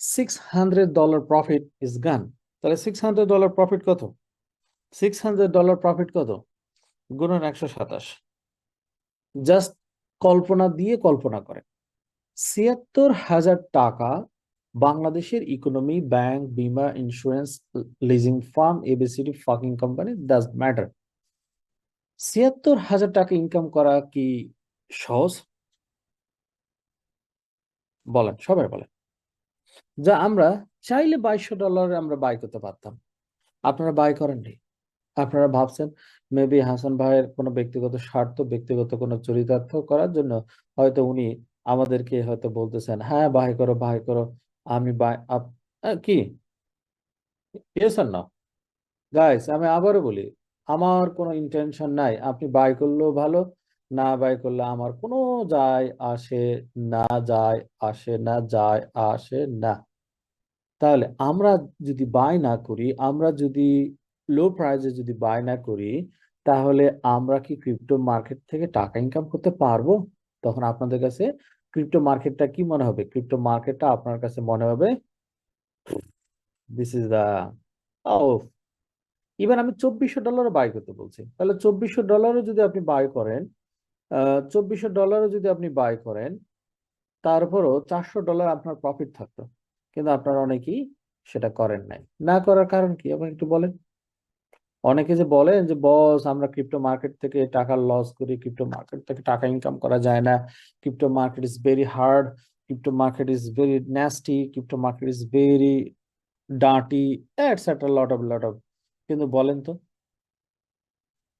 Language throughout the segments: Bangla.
$600 প্রফিট ইজ গান। তাহলে $600 প্রফিট কত? $600 প্রফিট কত গুণন 127। জাস্ট কল্পনা দিয়ে কল্পনা করে ৭৬,০০০ টাকা বাংলাদেশের ইকোনমি, ব্যাংক, বিমা, insurance, leasing firm, ABCD fucking company, does matter. ৭৬,০০০ টাকা ইনকাম করা কি সহজ? বলেন, সবাই বলেন। যা আমরা চাইলে $২২০০ আমরা বাই করতে পারতাম, আপনারা বাই করেননি। আপনারা ভাবছেন মেবি হাসান ভাইয়ের কোনো ব্যক্তিগত স্বার্থ, ব্যক্তিগত কোনো চরিতার্থ করার জন্য হয়তো উনি আমাদেরকে হয়তো বলতেছেন, হ্যাঁ বাই করো বাই করো। আমি বাই কি ইয়েস আর না? গাইস, আমি আবারও বলি, আমার কোনো ইন্টেনশন নাই। আপনি বাই করলেও ভালো, না বাই করলে আমার কোনো যায় আসে না, যায় আসে না, যায় আসে না। তাহলে আমরা যদি বাই না করি, আমরা যদি লো প্রাইসে যদি বাই না করি, তাহলে আমরা কি ক্রিপ্টো মার্কেট থেকে টাকা ইনকাম করতে পারবো? তখন আপনাদের কাছে ক্রিপ্টো মার্কেটটা কি মনে হবে? ক্রিপ্টো মার্কেটটা আপনার কাছে মনে হবে this is the, oh, even আমি $২৪০০ বাই করতে বলছি। তাহলে $২৪০০ যদি আপনি বাই করেন, $২৪০০ যদি আপনি বাই করেন, তারপরও $৪০০ আপনার প্রফিট থাকতো। কিন্তু আপনারা অনেকেই সেটা করেন নাই। না করার কারণ কি আপনি একটু বলেন। অনেকে যে বলেন যে বস আমরা ক্রিপ্টো মার্কেট থেকে টাকা লস করি, ক্রিপ্টো মার্কেট থেকে টাকা ইনকাম করা যায় না, crypto market is very hard, crypto market is very nasty, crypto market is very dirty, etcetera, lot of. কিন্তু বলেন তো,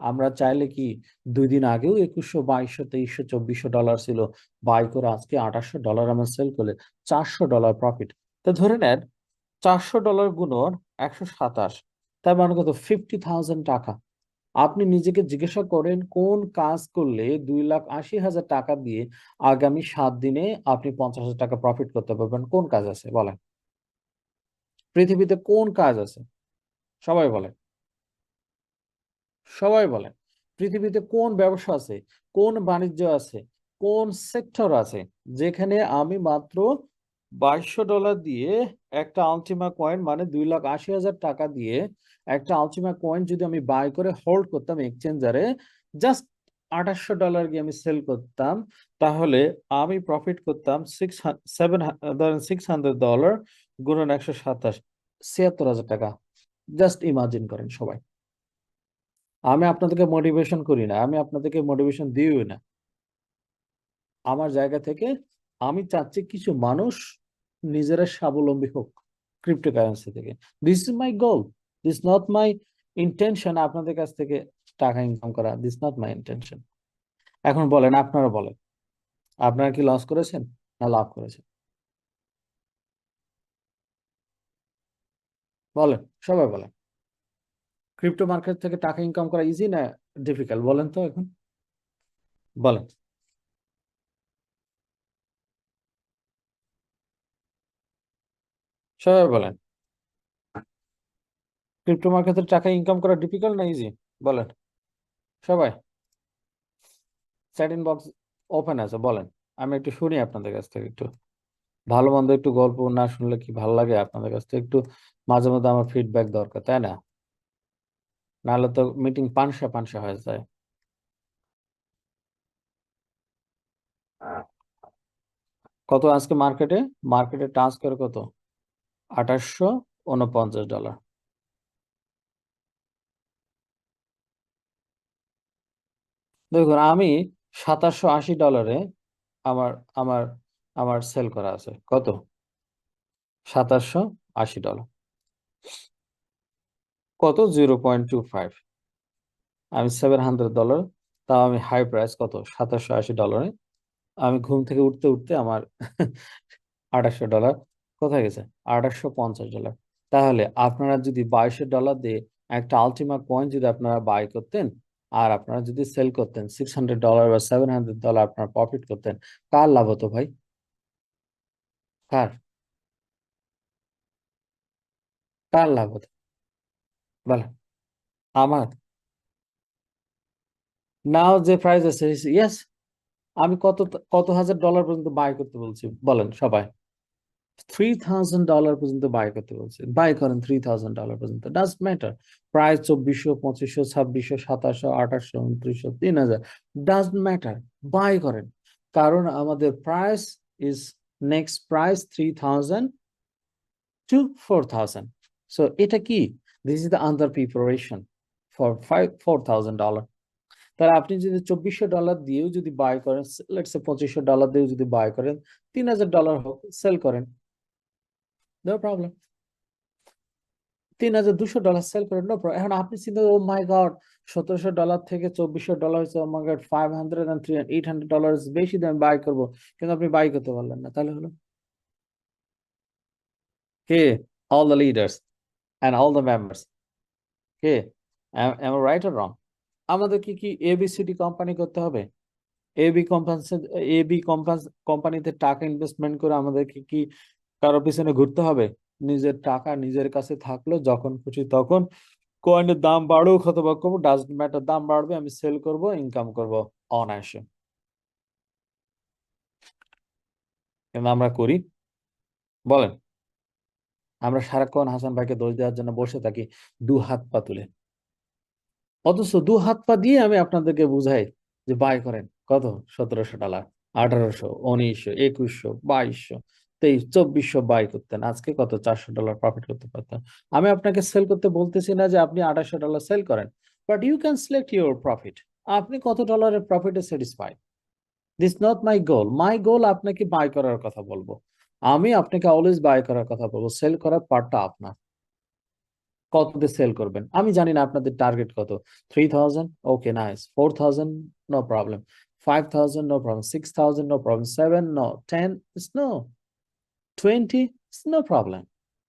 আমরা চাইলে কি 2 দিন আগেও 2100, 2200, 2300, $2400 ছিল, বাই করে আজকে $2800 আমরা সেল করলে $400 প্রফিট। তো ধরে নেন $400 গুণন 127, তার মানে কত? 50,000 টাকা। আপনি নিজেকে জিজ্ঞাসা করেন কোন কাজ করলে 2,80,000 টাকা দিয়ে আগামী 7 দিনে আপনি 50,000 টাকা প্রফিট করতে পারবেন? কোন কাজ আছে বলেন? পৃথিবীতে কোন কাজ আছে? সবাই বলেন, সবাই বলেন। পৃথিবীতে কোন ব্যবসা আছে, কোন বাণিজ্য আছে, কোন সেক্টর আছে যেখানে আমি মাত্র $2200 দিয়ে একটা আলটিমা কয়েন, মানে 2,80,000 টাকা দিয়ে একটা আলটিমা কয়েন যদি আমি বাই করে হোল্ড করতাম এক্সচেঞ্জারে, জাস্ট $2800 গিয়ে আমি সেল করতাম, তাহলে আমি প্রফিট করতাম $600 গুণন 127, ৭৬,০০০ টাকা। জাস্ট ইমাজিন করেন সবাই। আমি আপনাদেরকে মোটিভেশন করি না, আমি আপনাদেরকে মোটিভেশন দিও না। আমার জায়গা থেকে আমি চাচ্ছি কিছু মানুষ নিজেরা স্বাবলম্বী হোক ক্রিপ্টোকারেন্সি থেকে। This is my goal, this not my intention আপনাদের কাছ থেকে টাকা ইনকাম করা, দিস নট মাই ইন্টেনশন। এখন বলেন, আপনারা বলেন, আপনারা কি লস করেছেন না লাভ করেছেন? বলেন, সবাই বলেন। ক্রিপ্টো মার্কেট থেকে টাকা ইনকাম করা ইজি না ডিফিকাল্ট বলেন তো এখন? বলেন। সবাই বলেন, ক্রিপ্টো মার্কেটে টাকা ইনকাম করা ডিফিকাল্ট না ইজি? বলেন সবাই। চ্যাট বক্স ওপেন আছে, বলেন। আমি একটু শুনি আপনাদের কাছ থেকে একটু। ভালো মন্দ একটু গল্প না শুনলে কি ভালো লাগে? আপনাদের কাছ থেকে একটু মাঝে মধ্যে আমার ফিডব্যাক দরকার, তাই না? নাহলে তো মিটিং পানসা পানসা হয়ে যায়। কত আজকে মার্কেটে? মার্কেটে টাচ করে কত? $2849। দেখুন, আমি $2780 আমার আমার আমার সেল করা আছে। কত? $2780। কত? 0.25। আমি $700, তাও আমি হাই প্রাইস কত? $2780। আমি ঘুম থেকে উঠতে উঠতে আমার $2800 কোথায় গেছে? $2850। তাহলে আপনারা যদি $2200 দিয়ে একটা আলটিমা কয়েন যদি আপনারা বাই করতেন, আর আপনারা যদি সেল করতেন $600 বা $700, আপনারা প্রফিট করতেন, কার লাভ হতো ভাই? কার? কার লাভ হতো বলেন? আমার। নাও যে প্রাইস আছে, ইয়েস, আমি কত কত $1,000 পর্যন্ত বাই করতে বলছি বলেন সবাই? $3,000 পর্যন্ত বাই করতে বলছে, বাই করেন $3,000 পর্যন্ত, ডাজ ম্যাটার। প্রায় 2400, 2500, 2600, 2700, 2800, 2900, 3000, ডাজ ম্যাটার, বাই করেন। কারণ আমাদের price is next price 3000 to 4000. So এটা কি? This is the under preparation for $4,000. তাহলে আপনি যদি $2400 দিয়েও যদি বাই করেন, লেটস সে $2500 দিয়েও যদি বাই করেন, $3000 হোক, সেল করেন, নো প্রবলেম। $3200 সেল করেন, নো প্রবলেম। এখন আপনি চিন্তা, ও মাই গড, $1700 থেকে $2400 হয়েছে, ও মাই গড, $500 and $800 বেশি দাম, বাই করবো, কিন্তু আপনি বাই করতে পারলেন না, তাহলে হলো কে? All the leaders and all the members. K? Am I right or wrong? আমাদেরকে কি এবিসিডি কোম্পানি করতে হবে? এবি কোম্পানিতে টাকা ইনভেস্টমেন্ট করে আমাদেরকে কি কারো পিছনে ঘুরতে হবে? নিজের টাকা নিজের কাছে থাকলো, যখন খুশি তখন কয়েনের দাম বাড়ুক অথবা কমুক, ডাজন্ট ম্যাটার, দাম বাড়বে, আমি সেল করব, ইনকাম করব অনায়াসে। কিন্তু আমরা করি? বলেন। আমরা সারাক্ষণ হাসান ভাইকে দোষ দেওয়ার জন্য বসে থাকি দু হাত পা তুলে, অথচ দু হাত পা দিয়ে আমি আপনাদেরকে বুঝাই যে বাই করেন। কত? $1700, 1800, 1900, 2100, 2200, 2300, 2400 বাই করতেন, আজকে কত? $400 প্রফিট করতে পারতেন। আমি আপনাকে সেল করতে বলতেছি না যে আপনি $2800 সেল করেন, but you can select your profit. আপনি কত ডলারের প্রফিটে satisfied? This not my goal. My goal আপনাকে বাই করার কথা বলবো, আমি আপনাকে অলওয়েজ বাই করার কথা বলবো, সেল করার পার্টটা আপনার। কততে সেল করবেন আমি জানি না, আপনাদের টার্গেট কত? 3000, okay nice. 4000, no problem. 5000, no problem. 6000, no problem. 7, no. 10, it's no. 20, it's no problem.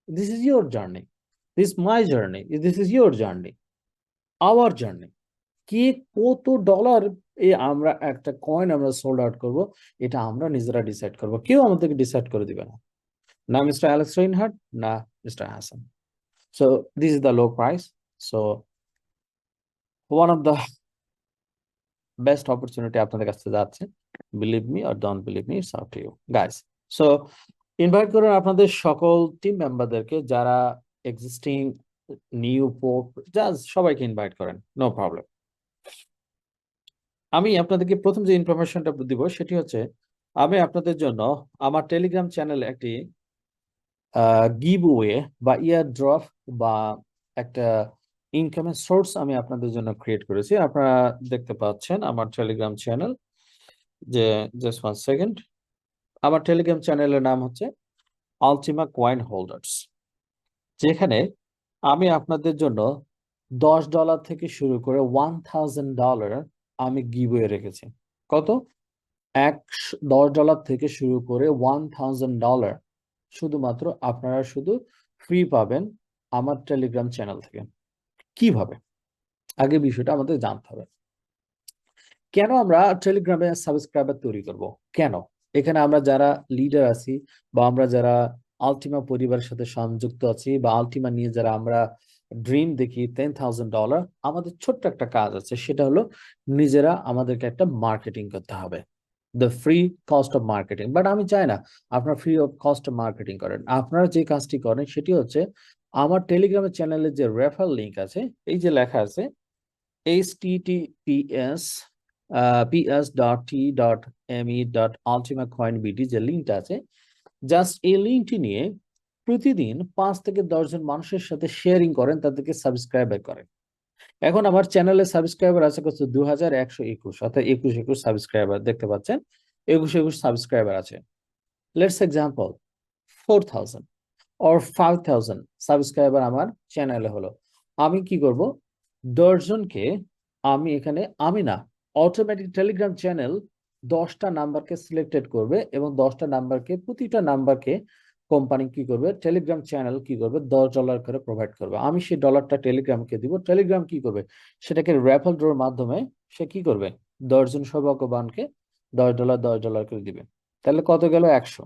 This is your journey, this is my journey, this is your journey, our journey. কে কত ডলার আমরা একটা কয়েন আমরা সোল্ড আউট করব, এটা আমরা নিজেরা ডিসাইড করব, কেউ আমাদেরকে ডিসাইড করে দিবে না, না মিস্টার অ্যালেক্স রেইনহার্ট, না mister Hasan. So this is the low price. So one of the best opportunity আপনাদের কাছে যাচ্ছে, believe me or don't believe me, it's up to you guys. So invite করুন আপনাদের সকল টিম মেম্বারদেরকে, যারা এক্সিস্টিং, নিউ পোপ, জাস্ট সবাইকে ইনভাইট করেন, নো প্রবলেম। আমি আপনাদেরকে প্রথম যে ইনফরমেশনটা দিব সেটি হচ্ছে, আমি আপনাদের জন্য আমার টেলিগ্রাম চ্যানেলে একটি গিভওয়ে বা ইয়ার ড্রপ বা একটা ইনকামের সোর্স আমি আপনাদের জন্য ক্রিয়েট করেছি। আপনারা দেখতে পাচ্ছেন আমার টেলিগ্রাম চ্যানেল, যে জাস্ট 1 সেকেন্ড, আমার টেলিগ্রাম চ্যানেলের নাম হচ্ছে আলটিমা কয়েন হোল্ডার্স, যেখানে আমি আপনাদের জন্য $10 থেকে শুরু করে $1000 আমি গিভওয়ে রেখেছি। কত? $10 থেকে শুরু করে $1000 শুধুমাত্র আপনারা শুধু ফ্রি পাবেন আমার টেলিগ্রাম চ্যানেল থেকে। কিভাবে? আগে বিষয়টা আমাদের জানতে হবে। কেন আমরা টেলিগ্রামে সাবস্ক্রাইবার তৈরি করব? কেন? এখানে আমরা যারা লিডার আছি বা আমরা যারা আলটিমা পরিবারের সাথে সংযুক্ত আছি বা আলটিমা নিয়ে যারা আমরা ড্রিম দেখি $10,000, আমাদের ছোট্ট একটা কাজ আছে, সেটা হলো নিজেরা আমাদেরকে একটা মার্কেটিং করতে হবে, the free cost of marketing. But আমি চাই না আপনারা free of cost of marketing করেন। আপনারা যে কাজটি করেন সেটি হচ্ছে, আমার টেলিগ্রামের চ্যানেলের যে রেফারেল লিঙ্ক আছে, এই যে লেখা আছে https ps.t.me.ultimacoinbd, যে লিঙ্কটা আছে, জাস্ট এই লিঙ্কটি নিয়ে প্রতিদিন 5 থেকে 10 জন মানুষের সাথে শেয়ারিং করেন, তাদেরকে সাবস্ক্রাইবার করেন। এখন আমার চ্যানেলে সাবস্ক্রাইবার আছে কত? 2121, অর্থাৎ 21 সাবস্ক্রাইবার দেখতে পাচ্ছেন, 21 সাবস্ক্রাইবার আছে। লেটস এক্সাম্পল 4000 or 5000 সাবস্ক্রাইবার আমার চ্যানেলে হলো। আমি কি করব? 10 জনকে আমি এখানে, আমি না, অটোমেটিক টেলিগ্রাম চ্যানেল 10টা নাম্বারকে সিলেক্টেড করবে এবং 10টা নাম্বারকে, প্রতিটা নাম্বারকে কোম্পানি কি করবে, টেলিগ্রাম চ্যানেল কি করবে, $10 করে প্রোভাইড করবে। আমি সেই ডলারটা টেলিগ্রামকে দিব, টেলিগ্রাম কি করবে, সেটাকে রেফারেল ড্রর মাধ্যমে সে কি করবে, 10 জন সৌভাগ্যবানকে $10 $10 করে দিবে। তাহলে কত গেল? 100।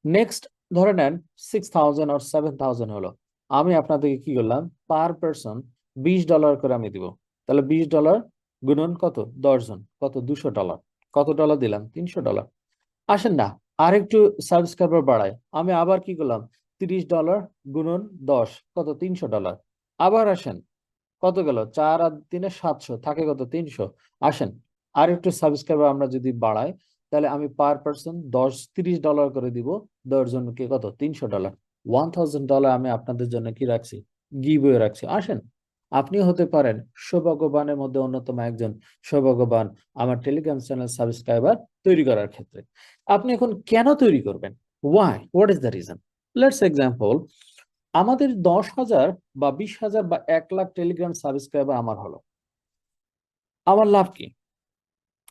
নেক্সট ধরে নেন 6000 or 7000 হলো, আমি আপনাদেরকে কি করলাম, পার পারসন $20 করে আমি দিব। তাহলে $20 গুণন কত? 10 জন, কত? $200। কত ডলার দিলাম? $300। আসেন না, আরেকটু সাবস্ক্রাইবার বাড়ায়, আমি আবার কি করলাম, $30 গুণন 10 কত, $300। আবার আসেন, কত গেল, 4 আর 3 700, থাকে কত, 300। আসেন আর একটু সাবস্ক্রাইবার আমরা যদি বাড়াই, তাহলে আমি পার পার্সন $30 করে দিব, 10 জনকে কত, $300। $1000 আমি আপনাদের জন্য কি রাখছি, গিভওয়ে রাখছি। আসেন, আপনিও হতে পারেন সৌভাগ্যবানের মধ্যে অন্যতম একজন সৌভাগ্যবান আমার টেলিগ্রাম চ্যানেল সাবস্ক্রাইবার তৈরি করার ক্ষেত্রে। আপনি এখন কেন তৈরি করবেন, why, what is the reason? Let's example, আমাদের 10,000 বা 20,000 বা 1 লাখ টেলিগ্রাম সাবস্ক্রাইবার আমার হলো, আমার লাভ কি?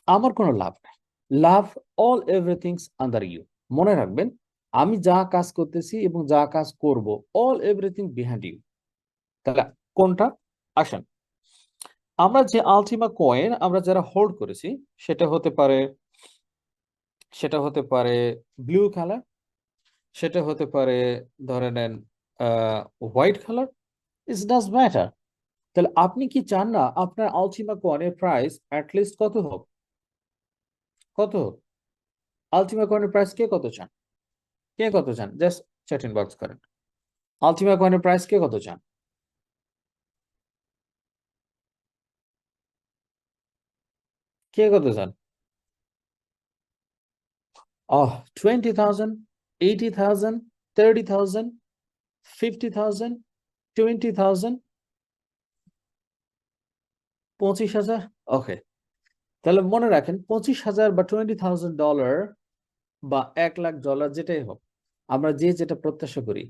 আমার কোনো লাভ নাই। লাভ, অল এভরিথিংস আন্ডার ইউ। মনে রাখবেন, আমি যা কাজ করতেছি এবং যা কাজ করব, অল এভরিথিং বিহাইন্ড ইউ। তাহলে কোনটা? আসেন, আমরা যে আলটিমা কয়েন আমরা যারা হোল্ড করেছি, সেটা হতে পারে সেটা হতে পারে ব্লু কালার, সেটা হতে পারে ধরে নেন white colour, it's does matter. তাহলে আপনি কি চান না আপনার আলটিমা কয়েনের প্রাইস অ্যাটলিস্ট কত হোক, কত হোক? আলটিমা কয়েনের প্রাইস কে কত চান, কে কত চান? জাস্ট চ্যাট ইনবক্স করেন, আলটিমা কয়েনের প্রাইস কে কত চান, কে কত চান? 20,000, 80,000, 30,000, 50,000, 20,000, 25,000। ওকে, তাহলে মনে রাখেন, 25,000 বা $20,000 বা $1 লাখ, যেটাই হোক, আমরা যে যেটা প্রত্যাশা করি,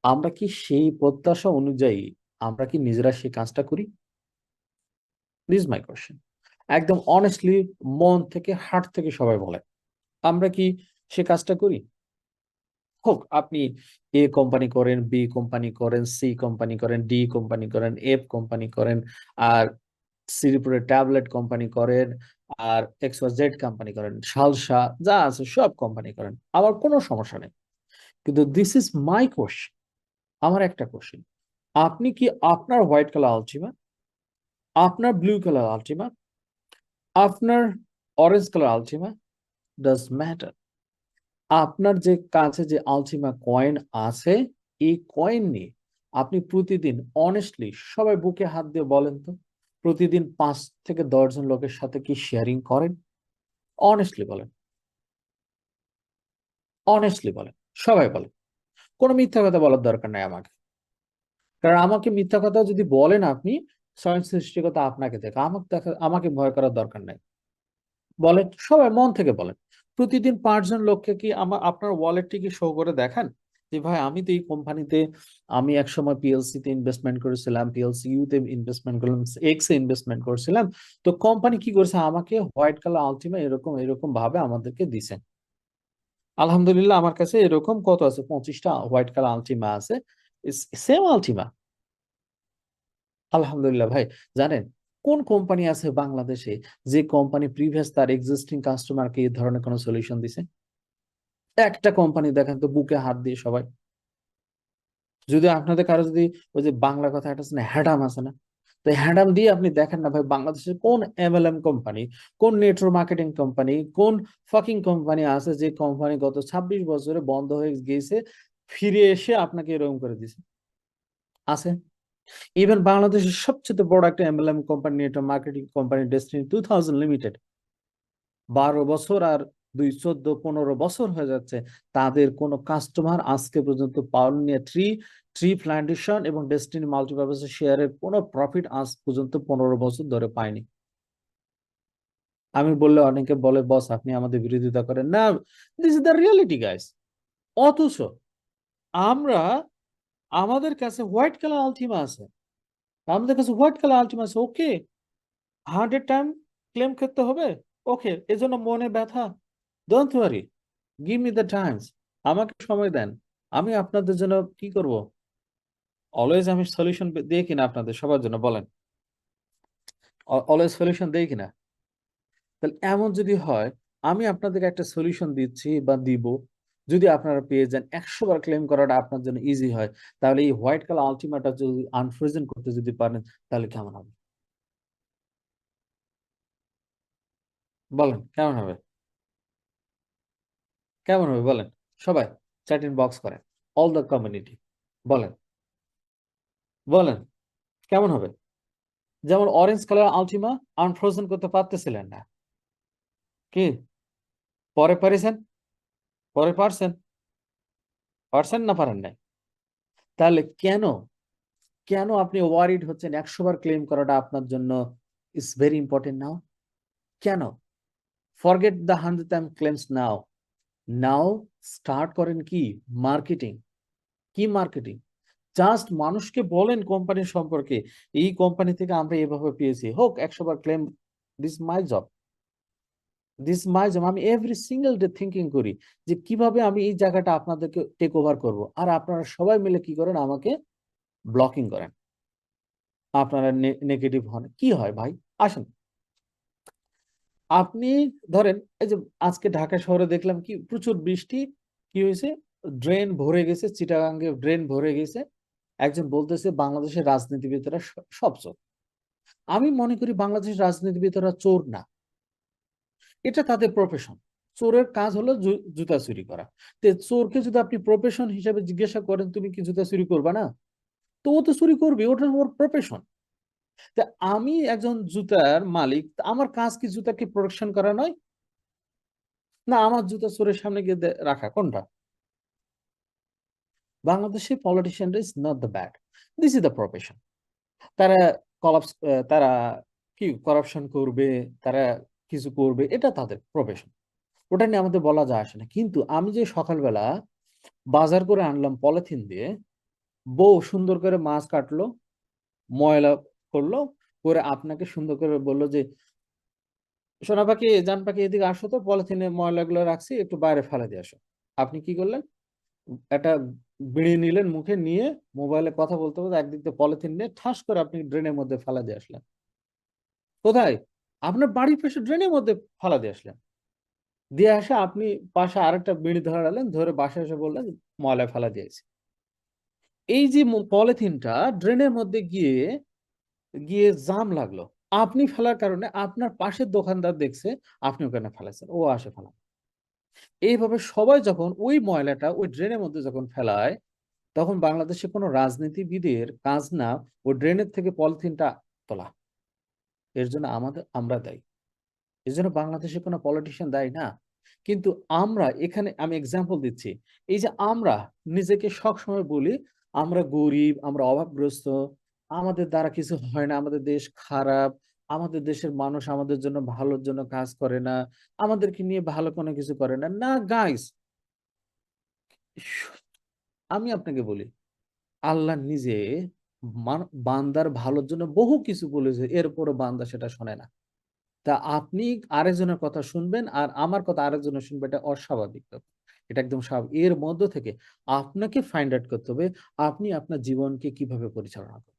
আমরা কি সেই প্রত্যাশা অনুযায়ী আমরা কি নিজেরা সেই কাজটা করি? This my question. একদম অনেস্টলি, মন থেকে, হার্ট থেকে সবাই বলে, আমরা কি সে কাজটা করি? হোক আপনি এ কোম্পানি করেন, বি কোম্পানি করেন, সি কোম্পানি করেন, ডি কোম্পানি করেন, এফ কোম্পানি করেন, আর শ্রীপুরের ট্যাবলেট কোম্পানি করেন, আর এক্স ওয়াই জেড কোম্পানি করেন, শালসা যা আছে সব কোম্পানি করেন, আমার কোনো সমস্যা নেই। কিন্তু দিস ইজ মাই কোশ্চেন, আমার একটা কোশ্চেন, আপনি কি আপনার হোয়াইট কালার আলটিমা, আপনার ব্লু কালার আলটিমা, আপনার orange colour Ultima, does matter, আপনার যে কাছে যে আলটিমা কয়েন আছে, এই কয়েন নিয়ে আপনি প্রতিদিন অনেস্টলি সবাই বুকে হাত দিয়ে বলেন তো, প্রতিদিন 5 থেকে 10 জন লোকের সাথে কি শেয়ারিং করেন? অনেস্টলি বলেন, অনেস্টলি বলেন, সবাই বলেন। কোনো মিথ্যা কথা বলার দরকার নাই আমাকে, কারণ আমাকে মিথ্যা কথা যদি বলেন আপনি, স্বয়ং সৃষ্টিকর্তা আপনাকে দেখে, আমাকে ভয় করার দরকার নাই। বলেন, সবাই মন থেকে বলেন। প্রতিদিন 5 জন লোককে কি আপনার ওয়ালেটটি কি শো করে দেখান যে ভাই আমি তো এই কোম্পানিতে, আমি একসময় পিএলসি তে ইনভেস্টমেন্ট করেছিলাম, পিএলসি ইউ তে ইনভেস্টমেন্ট করলাম, এক্স এ ইনভেস্টমেন্ট করেছিলাম, তো কোম্পানি কি করেছে, আমাকে হোয়াইট কালার আলটিমা এরকম এরকম ভাবে আমাদেরকে দিছে। আলহামদুলিল্লাহ, আমার কাছে এরকম কত আছে, 25টা হোয়াইট কালার আলটিমা আছে, সেম আলটিমা। আলহামদুলিল্লাহ ভাই, জানেন কোন কোম্পানি আছে বাংলাদেশে যে কোম্পানি প্রিভিয়াস তার এক্সিস্টিং কাস্টমারকে এই ধরনের কোনো সলিউশন দিছে? একটা কোম্পানি দেখেন তো, বুকে হাত দিয়ে সবাই। যদি আপনাদের কারো যদি ওই যে বাংলা কথা একটা আছে না, হ্যাডাম আছে না, তো হ্যাডাম দিয়ে আপনি দেখেন না ভাই, বাংলাদেশের কোন এমএলএম কোম্পানি, কোন নেটওয়ার্ক মার্কেটিং কোম্পানি, কোন ফাকিং কোম্পানি আছে যে কোম্পানি গত 26 বছরে বন্ধ হয়ে গিয়েছে, ফিরে এসে আপনাকে এরকম করে দিছে? আছে। ইভেন বাংলাদেশের সবচেয়ে বড় একটা MLM company, network marketing company destiny 2000 limited, 12 বছর আর 14-15 বছর হয়ে যাচ্ছে, তাদের কোনো কাস্টমার আজকে পর্যন্ত পাওনি। ট্রি ট্রি প্ল্যান্টেশন এবং ডেস্টিনি মাল্টিপারপাস শেয়ারের কোনো প্রফিট আজ পর্যন্ত 15 বছর ধরে পায়নি। আমি বললে অনেকে বলে বস আপনি আমাদের বিরোধিতা করেন না, this is the reality guys. অথচ আমরা, আমাদের কাছে হোয়াইট কালার আলটিমা আছে, আমাদের কাছে হোয়াইট কালার আলটিমা আছে, ওকে, 100 টাইম ক্লেম করতে হবে, ওকে, এজন্য মনে ব্যথা, don't worry, give me the Times, আমাকে সময় দেন, আমি আপনাদের জন্য কি করব, অলওয়েজ আমি সলিউশন দিই কিনা আপনাদের সবার জন্য, বলেন, অলওয়েজ সলিউশন দেই কিনা? তাহলে এমন যদি হয়, আমি আপনাদেরকে একটা সলিউশন দিচ্ছি বা দিব, যদি আপনারা পেয়ে যান, 100 বার ক্লেম করাটা আপনার জন্য ইজি হয়, তাহলে এই হোয়াইট কালার আলটিমাটা যদি আনফ্রোজেন করতে যদি পারেন, তাহলে কেমন হবে? বলেন কেমন হবে? কেমন হবে বলেন? সবাই চ্যাট ইনবক্স করেন, অল দ্য কমিউনিটি, বলেন বলেন কেমন হবে? যেমন অরেঞ্জ কালার আলটিমা আনফ্রোজেন করতে পারতেছিলেন না, কি পরে পারিছেন? পরে পারছেন? পারছেন না পারেন নাই? তাহলে কেন কেন আপনি ওয়ারিড হচ্ছেন? 100 বার ক্লেম করাটা আপনার জন্য ইজ ভেরি ইম্পর্টেন্ট নাও? কেন? Forget the 100 time claims now. Now start করেন কি? মার্কেটিং। কি মার্কেটিং? জাস্ট মানুষকে বলেন কোম্পানির সম্পর্কে, এই কোম্পানি থেকে আমরা এভাবে পেয়েছি, হোক 100 বার ক্লেম। দিস মাই জব, আমি এভরি সিঙ্গেল ডে থিঙ্কিং করি যে কিভাবে আমি এই জায়গাটা আপনাদেরকে টেক ওভার করব, আর আপনারা সবাই মিলে কি করেন? আমাকে ব্লকিং করেন, আপনারা নেগেটিভ হন। কি হয় ভাই? আসেন, আপনি ধরেন এই যে আজকে ঢাকা শহরে দেখলাম কি প্রচুর বৃষ্টি, কি হয়েছে? ড্রেন ভরে গেছে, চিটাগাঙ্গে ড্রেন ভরে গেছে। একজন বলতেছে বাংলাদেশের রাজনীতিবিদরা সব চোর। আমি মনে করি বাংলাদেশের রাজনীতিবিদরা চোর না, এটা তাদের প্রফেশন। চোরের কাজ হলো জুতা চুরি করা। তো চোরকে যদি আপনি প্রফেশন হিসেবে জিজ্ঞাসা করেন তুমি কি জুতা চুরি করবা না, তো ও তো চুরি করবে, ওটা ওর প্রফেশন। তা আমি একজন জুতার মালিক, আমার কাজ কি জুতাকে প্রোটেকশন করা নয়? না আমার জুতা চোরের সামনে গিয়ে রাখা, কোনটা? বাংলাদেশে পলিটিশিয়ানরা is not the bad, this is the profession. তারা কলাপস, তারা কি করাপশন করবে, তারা কিছু করবে, এটা তাদের প্রফেশন। ওটা নিয়ে আমাদের বলা যায় আসে না। কিন্তু আমি যে সকালবেলা বাজার করে আনলাম পলিথিন দিয়ে, বউ সুন্দর করে মাছ কাটলো, ময়লা করলো, করে আপনাকে সুন্দর করে বললো যে সোনা পাখি, জান পাখি, এদিকে আসো তো, পলিথিনে ময়লাগুলো রাখছি, একটু বাইরে ফেলে দিয়ে আসো। আপনি কি করলেন? একটা বিড়ি নিলেন, মুখে নিয়ে মোবাইলে কথা বলতে বলতে একদিক দিয়ে পলিথিন নিয়ে ঠাস করে আপনি ড্রেনের মধ্যে ফেলা দিয়ে আসলেন। কোথায়? আপনার বাড়ির পাশে ড্রেনের মধ্যে ফেলা দিয়ে আসলেন। দিয়ে আসে আপনি পাশে আরেকটা বিড়ি ধরালেন, ধরে বাসায় এসে বললেন ময়লা ফেলা দিয়েছি। এই যে পলিথিনটা ড্রেনের মধ্যে গিয়ে গিয়ে জাম লাগলো, আপনি ফেলার কারণে আপনার পাশের দোকানদার দেখছে আপনি ওখানে ফেলেছেন, ও আসে ফেলা। এইভাবে সবাই যখন ওই ময়লাটা ওই ড্রেনের মধ্যে যখন ফেলায়, তখন বাংলাদেশে কোনো রাজনীতিবিদের কাজ না ওই ড্রেনের থেকে পলিথিনটা তোলা। এর জন্য আমরা দায়ী। এর জন্য বাংলাদেশে কোনো পলিটিশিয়ান দায়ী না। কিন্তু আমরা এখানে, আমি এক্সাম্পল দিচ্ছি, এই যে আমরা নিজেকে সবসময় বলি আমরা গরিব, আমরা অভাবগ্রস্ত, আমাদের দ্বারা কিছু হয় না, আমাদের দেশ খারাপ, আমাদের দেশের মানুষ আমাদের জন্য ভালোর জন্য কাজ করে না, আমাদেরকে নিয়ে ভালো কোনো কিছু করে না। না গাইস, আমি আপনাকে বলি আল্লাহ নিজে বান্দার ভালোর জন্য বহু কিছু বলেছে, এরপরও বান্দা সেটা শোনে না। তা আপনি আরেকজনের কথা শুনবেন আর আমার কথা আরেকজনের শুনবে, এটা অস্বাভাবিক ব্যাপার। এটা একদম স্বাভাবিক। এর মধ্য থেকে আপনাকে ফাইন্ড আউট করতে হবে আপনি আপনার জীবনকে কিভাবে পরিচালনা করবেন।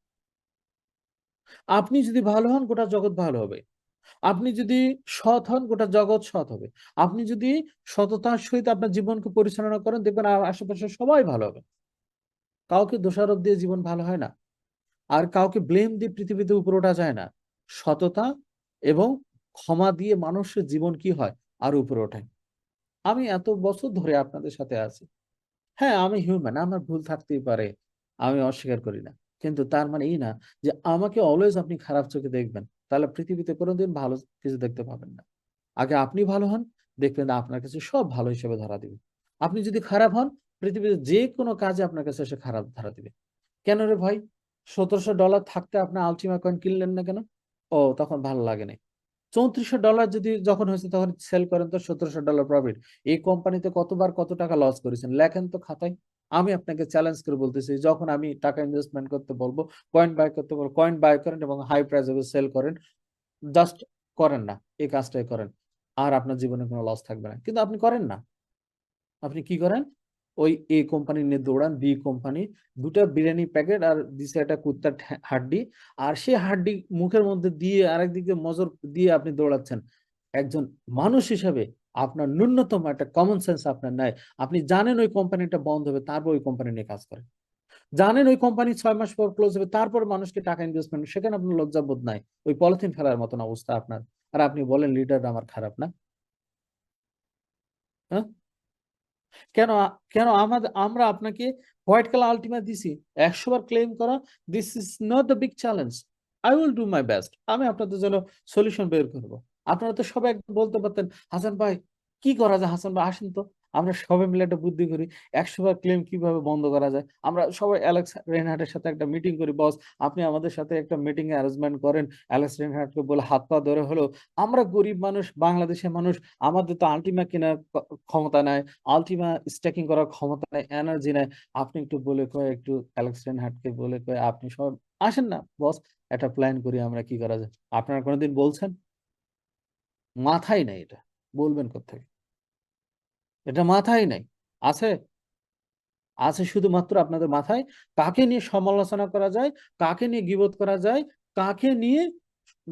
আপনি যদি ভালো হন গোটা জগৎ ভালো হবে। আপনি যদি সৎ হন গোটা জগৎ সৎ হবে। আপনি যদি সততার সহিত আপনার জীবনকে পরিচালনা করেন দেখবেন আশেপাশে সবাই ভালো হবে। কাউকে দোষারোপ দিয়ে জীবন ভালো হয় না। আর কাউকে ব্লেম দিয়ে পৃথিবীতে উপরে ওঠা যায় না। সততা এবং ক্ষমা দিয়ে মানুষের জীবন কি হয়? আরো উপরে ওঠে। আমি এত বছর ধরে আপনাদের সাথে আছি। হ্যাঁ, আমি হিউম্যান, আমার ভুল থাকতেই পারে। আমি অস্বীকার করি না। কিন্তু তার মানে এই না যে আমাকে অলওয়েজ আপনি খারাপ চোখে দেখবেন। তাহলে পৃথিবীতে কোনোদিন ভালো কিছু দেখতে পাবেন না। আগে আপনি ভালো হন, দেখবেন আপনার কাছে সব ভালো হিসেবে ধরা দিবে। আপনি যদি খারাপ হন, পৃথিবীতে যে কোনো কাজে আপনার কাছে এসে খারাপ ধরা দিবে। কেন রে ভাই? $১৭০০ থাকতে আপনি আল্টিমা কয়েন কিনলেন না কেন? ও তখন ভালো লাগে নাই। $৩৪০০ যদি যখন হয়েছে তখন সেল করেন তো $১৭০০ প্রফিট। এই কোম্পানিতে কতবার কত টাকা লস করেছেন লেখেন তো খাতায়। আমি আপনাকে চ্যালেঞ্জ করে বলতেছি, যখন আমি টাকা ইনভেস্টমেন্ট করতে বলবো, কয়েন বাই করতে বলবো, কয়েন বাই করেন এবং হাই প্রাইস সেল করেন। জাস্ট করেন না, এই কাজটাই করেন। আর আপনার জীবনে কোনো লস থাকবে না। কিন্তু আপনি করেন না। আপনি কি করেন? ওই এ কোম্পানি নিয়ে দৌড়ান, বি কোম্পানি, ২ টা বিরিয়ানি প্যাকেট আর দিছে একটা কুত্তার হাড্ডি। আর সে হাড্ডি মুখের মধ্যে দিয়ে আরেকদিকে নজর দিয়ে আপনি দৌড়াচ্ছেন। একজন মানুষ হিসেবে আপনার ন্যূনতম একটা কমন সেন্স আপনার নাই। আপনি জানেন ওই কোম্পানিটা বন্ধ হবে, তারপর ওই কোম্পানি নিয়ে কাজ করেন। জানেন ওই কোম্পানি ৬ মাস পর ক্লোজ হবে, তারপর মানুষকে টাকা ইনভেস্টমেন্ট, সেখানে আপনার লজ্জাবোধ নাই। ওই পলিথিন ফেলার মতন অবস্থা আপনার। আর আপনি বলেন লিডাররা আমার খারাপ না? হ্যাঁ? কেন কেন আমরা আপনাকে হোয়াইট কালার আলটিমা দিছি, 100 বার ক্লেম করা, this is not the big challenge. I will do my best, আমি আপনাদের জন্য সলিউশন বের করব। আপনারা তো সবাই একবার বলতে পারতেন, হাসান ভাই কি করা যায়, হাসান ভাই আসেন তো আমরা সবাই মিলে একটা বুদ্ধি করি, 100 বার ক্লেম কিভাবে বন্ধ করা যায়। আমরা সবাই অ্যালেক্স রেনহার্টের সাথে একটা মিটিং করি, বস আপনি আমাদের সাথে একটা মিটিং অ্যারেঞ্জমেন্ট করেন, অ্যালেক্স রেনহার্টকে বলে হাত পা ধরে হলো, আমরা গরিব মানুষ, বাংলাদেশের মানুষ, আমাদের তো আলটিমা কেনার ক্ষমতা নাই, আলটিমা স্ট্যাকিং করার ক্ষমতা নাই, এনার্জি নাই, আপনি একটু বলে কয়ে, একটু অ্যালেক্স রেনহার্টকে বলে কয়ে আপনি সব আসেন না বস, একটা প্ল্যান করি আমরা কি করা যায়। আপনারা কোনোদিন বলছেন? মাথায় নাই, এটা বলবেন কোত্থেকে? এটা মাথায় নাই। আছে? আছে শুধুমাত্র আপনাদের মাথায়। কাকে নিয়ে সমালোচনা করা যায়, কাকে নিয়ে গীবত করা যায়, কাকে নিয়ে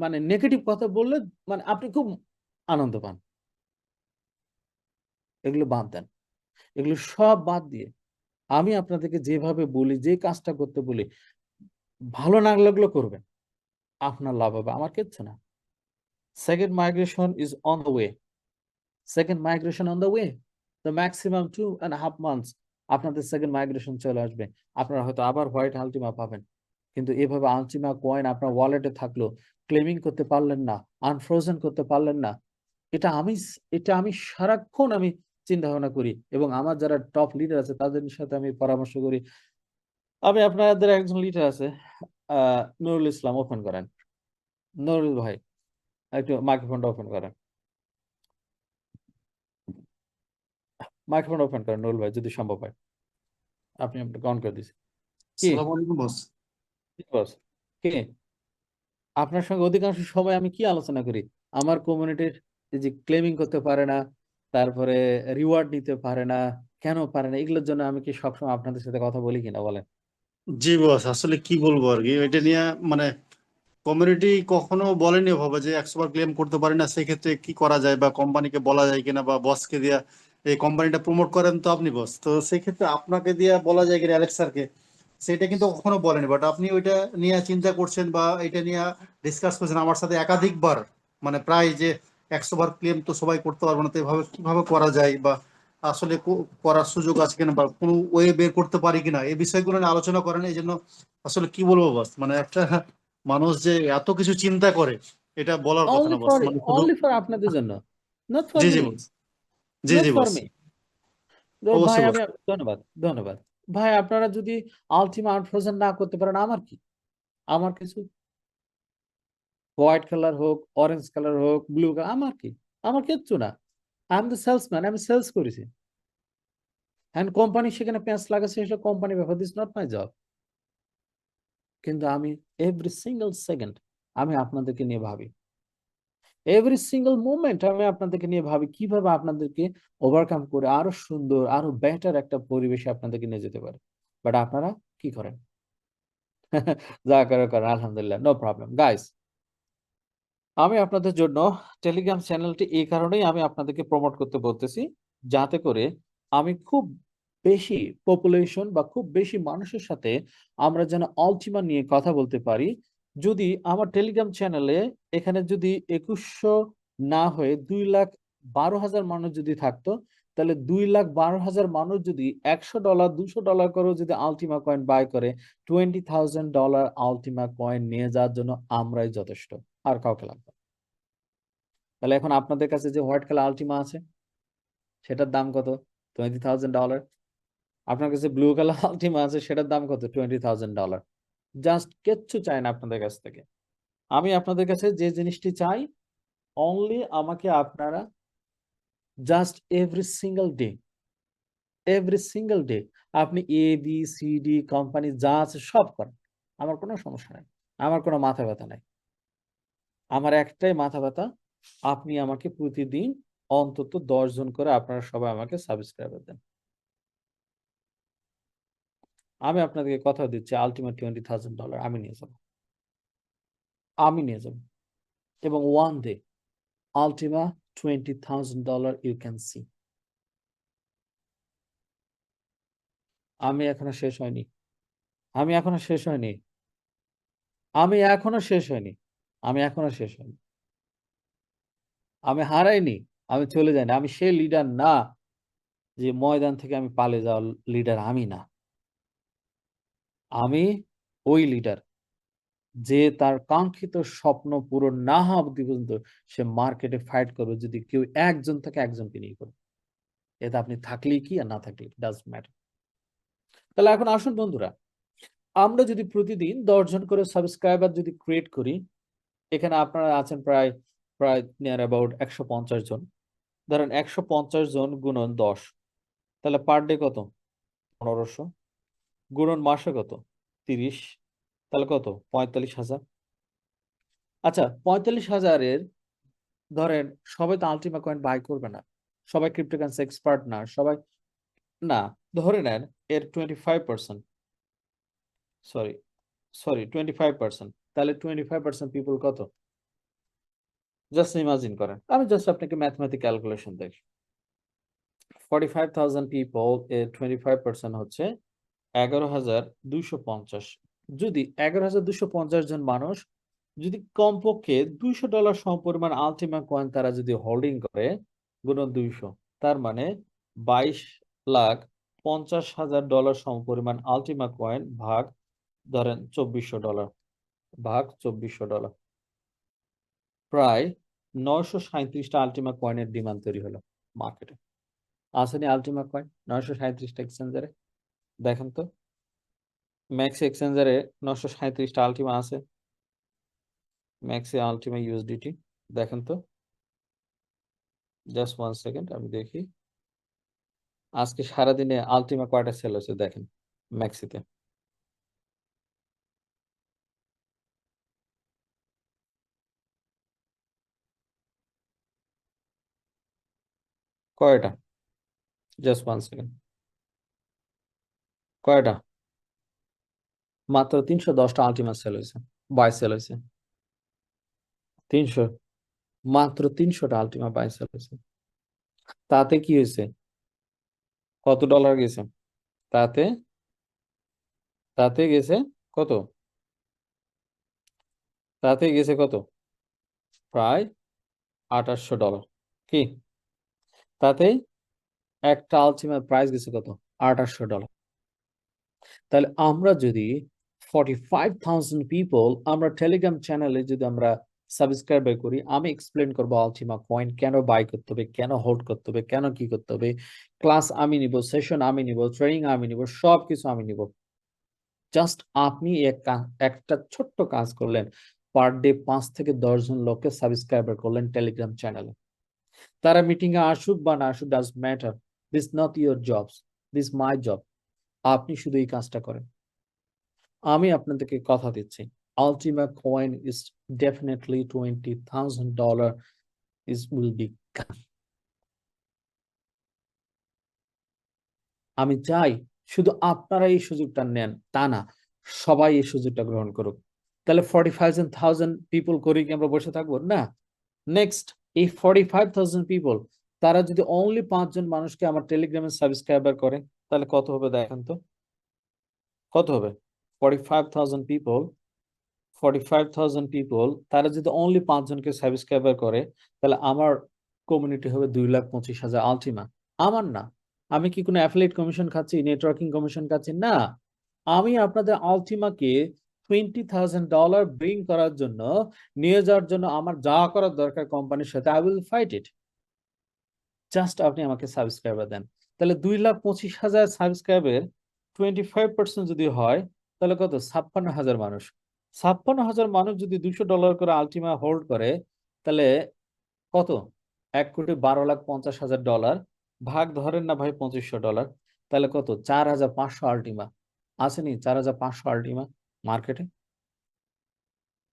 মানে নেগেটিভ কথা বললে মানে আপনি খুব আনন্দ পান, এগুলো বাদ দেন। এগুলো সব বাদ দিয়ে আমি আপনাদেরকে যেভাবে বলি, যে কাজটা করতে বলি, ভালো না লাগলেও করবেন, আপনার লাভ হবে, আমার কিচ্ছু না। Second migration is on the way, second migration on the way, the maximum 2.5 months আপনাদের সেকেন্ড মাইগ্রেশন চলে আসবে। আপনারা হয়তো আবার হোয়াইট আলটিমা পাবেন, কিন্তু এভাবে আলটিমা কয়েন আপনার ওয়ালেটে থাকলো, ক্লেমিং করতে পারলেন না, আনফ্রোজেন করতে পারলেন না, এটা আমি এটা আমি সারাক্ষণ আমি চিন্তা ভাবনা করি, এবং আমার যারা টপ লিডার আছে তাদের সাথে আমি পরামর্শ করি। আমি আপনাদের একজন লিডার আছে, নুরুল ইসলাম, ওপেন করেন। নুরুল ভাই একটু মাইক্রোফোনটা ওপেন করেন, মাইক্রোফোন ওপেন করেন নুরুল ভাই যদি সম্ভব হয়। আপনি আপনাকে অন করে দিচ্ছি। কি সালাম আলাইকুম বস। কি বস? কি আপনার সঙ্গে অধিকাংশ সময় আমি কি আলোচনা করি? আমার কমিউনিটির যে ক্লেমিং করতে পারে না, তারপরে রিওয়ার্ড নিতে পারে না, কেন পারে না, এগুলোর জন্য আমি কি সবসময় আপনাদের সাথে কথা বলি কিনা বলেন? জি বস, আসলে কি বলবো আর কি, এটা নিয়ে মানে কমিউনিটি কখনো বলেনি ভাবে যে 100 বার ক্লেম করতে পারি না, সেক্ষেত্রে কি করা যায় বা কোম্পানিকে বলা যায় কিনা বা বসকে দিয়া এই কোম্পানিটা প্রমোট করেন তো আপনি বস, তো সেক্ষেত্রে আপনাকে দিয়া বলা যায় কিনা অ্যালেক্স স্যারকে, সেটা কিন্তু কখনো বলেনি। বাট আপনি ওইটা নিয়ে চিন্তা করছেন বা এটা নিয়ে ডিসকাস করছেন আমার সাথে একাধিকবার, মানে প্রায় যে 100 বার ক্লেম তো সবাই করতে পারবে না, তো এভাবে কিভাবে করা যায় বা আসলে করার সুযোগ আছে কিনা বা কোনো ওয়ে বের করতে পারি কিনা, এই বিষয়গুলো নিয়ে আলোচনা করেন। এই জন্য আসলে কি বলবো বস, মানে একটা মানুষ যে এত কিছু চিন্তা করে এটা বলার কথা অনলি না বস, ফর মানে শুধু। অনলি ফর আপনাদের জন্য, not for G G me, boss. G not G for boss. Me. তো ভাই অবশ্যই বস। আমি ধন্যবাদ, ধন্যবাদ। ভাই আপনারা যদি আলটিমা আনফ্রোজেন না করতে পারেন, আমার কি, আমার কিছু, হোয়াইট কালার হোক, অরেঞ্জ কালার হোক, ব্লু কালার, আমার কি, আমার কিচ্ছু না। আই এম দ্য সেলসম্যান, আমি সেলস করেছি, হ্যান্ড কোম্পানি সেখানে প্যাঁচ লাগাচ্ছে, সেটা কোম্পানি ব্যাপার, দিস নট মাই জব। কিন্তু আমি এভরি সিঙ্গেল সেকেন্ড আমি আপনাদেরকে নিয়ে ভাবি, এভরি সিঙ্গেল মুভমেন্ট আমি আপনাদেরকে নিয়ে ভাবি কিভাবে আপনাদেরকে ওভারকাম করে আরো সুন্দর, আরো বেটার একটা পরিবেশে আপনাদেরকে নিয়ে যেতে পারে। বাট আপনারা কি করেন? যা করে করেন, আলহামদুলিল্লাহ, নো প্রবলেম গাইস। আমি আপনাদের জন্য টেলিগ্রাম চ্যানেলটি এই কারণেই আমি আপনাদেরকে প্রমোট করতে বলতেছি, যাতে করে আমি খুব বেশি পপুলেশন বা খুব বেশি মানুষের সাথে আমরা যেন আলটিমা নিয়ে কথা বলতে পারি। যদি আমার টেলিগ্রাম চ্যানেলে এখানে যদি 2100 না হয়ে 2,12,000 মানুষ যদি থাকতো, তাহলে 2,12,000 মানুষ যদি $100 $200 করেও যদি আলটিমা কয়েন বাই করে, $20,000 আলটিমা কয়েন নিয়ে যাওয়ার জন্য আমরাই যথেষ্ট, আর কাউকে লাগবে না। তাহলে এখন আপনাদের কাছে যে হোয়াইট কালার আলটিমা আছে সেটার দাম কত? $20,000। আপনার কাছে ব্লু কালার আলটিমা আছে সেটার দাম কত? $20,000। জাস্ট কিচ্ছু চাই না আপনাদের কাছ থেকে। আমি আপনাদের কাছে যে জিনিসটি চাই, অনলি আমাকে আপনারা জাস্ট এভরি সিঙ্গেল ডে আপনি ABCD কোম্পানি যা আছে সব করেন, আমার কোনো সমস্যা নাই, আমার কোনো মাথা ব্যথা নাই। আমার একটাই মাথা ব্যথা, আপনি আমাকে প্রতিদিন অন্তত 10 জন করে আপনারা সবাই আমাকে সাবস্ক্রাইবার দেন। আমি আপনাদেরকে কথা দিচ্ছি, আলটিমেট $20,000 আমি নিয়ে যাব, আমি নিয়ে যাব, এবং one day Ultima $20,000 you can see. আমি এখনো শেষ হয়নি, আমি এখনো শেষ হয়নি, আমি এখনো শেষ হয়নি, আমি এখনো শেষ হয়নি, আমি হারাইনি, আমি চলে যাইনি, আমি সে লিডার না যে ময়দান থেকে আমি পালিয়ে যাওয়ার লিডার আমি না, আমি ওই লিডার যে তার কাঙ্ক্ষিত স্বপ্ন পূরণ না হওয়া অবধি পর্যন্ত সে মার্কেটে ফাইট করবে, যদি কেউ একজন থেকে একজনকে নিয়ে করবে। এতে আপনি থাকলেই কি আর না থাকলেই ডাজন্ট ম্যাটার। তাহলে এখন আসুন বন্ধুরা, আমরা যদি প্রতিদিন 10 জন করে সাবস্ক্রাইবার যদি ক্রিয়েট করি, এখানে আপনারা আছেন প্রায় প্রায় নিয়ার অ্যাবাউট 150 জন। ধরেন 150 জন গুণন 10, তাহলে পার ডে কত? 1500 গুণন মাসে কত? 30, তাহলে কত? 45,000। আচ্ছা, 45,000-এর ধরেন সবাই তো আলটিমা কয়েন বাই করবে না, সবাই ক্রিপ্টোকারেন্সি এক্সপার্ট না, সবাই না। ধরে নেন এর 25%, সরি সরি 25%, তাহলে 25% পিপল কত? জাস্ট ইমাজিন করেন, আমি জাস্ট আপনাকে ম্যাথমেটিক ক্যালকুলেশন দেখি। 45,000 পিপল এর 25% হচ্ছে 11,250। যদি 11,250 জন মানুষ যদি কমপক্ষে $200 সমপরিমাণ আলটিমা কয়েন তারা যদি হোল্ডিং করে গুণন 200, তার মানে $22,50,000 সমপরিমাণ আলটিমা কয়েন ভাগ ধরেন $2,400 ভাগ $2,400, প্রায় 937টা আলটিমা কয়েনের ডিমান্ড তৈরি হলো মার্কেটে। আসেনি আলটিমা কয়েন 937টা এক্সচেঞ্জারে? দেখেন তো, ম্যাক্সি এক্সচেঞ্জারে 937টা আলটিমা আছে, ম্যাক্সি আলটিমা ইউএসডিটি দেখেন তো, জাস্ট 1 সেকেন্ড আমি দেখি আজকে সারাদিনে আলটিমা কয়টা সেল হয়েছে দেখেন ম্যাক্সিতে। কয়টা? জাস্ট 1 সেকেন্ড, কয়টা? মাত্র 310টা আলটিমা সেল হয়েছে, বাই সেল হয়েছে 300, মাত্র 300টা আলটিমা বাই সেল হয়েছে। তাতে কি হয়েছে? কত ডলার গেছে? তাতে তাতে গেছে কত? তাতে গেছে কত? প্রায় $2,800। কি? তাতে একটা আলটিমা প্রাইস গেছে কত? $2,800। তাহলে আমরা যদি 45,000 পিপল আমরা টেলিগ্রাম চ্যানেলে যদি আমরা সাবস্ক্রাইব করি, আমি এক্সপ্লেন করবো আলটিমা কয়েন কেন বাই করতে হবে, কেন হোল্ড করতে হবে, কেন কি করতে হবে, ক্লাস আমি নিব, সেশন আমি নিব, ট্রেনিং আমি নিব, সবকিছু আমি নিব। জাস্ট আপনি একটা ছোট্ট কাজ করলেন, পার ডে 5 থেকে 10 জন লোককে সাবস্ক্রাইবার করলেন টেলিগ্রাম চ্যানেলে। তারা মিটিং এ আসুক বা না আসুক, does matter, this not your jobs, this my job. আপনি শুধু এই কাজটা করেন, আমি আপনাদেরকে কথা দিচ্ছি, Ultima coin is definitely $20,000 is will be gone। আমি চাই শুধু আপনারা এই সুযোগটা নেন, তা না সবাই এই সুযোগটা গ্রহণ করুক। তাহলে 45,000 পিপল করে কি আমরা বসে থাকবো? না। নেক্সট, এই 45,000 পিপল তারা যদি অনলি 5 জন মানুষকে আমার টেলিগ্রামে সাবস্ক্রাইবার করে, তাহলে কত হবে দেখেন তো, কত হবে? 45,000 পিপল, 45,000 পিপল তারা যদি অনলি 5 জনকে সাবস্ক্রাইবার করে, তাহলে আমার কমিউনিটি হবে 2,25,000 আলটিমা। আমার না, আমি কি কোনো অ্যাফিলিয়েট কমিশন খাচ্ছি, নেটওয়ার্কিং কমিশন খাচ্ছি? না, আমি আপনাদের আলটিমাকে $20,000 ব্রিং করার জন্য, নিয়ে যাওয়ার জন্য আমার যা করার দরকার কোম্পানির সাথে, I will fight it. Just আপনি আমাকে সাবস্ক্রাইবার দেন। তাহলে 2,25,000 সাবস্ক্রাইবের 25% যদি হয়, তাহলে কত? 56,000 মানুষ। 56,000 মানুষ যদি $200 করে আলটিমা হোল্ড করে, তাহলে কত? $1,12,50,000 ভাগ ধরেন না ভাই $2,500, তাহলে কত? 4,500 আলটিমা আসেনি? 4,500 আলটিমা মার্কেটে,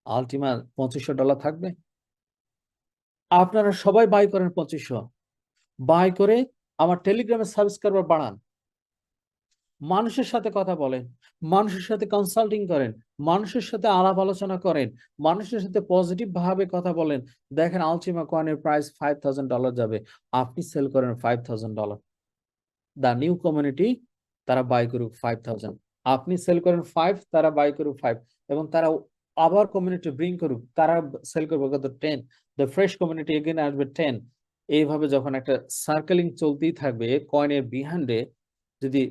আলটিমা $2,500 থাকবে। আপনারা সবাই বাই করেন 2,500, বাই করে আমার টেলিগ্রামে সাবস্ক্রাইবার বাড়ান, মানুষের সাথে কথা বলেন, মানুষের সাথে কনসাল্টিং করেন, মানুষের সাথে আলাপ আলোচনা করেন, মানুষের সাথে পজিটিভ ভাবে কথা বলেন। দেখেন আলটিমা কয়েনের প্রাইস $5,000 যাবে, আপনি সেল করেন $5,000, দা নিউ কমিউনিটি তারা বাই করুক 5,000, আপনি সেল করেন 5, তারা বাই করুক 5, এবং তারা আবার কমিউনিটি ব্রিং করুক, তারা সেল করবে কত? 10, দ্য ফ্রেশ কমিউনিটি এগেন আসবে 10, এইভাবে যখন একটা সার্কেলিং চলতেই থাকবে কয়েনের বিহাইন্ডে, যদি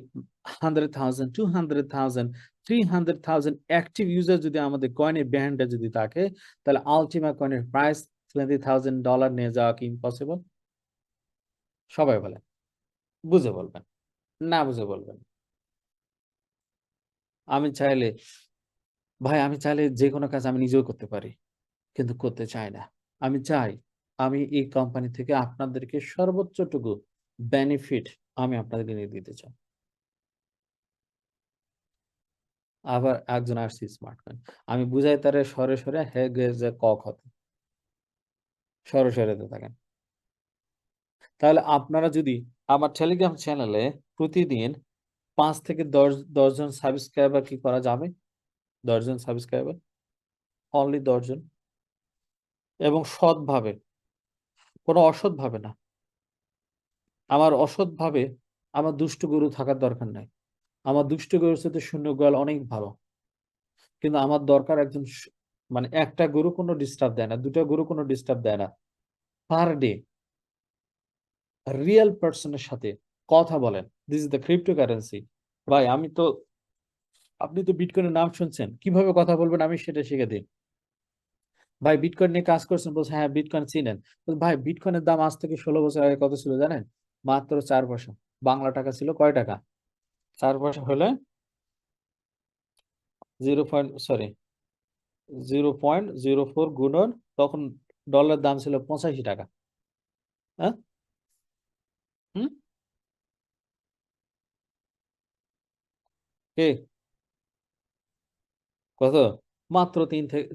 100,000, 200,000, 300,000 অ্যাক্টিভ ইউজার যদি আমাদের কয়েনের বিহাইন্ডে যদি থাকে, তাহলে আলটিমা কয়েনের প্রাইস $20,000 নিয়ে যাওয়া কি ইম্পসিবল? সবাই বলে, বুঝে বলবেন, না বুঝে বলবেন। আমি চাইলে, ভাই আমি চাইলে যে কোনো কাজ আমি নিজেও করতে পারি, কিন্তু করতে চাই না। আমি চাই আমি এই কোম্পানি থেকে আপনাদেরকে সর্বোচ্চটুকু বেনিফিট আমি আপনাদেরকে নিয়ে দিতে চাই। আবার একজন আসছে স্মার্ট কয়েন, আমি বুঝাই তারে সরে সরে হে গে যে ক খতে সরে সরেতে থাকেন। তাহলে আপনারা যদি আমার টেলিগ্রাম চ্যানেলে প্রতিদিন 5 থেকে 10 জন সাবস্ক্রাইবার কি করা যাবে? 10 জন সাবস্ক্রাইবার, অনলি 10 জন, এবং সৎভাবে, কোনো অসৎ ভাবে না। আমার অসৎ ভাবে আমার দুষ্ট গরু থাকার দরকার নাই। আমার দুষ্ট গরুর সাথে শূন্য গোয়াল অনেক ভালো, কিন্তু আমার দরকার একজন মানে একটা গরু কোনো ডিস্টার্ব দেয় না, দুটা গরু কোনো ডিস্টার্ব দেয় না, পার ডে রিয়েল পার্সনের সাথে কথা বলেন। This is the cryptocurrency. ভাই আমি তো, আপনি তো বিটকয়েনের নাম শুনছেন, কিভাবে কথা বলবেন আমি সেটা শিখে দিই। ভাই বিটকয়েন নিয়ে কাজ করছেন, বলছে হ্যাঁ বিটকয়েন চিনেন। ভাই বিটকয়েনের দাম আজ থেকে 16 বছর আগে কত ছিল জানেন? মাত্র 4 পয়সা। বাংলা টাকা ছিল কয় টাকা? 4 পয়সা হলে 0.04 গুণন, তখন ডলার দাম ছিল 85 টাকা। হ্যাঁ, হুম, কে কত? মাত্র 3 থেকে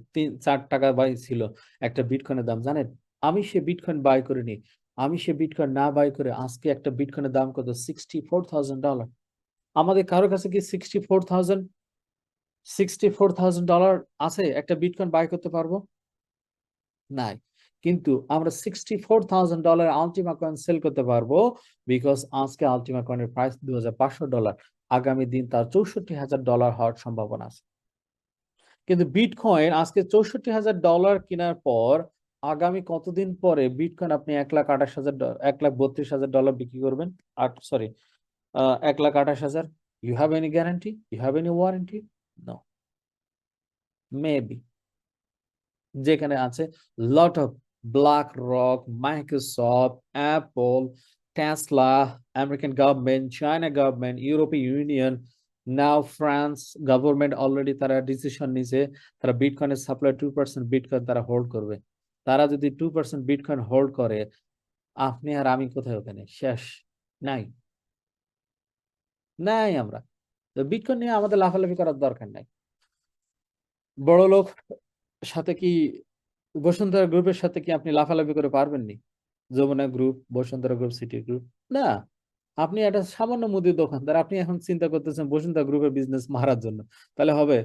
4 টাকা বাই ছিল একটা বিটকয়েনের দাম, জানেন? আমি সে বিটকয়েন বাই করিনি, আমি সে বিটকয়েন না বাই করে আজকে একটা বিটকয়েনের দাম কত? $64,000। আমাদের কারো কাছে কি $64,000 আছে একটা বিটকয়েন বাই করতে পারবো? নাই। কিন্তু আমরা $64,000 আলটিমা কয়েন সেল করতে পারবো, বিকজ আজকে আলটিমা কয়েনের প্রাইস $2,500। আগামী দিন তার $64,000 হওয়ার সম্ভাবনা আছে। কিন্তু বিটকয়েন আজকে $64,000 কেনার পর আগামী কতদিন পরে বিটকয়েন আপনি $1,28,000, $1,32,000 বিক্রি করবেন? Sorry, 1,28,000। You have any guarantee? You have any warranty? No. Maybe. যেখানে আছে lot of BlackRock, Microsoft, Apple, Tesla, American government, China government, ইউরোপীয় union, now France government already তারা ডিসিশন নিছে, তারা বিটকয়েনের সাপ্লাই 2% বিটকয়েন তারা হোল্ড করবে। তারা যদি 2% বিটকয়েন হোল্ড করে, আপনি আর আমি কোথায়? ওখানে শেষ। নাই, নাই। আমরা তো বিটকয়েন নিয়ে আমাদের লাফালাফি করার দরকার নাই। বড় লোক সাথে কি, বসুন্ধরা গ্রুপের সাথে কি আপনি লাফালাফি করে পারবেননি? Jamuna group, Bashundhara group, city group, না। আপনি একটা সামান্য মুদির দোকানদার, আপনি এখন চিন্তা করতেছেন বসুন্ধরা গ্রুপের বিজনেস মারার জন্য, তাহলে হবে?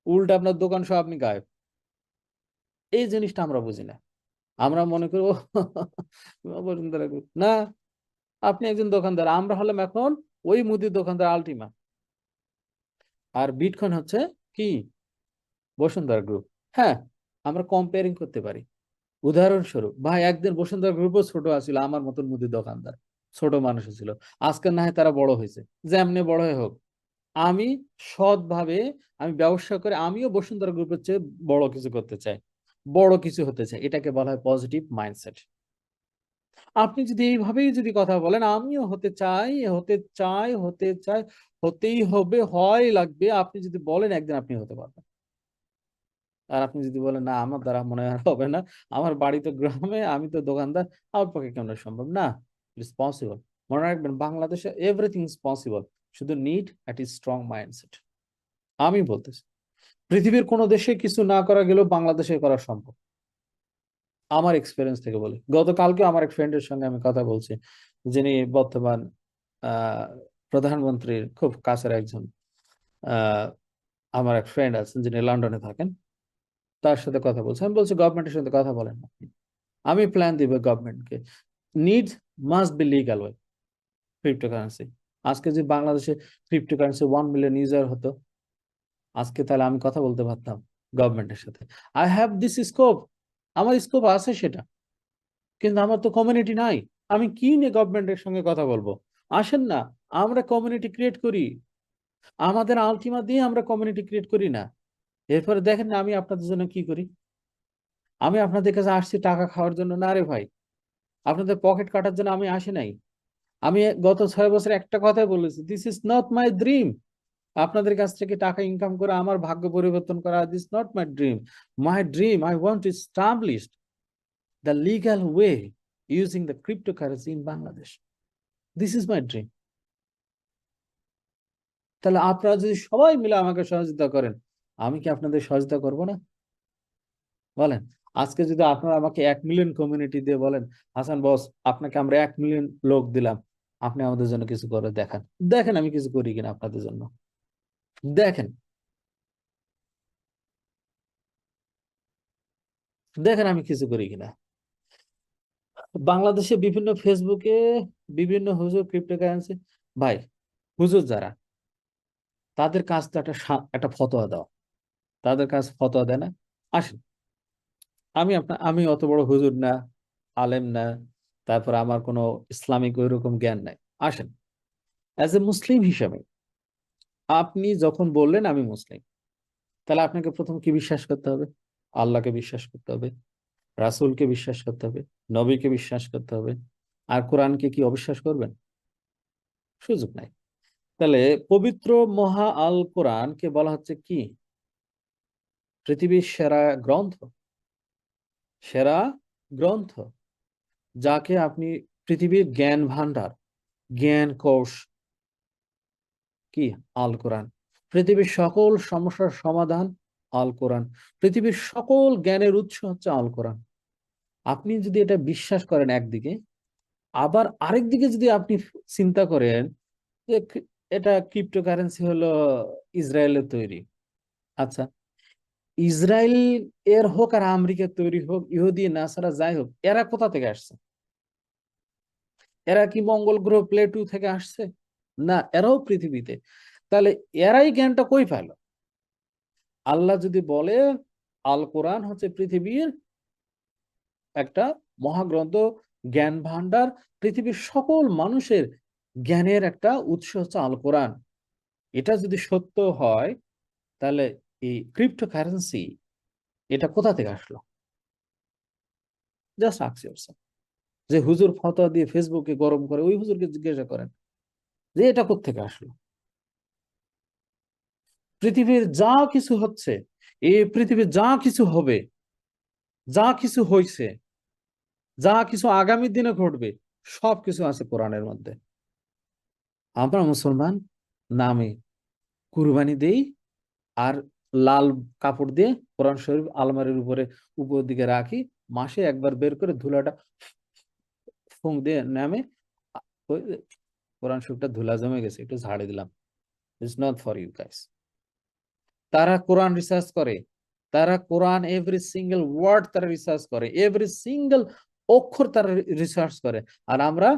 উল্টা আপনার দোকান সহ আপনি গায়েব। এই জিনিসটা আমরা বুঝি না। আমরা মনে করি ও বসুন্ধরা গ্রুপ না, আপনি একজন দোকানদার, আমরা হলাম এখন ওই মুদির দোকানদার আলটিমা। আর বিটকয়েন হচ্ছে কি? বসুন্ধরা গ্রুপ। হ্যাঁ, আমরা কম্পেয়ারিং করতে পারি। উদাহরণস্বরূপ ভাই একদিন বসুন্ধরা গ্রুপও ছোট আছিল, আমার মতন মুদির দোকানদার ছোট মানুষ ছিল। আজকে না হয় তারা বড় হয়েছে, যেমনি বড় হয়ে হোক, আমি সৎভাবে আমি ব্যবসা করে আমিও বসুন্ধরা গ্রুপের চেয়ে বড় কিছু করতে চাই, বড় কিছু হতে চাই। এটাকে বলা হয় পজিটিভ মাইন্ডসেট। আপনি যদি এইভাবেই যদি কথা বলেন আমিও হতে চাই, হতে চাই, হতে চাই, হতেই হবে, হয় লাগবে, আপনি যদি বলেন একদিন আপনি হতে পারবেন। আর আপনি যদি বলেন না আমার দ্বারা মনে হয় আর হবে না, আমার বাড়ি তো গ্রামে, আমি তো দোকানদার, আমার পক্ষে কেমন সম্ভব? না, ইটস পসিবল। মনে রাখবেন বাংলাদেশে এভরিথিং ইজ পসিবল, শুধু need at is strong mindset. আমি বলতেছি পৃথিবীর কোনো দেশে কিছু না করা গেলেও বাংলাদেশে করা সম্ভব। আমার এক্সপিরিয়েন্স থেকে বলি, গতকালকে আমার এক ফ্রেন্ডের সঙ্গে আমি কথা বলছি, যিনি বর্তমান আহ প্রধানমন্ত্রীর খুব কাছের একজন। আহ আমার এক ফ্রেন্ড আছেন যিনি লন্ডনে থাকেন, তার সাথে কথা বলছি। আমি বলছি গভর্নমেন্টের সাথে কথা বলেন না, আমি প্ল্যান দিব গভর্নমেন্টকে। Needs must be legal way cryptocurrency. আজকে যদি বাংলাদেশে ক্রিপ্টোকারেন্সি 1 মিলিয়ন ইউজার হতো, আজকে তাহলে আমি কথা বলতে পারতাম গভর্নমেন্টের সাথে। আই হ্যাভ দিস স্কোপ, আমার স্কোপ আছে সেটা। কিন্তু আমার তো কমিউনিটি নাই, আমি কি নিয়ে গভর্নমেন্টের সঙ্গে কথা বলবো? আসেন না, আমরা কমিউনিটি ক্রিয়েট করি, আমাদের আলটিমা দিয়ে আমরা কমিউনিটি ক্রিয়েট করি না। এরপরে দেখেন না আমি আপনাদের জন্য কি করি। আমি আপনাদের কাছে আসছি টাকা খাওয়ার জন্য না রে ভাই, আপনাদের পকেট কাটার জন্য আমি আসি নাই। আমি গত 6 বছর একটা কথাই বলেছি, this is not my dream. আপনাদের কাছ থেকে টাকা ইনকাম করে আমার ভাগ্য পরিবর্তন করা, this not my dream. My dream, I want to establish the legal way using the cryptocurrency in Bangladesh. This is my dream. তাহলে আপনারা যদি সবাই মিলে আমাকে সহযোগিতা করেন, আমি কি আপনাদের সহযোগিতা করব না? বলেন। আজকে যদি আপনারা আমাকে 1 মিলিয়ন কমিউনিটি দিয়ে বলেন, হাসান বস আপনাকে আমরা 1 মিলিয়ন লোক দিলাম, আপনি আমাদের জন্য কিছু করে দেখান, দেখেন আমি কিছু করি কিনা আপনাদের জন্য। দেখেন, দেখেন আমি কিছু করি কিনা। বাংলাদেশে বিভিন্ন ফেসবুকে বিভিন্ন হুজুর ক্রিপ্টোকারেন্সি, ভাই হুজুর যারা, তাদের কাজ তো একটা ফতোয়া দাও, তাদের কাজ ফতোয়া দেয় না। আসেন, আমি অত বড় হুজুর না, আলেম না, তারপর আমার কোনো ইসলামিক ওইরকম জ্ঞান নাই। আসেন, অ্যাজ এ মুসলিম হিসাবে আপনি যখন বললেন আমি মুসলিম, তাহলে আপনাকে প্রথম কি বিশ্বাস করতে হবে? আল্লাহকে বিশ্বাস করতে হবে, রাসূলকে বিশ্বাস করতে হবে, নবীকে বিশ্বাস করতে হবে। আর কোরআনকে কি অবিশ্বাস করবেন? সুযোগ নাই। তাহলে পবিত্র মহা আল কোরআনকে বলা হচ্ছে কি? পৃথিবীর সেরা গ্রন্থ, সেরা গ্রন্থ, যাকে আপনি পৃথিবীর জ্ঞান ভান্ডার, জ্ঞান কোষ কি? আল কোরআন। পৃথিবীর সকল সমস্যার সমাধান আল কোরআন। পৃথিবীর সকল জ্ঞানের উৎস হচ্ছে আল কোরআন। আপনি যদি এটা বিশ্বাস করেন একদিকে, আবার আরেক দিকে যদি আপনি চিন্তা করেন যে এটা ক্রিপ্টোকারেন্সি হলো ইসরায়েলের তৈরি। আচ্ছা, ইসরায়েল এর হোক আর আমেরিকার তৈরি হোক, ইহুদি নাসারা যাই হোক, এরা কোথা থেকে আসছে? এরা কি মঙ্গল গ্রহ প্লেটু থেকে আসছে? না, এরাও পৃথিবীতে। তাহলে এরাই জ্ঞানটা কই পেল? আল্লাহ যদি বলে আল কোরআন হচ্ছে পৃথিবীর একটা মহাগ্রন্থ, জ্ঞান ভান্ডার, পৃথিবীর সকল মানুষের জ্ঞানের একটা উৎস হচ্ছে আল কোরআন, এটা যদি সত্য হয়, তাহলে এই ক্রিপ্টোকারেন্সি এটা কোথা থেকে আসলো? Just ask yourself. যে হুজুর ফতোয়া দিয়ে ফেসবুকে গরম করে, ওই হুজুরকে জিজ্ঞাসা করেন যে এটা কোত্থেকে আসলো। পৃথিবীর যা কিছু হচ্ছে, এই পৃথিবীর যা কিছু হবে, যা কিছু হয়েছে, যা কিছু আগামী দিনে ঘটবে, সবকিছু আছে কোরআনের মধ্যে। আমরা মুসলমান নামে কুরবানি দেই, আর লাল কাপড় দিয়ে কোরআন শরীফ আলমারির উপরে উপর দিকে রাখি, মাসে একবার বের করে ধুলাটা ফুঁক দিয়ে নামে, ওই কোরআন শরীফটা ধুলা জমে গেছে, একটু ঝাড়ে দিলাম। It's not for you guys. তারা কোরআন রিসার্চ করে, তারা কোরআন এভরি সিঙ্গেল ওয়ার্ড তারা রিসার্চ করে, এভরি সিঙ্গেল অক্ষর তারা রিসার্চ করে। আর আমরা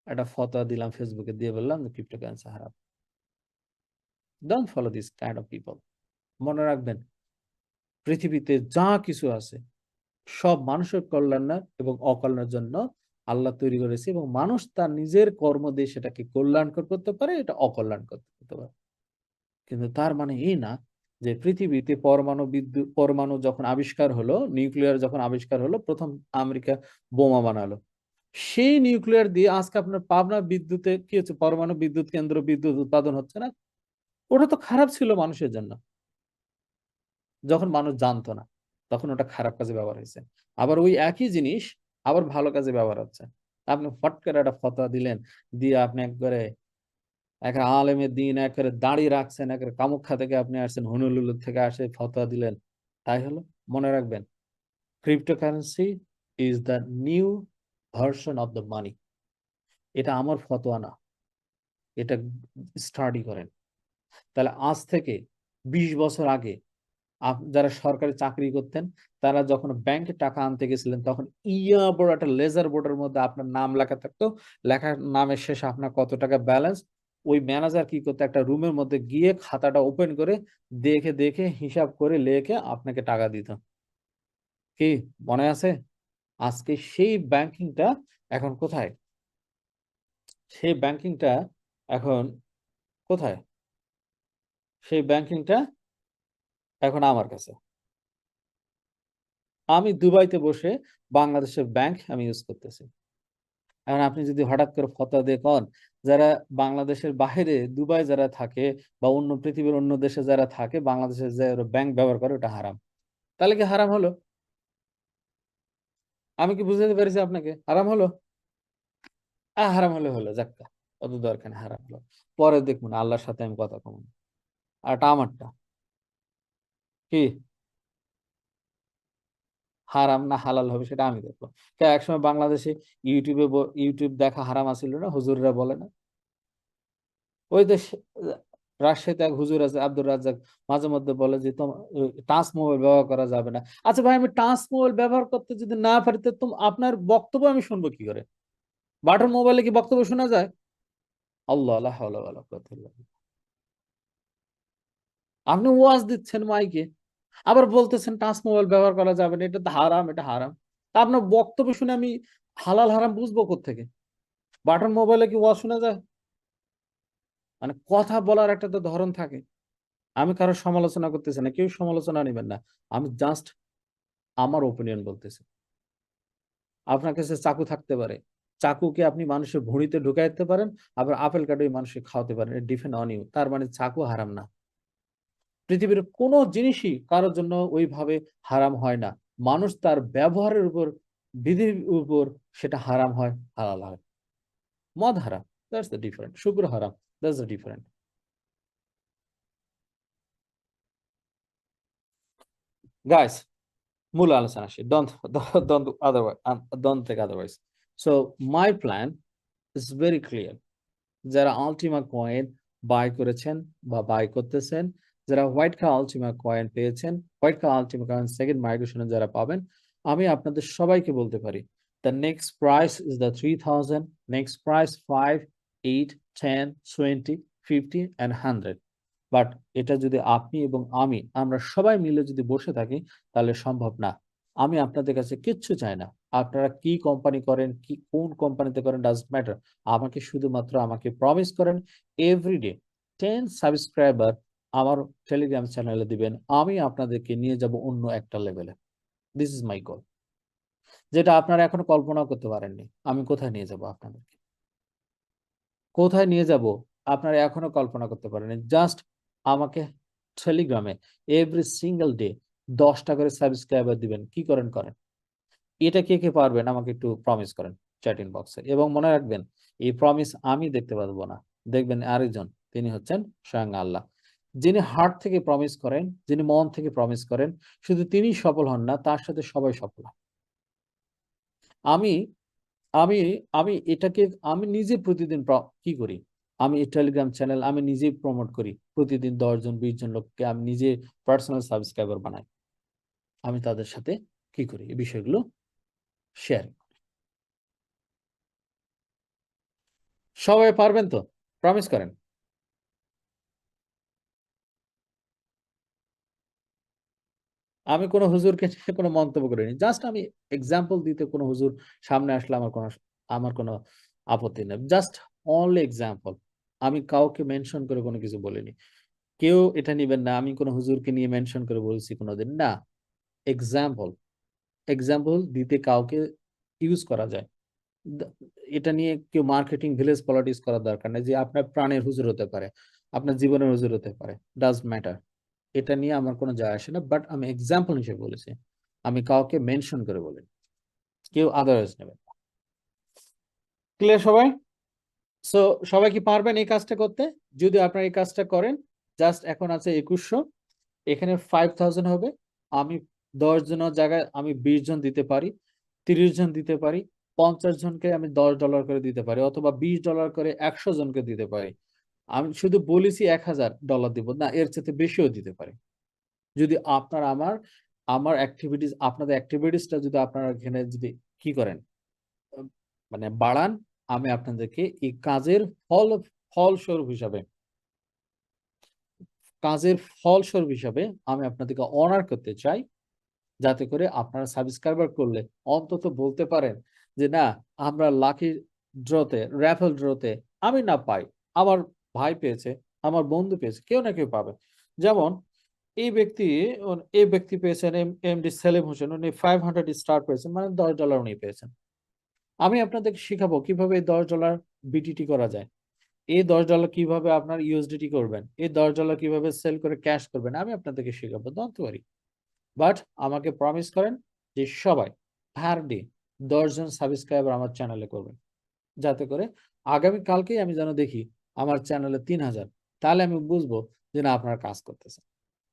একটা ফতোয়া দিলাম ফেসবুকে, দিয়ে বললাম ক্রিপ্টোকারেন্সি হারাম। Don't follow this kind of people. মনে রাখবেন, পৃথিবীতে যা কিছু আছে সব মানুষের কল্যাণ এবং অকল্যাণের জন্য আল্লাহ তৈরি করেছে, এবং মানুষ তার নিজের কর্ম দিয়ে সেটাকে কল্যাণকর করতে পারে, এটা অকল্যাণকর করতে পারে। কিন্তু তার মানে এই না যে পৃথিবীতে পরমাণু যখন আবিষ্কার হলো, নিউক্লিয়ার যখন আবিষ্কার হলো, প্রথম আমেরিকা বোমা বানালো, সেই নিউক্লিয়ার দিয়ে আজকে আপনার পাবনা বিদ্যুতে কি হচ্ছে? পরমাণু বিদ্যুৎ কেন্দ্র বিদ্যুৎ উৎপাদন হচ্ছে না? ওটা তো খারাপ ছিল মানুষের জন্য, যখন মানুষ জানতো না তখন ওটা খারাপ কাজে ব্যবহার হয়েছে। আবার ওই একই জিনিস আবার ভালো কাজে ব্যবহার হচ্ছে। আপনি ফট করে একটা ফতোয়া দিলেন, দিয়ে আপনি একবারে এক আলেমের দিন একেবারে দাঁড়িয়ে রাখছেন, একেবারে কামাখ্যা থেকে আপনি আসছেন, হনুলুলুর থেকে আসে ফতোয়া দিলেন, তাই হলো? মনে রাখবেন, cryptocurrency is the new version of the money. এটা আমার ফতোয়া না, এটা স্টাডি করেন। তাহলে আজ থেকে 20 বছর আগে যারা সরকারি চাকরি করতেন, তারা যখন ব্যাংকে টাকা আনতে গেছিলেন, তখন ইয়া বড় একটা লেজার বোর্ডের মধ্যে আপনার নাম লেখা থাকতো, লেখার নামের শেষে আপনার কত টাকা ব্যালেন্স। ওই ম্যানেজার কি করতো? একটা রুমের মধ্যে গিয়ে খাতাটা ওপেন করে দেখে দেখে হিসাব করে লেখে আপনাকে টাকা দিত। কি মনে আছে? আজকে সেই ব্যাংকিংটা এখন কোথায়? সেই ব্যাংকিংটা এখন কোথায়? সেই ব্যাংকিংটা এখন আমার কাছে। আমি দুবাইতে বসে বাংলাদেশের ব্যাংক আমি ইউজ করতেছি। এখন আপনি যদি হঠাৎ করে ফতোয়া দিয়ে কন, যারা বাংলাদেশের বাহিরে দুবাই যারা থাকে বা অন্য পৃথিবীর অন্য দেশে যারা থাকে বাংলাদেশের যে ব্যাংক ব্যবহার করে ওটা হারাম। তাহলে কি হারাম হলো? আমি কি বুঝাতে পেরেছি আপনাকে? হারাম হলো? হারাম হলে হলো যাক্কা। অত দরকার নেই হারাম হলো। পরে দেখুন আল্লাহর সাথে আমি কথা কমুন। আর এটা আমারটা। কি? হারাম না হালাল হবে সেটা আমি দেখবো। একসময় বাংলাদেশে ইউটিউব দেখা হারাম আছিল না? হুজুররা বলে না? ওই দেশ রাজশাহীতে এক হুজুর আছে আব্দুর রাজ্জাক, মাঝে মধ্যে বলে যে তোমার টাচ মোবাইল ব্যবহার করা যাবে না। আচ্ছা ভাই, আমি টাচ মোবাইল ব্যবহার করতে যদি না পারি তো আপনার বক্তব্য আমি শুনবো কি করে? বাটন মোবাইলে কি বক্তব্য শোনা যায়? আল্লাহ লা হাওলা ওয়ালা কুওয়াতা ইল্লা বিল্লাহ। আপনি ওয়াজ দিচ্ছেন মাইকে, আবার বলতেছেন টাচ মোবাইল ব্যবহার করা যাবে না, এটা তো হারাম, এটা হারাম। তা আপনার বক্তব্য শুনে আমি হালাল হারাম বুঝবো কোত্থেকে? বাটন মোবাইলে কি ওয়াজ শোনা যায়? মানে কথা বলার একটা তো ধরন থাকে। আমি কারো সমালোচনা করতেছি না, কেউ সমালোচনা নিবেন না। আমি জাস্ট আমার ওপিনিয়ন বলতেছি। আপনার কাছে চাকু থাকতে পারে, চাকুকে আপনি মানুষের ভুঁড়িতে ঢুকাই দিতে পারেন, আবার আপেল কাটে মানুষকে খাওয়াতে পারেন, ইট ডিপেন্ড অন ইউ। তার মানে চাকু হারাম না। পৃথিবীর কোনো জিনিসই কারোর জন্য ওইভাবে হারাম হয় না। মানুষ তার ব্যবহারের উপর, বিধির উপর সেটা হারাম হয়, হালাল হয়। মদ হারাম, দ্যাটস দ্য ডিফারেন্ট। শুকর হারাম, দ্যাটস দ্য ডিফারেন্ট। গাইস, মূল আলোচনা আসি। Don't think otherwise. So my plan is very clear. যারা আলটিমা কয়েন বাই করেছেন বা বাই করতেছেন, যারা হোয়াইট কা আলটিমা কয়েন পেয়েছেন, হোয়াইট কা আলটিমা কয়েন সেকেন্ড মাইগ্রেশনে যারা পাবেন, আমি আপনাদের সবাইকে বলতে পারি the next price is the 3000, next price 5, 8, 10, 20, 50 and 100। But এটা যদি আপনি এবং আমরা সবাই মিলে যদি বসে থাকি তাহলে সম্ভব না। আমি আপনাদের কাছে কিচ্ছু চাই না। আপনারা কি কোম্পানি করেন, কি কোন কোম্পানিতে করেন, ডাজন্ট ম্যাটার। আমাকে শুধুমাত্র আমাকে প্রমিস করেন এভরিডে 10 সাবস্ক্রাইবার আমার টেলিগ্রাম চ্যানেলে দিবেন, আমি আপনাদেরকে নিয়ে যাব অন্য একটা লেভেলে। দিস ইজ মাই গোল, যেটা আপনারা এখনো কল্পনাও করতে পারেননি। আমি কোথায় নিয়ে যাব আপনাদেরকে, কোথায় নিয়ে যাব আপনারা এখনো কল্পনা করতে পারেননি। জাস্ট আমাকে টেলিগ্রামে এভরি সিঙ্গেল ডে 10টা করে সাবস্ক্রাইবার দিবেন। কি করেন করেন। এটা কে কে পারবেন আমাকে একটু প্রমিস করেন চ্যাট ইনবক্সে। এবং মনে রাখবেন, এই প্রমিস আমি দেখতে পারবো না, দেখবেন আরেকজন, তিনি হচ্ছেন স্বয়ং আল্লাহ। যিনি হার্ট থেকে প্রমিস করেন, যিনি মন থেকে প্রমিস করেন, শুধু তিনি সফল হন না, তার সাথে সবাই সফল হয়। আমি আমি আমি এটাকে আমি নিজে প্রতিদিন কি করি, আমি এই টেলিগ্রাম চ্যানেল আমি নিজেই প্রমোট করি। প্রতিদিন 10 জন 20 জন লোককে আমি নিজে পার্সোনাল সাবস্ক্রাইবার বানাই। আমি তাদের সাথে কি করি, এই বিষয়গুলো শেয়ার। সবাই পারবেন তো? প্রমিস করেন। আমি কোনো হুজুরকে নিয়ে কোনো মন্তব্য করিনি, জাস্ট আমি এক্সাম্পল দিতে কোনো হুজুর সামনে আসলে আমার কোনো আপত্তি নেই। Just only example. আমি কাউকে মেনশন করে কোনো কিছু বলিনি। কেউ এটা নিবেন না আমি কোনো হুজুরকে নিয়ে মেনশন করে বলছি কোনোদিন না। এক্সাম্পল, এক্সাম্পল দিতে কাউকে ইউজ করা যায়। দ- এটা নিয়ে কেউ মার্কেটিং ভিলেজ পলিটিক্স করার দরকার নেই, যে আপনার প্রাণের হুজুর হতে পারে, আপনার জীবনের হুজুর হতে পারে, ডাজ ম্যাটার। এটা নিয়ে আমার কোনো যায় আসে না, বাট আমি এক্সাম্পল হিসেবে বলেছি। আমি কাউকে মেনশন করে বলি, কেউ আদারওয়াইজ নেবে। ক্লিয়ার সবাই? সো সবাই কি পারবেন এই কাজটা করতে? যদি আপনারা এই কাজটা করেন, জাস্ট এখন আছে 2100, এখানে 5000 হবে। আমি 10 জনের জায়গায় আমি 20 জন দিতে পারি, 30 জন দিতে পারি, 50 জনকে আমি $10 করে দিতে পারি, অথবা $20 করে 100 জনকে দিতে পারি। আমি শুধু বলেছি $1000 দিব না, এর চেয়ে বেশিও দিতে পারি। যদি আপনারা আমার আমার অ্যাক্টিভিটিস, আপনাদের অ্যাক্টিভিটিসটা যদি আপনারা এখানে যদি কি করেন, আহ, মানে বাড়ান, আমি আপনাদেরকে এই কাজের ফল ফলস্বরূপ হিসাবে, কাজের ফলস্বরূপ হিসাবে আমি আপনাদেরকে অনার করতে চাই। যাতে করে আপনারা সাবস্ক্রাইবার করলে অন্তত বলতে পারেন যে না, আমরা লাকি ড্রতে, র্যাফেল ড্রতে আমি না পাই, আমার ভাই পেয়েছে, আমার বন্ধু পেয়েছে, কেউ না কেউ পাবে। যেমন এই ব্যক্তি পেয়েছেন, এমডি সেলিম হোসেন, উনি 500 স্টার পেয়েছেন, মানে $10 উনি পেয়েছেন। আমি আপনাদেরকে শিখাবো কিভাবে এই $10 বিটিটি করা যায়, এই $10 কিভাবে আপনার ইউএসডিটি করবেন, এই $10 কিভাবে সেল করে ক্যাশ করবেন, আমি আপনাদেরকে শিখাবো। Don't worry. বাট আমাকে প্রমিস করেন যে সবাই পার ডে 10 জন সাবস্ক্রাইবার আমার চ্যানেলে করবেন, যাতে করে আগামী কালকেই আমি যেন দেখি আমার চ্যানেলে 3000, তাহলে আমি বুঝবো যে না আপনারা কাজ করতেছেন।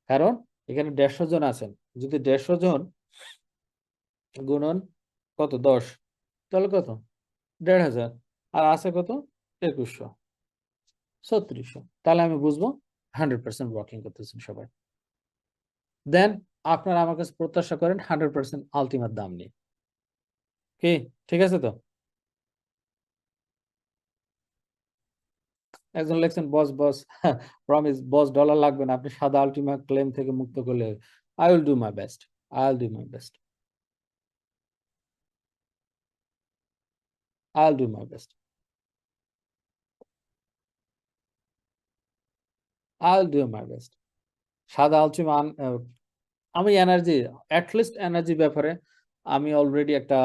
কারণ এখানে 150 জন আছেন, যদি 150 জন গুণন কত 10, তাহলে কত 1500, আর আছে কত 2100, 3600, তাহলে আমি বুঝবো 100% ওয়ার্কিং করতেছেন সবাই। দেন আপনারা আমার কাছে প্রত্যাশা করেন 100% আলটিমেট দাম নিয়ে। কি ঠিক আছে তো? একজন লেখছেন বস বস প্রমিস বস ডলার লাগবে না, আপনি সাদা আলটিমেট ক্লেম থেকে মুক্ত করলে I will do my best, I will do my best, I will do my best, I will do my best. সাদা আলটিমেট আমি এনার্জি, অ্যাটলিস্ট এনার্জি ব্যাপারে আমি অলরেডি একটা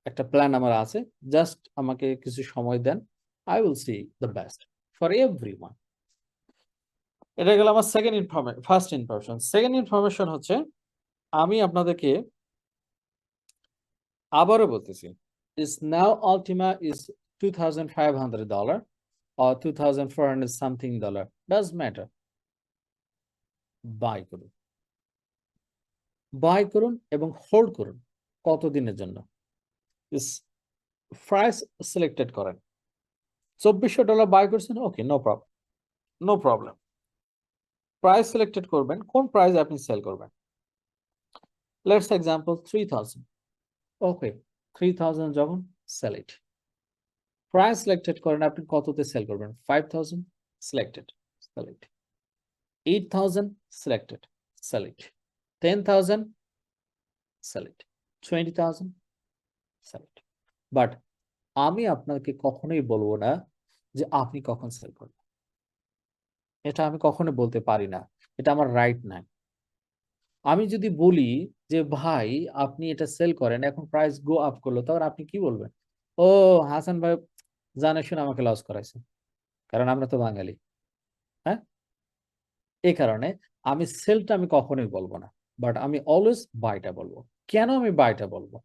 একটা প্ল্যান আমার আছে। জাস্ট আমাকে কিছু সময় দেন, I will see the best for everyone. এটা গেল আমার ফার্স্ট ইনফরমেশন। সেকেন্ড ইনফরমেশন হচ্ছে আমি আপনাদেরকে আবারও বলতেছি, is now Ultima is $2,500 or 2,400 something dollar, does matter, buy করুন, বাই করুন এবং হোল্ড করুন। কতদিনের জন্য? ইস প্রাইস সিলেক্টেড করেন। $2,400 বাই করছেন, okay, no problem, no problem. Price selected করবেন, কোন প্রাইস আপনি সেল করবেন। লেটস এক্সাম্পল 3000, ওকে, 3000 যখন সেল ইট। প্রাইস সিলেক্টেড করেন, আপনি কততে সেল করবেন। 5000 selected, sell it. 8,000 selected, sell it. 10,000 sell it. 20,000 sell it. But আমি আপনাকে কখনোই বলবো না যে আপনি কখন সেল করবেন, এটা আমি কখনো বলতে পারি না, এটা আমার রাইট নাই। আমি যদি বলি যে ভাই আপনি এটা সেল করেন, এখন প্রাইস গো আপ করলো, তাহলে আপনি কি বলবেন? ও হাসান ভাই জানে শুনে আমাকে লস করাইছে, কারণ আমরা তো বাঙালি। হ্যাঁ, এই কারণে আমি সেলটা আমি কখনোই বলবো না, বাট আমি অলওয়েজ বাইটা বলবো। কেন আমি বাইটা বলবো?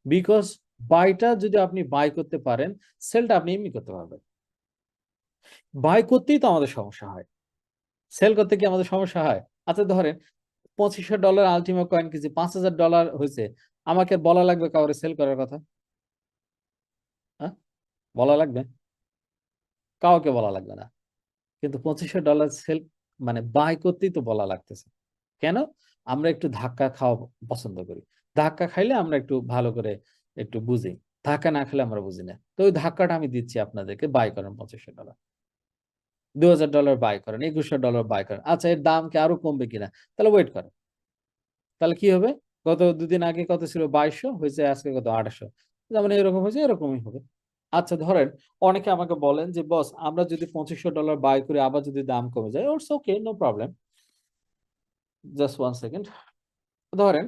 বিকজ বাইটা যদি আপনি বাই করতে পারেন, সেলটা আপনি এমনি করতে পারবেন। বাই করতেই তো আমাদের সমস্যা হয়, সেল করতে কি আমাদের সমস্যা হয়? আচ্ছা ধরেন $2,500 আলটিমা কয়েন কেজি $5,000 হয়েছে, আমাকে বলা লাগবে কাউরে সেল করার কথা? হ্যাঁ, বলা লাগবে? কাউকে বলা লাগবে না। কিন্তু $2,500 সেল মানে বাই করতেই তো বলা লাগতেছে। কেন? আমরা একটু ধাক্কা খাওয়া পছন্দ করি। ধাক্কা খাইলে আমরা একটু ভালো করে একটু বুঝি। ধাক্কা না খেলে আমরা বুঝি না। তো ওই ধাক্কাটা আমি দিচ্ছি আপনাদেরকে, বাই করেন $2,500, $2,000 বাই করেন, $2,100 বাই করেন। আচ্ছা এর দাম কি আরো কমবে কিনা? তাহলে ওয়েট করেন। তাহলে কি হবে? গত 2 দিন আগে কত ছিল? 2200 হয়েছে, আজকে কত? 2800। যেমন এরকম হয়েছে, এরকমই হবে। আচ্ছা ধরেন অনেকে আমাকে বলেন যে বস আমরা যদি $2,500 বাই করি, আবার যদি দাম কমে যায়, it's okay, no problem. Just 1 second. ধরেন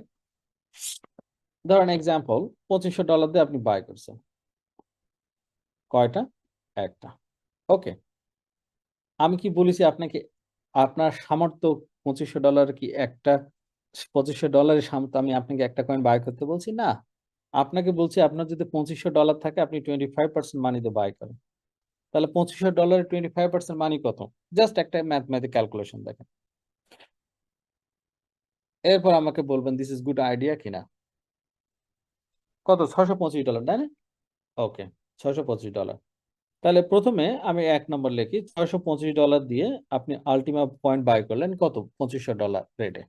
ধরেন এক্সাম্পল $2,500 দিয়ে আপনি বাই করছেন, কয়টা? একটা। ওকে, আমি কি বলেছি আপনাকে আপনার সামর্থ্য $2,500 কি একটা $2,500 সামর্থ্য আমি আপনাকে একটা কয়েন বাই করতে বলছি না। আপনাকে বলছি আপনার যদি $2,500 থাকে আপনি 25% মানি দিয়ে বাই করেন। তাহলে $2,500 25% মানি কত? জাস্ট একটা ম্যাথমেটিক ক্যালকুলেশন দেখেন, এরপর আমাকে বলবেন দিস ইজ গুড আইডিয়া কিনা। কত? $625, তাই না? ওকে, $625। তাহলে প্রথমে আমি 1 নম্বর লিখি, $625 দিয়ে আপনি আলটিমা পয়েন্ট বাই করলেন কত? $2,500 রেটে।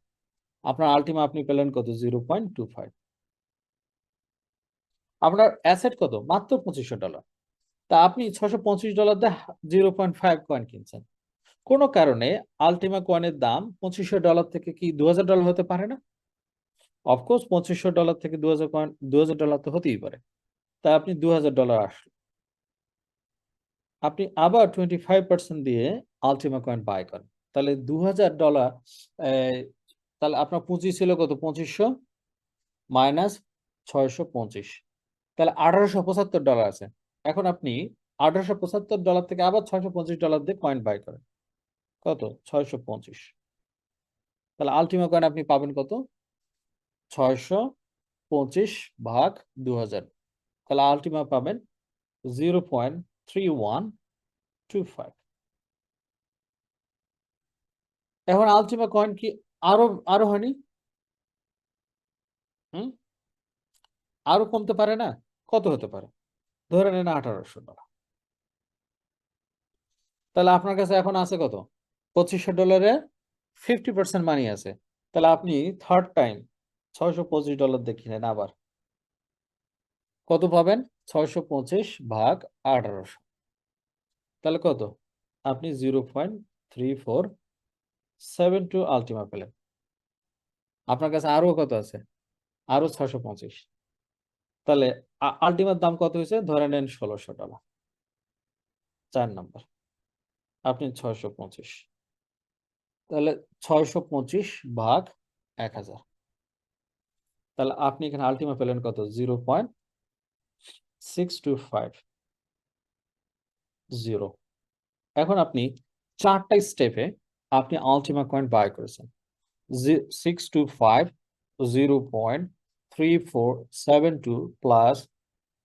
আপনার আলটিমা আপনি পেলেন কত? 0.25। আপনার অ্যাসেট কত? মাত্র $2,500। তা আপনি $625 দিয়ে 0.5 কয়েন কিনছেন। কোনো কারণে আলটিমা কয়েনের দাম $2,500 থেকে কি $2,000 হতে পারে না? অফকোর্স $2500 থেকে 2000 কয়েন, $2000 তো হতেই পারে। তাই আপনি $2000 আসলো, আপনি আবার 25% দিয়ে আলটিমা কয়েন বাই করেন, তাহলে $2000, তাহলে আপনার পুঁজি ছিল কত? 2500 মাইনাস 625, তাহলে $1875 আছে। এখন আপনি $1875 থেকে আবার $625 দিয়ে কয়েন বাই করেন, কত? 625। তাহলে আলটিমা কয়েন আপনি পাবেন কত? 625 ভাগ 2000, তাহলে আলটিমা পাবেন 0.3125। এখন আলটিমা কয়েন কি আরো আরো হয়নি? হুম, আরো কমতে পারে না? কত হতে পারে? ধরে নেন $1800। তাহলে আপনার কাছে এখন আছে কত? $2500 50% মানি আছে। তাহলে আপনি থার্ড টাইম $625 দিয়ে কিনেন আবার, কত পাবেন? 625 ভাগ 1800, তাহলে কত? আপনি 0.3472 আলটিমা পেলেন। আপনার কাছে আরো কত আছে? আরো 625। তাহলে আলটিমার দাম কত হয়েছে? ধরে নেন $1600। 4 নাম্বার, আপনি 625, তাহলে 625 ভাগ 1000, তাহলে আপনি এখানে আলটিমা পেলেন কত? 0.6250। এখন আপনি 4টা স্টেপে আপনি আলটিমা কয়েন বাই করেছেন। 625 0.3472 plus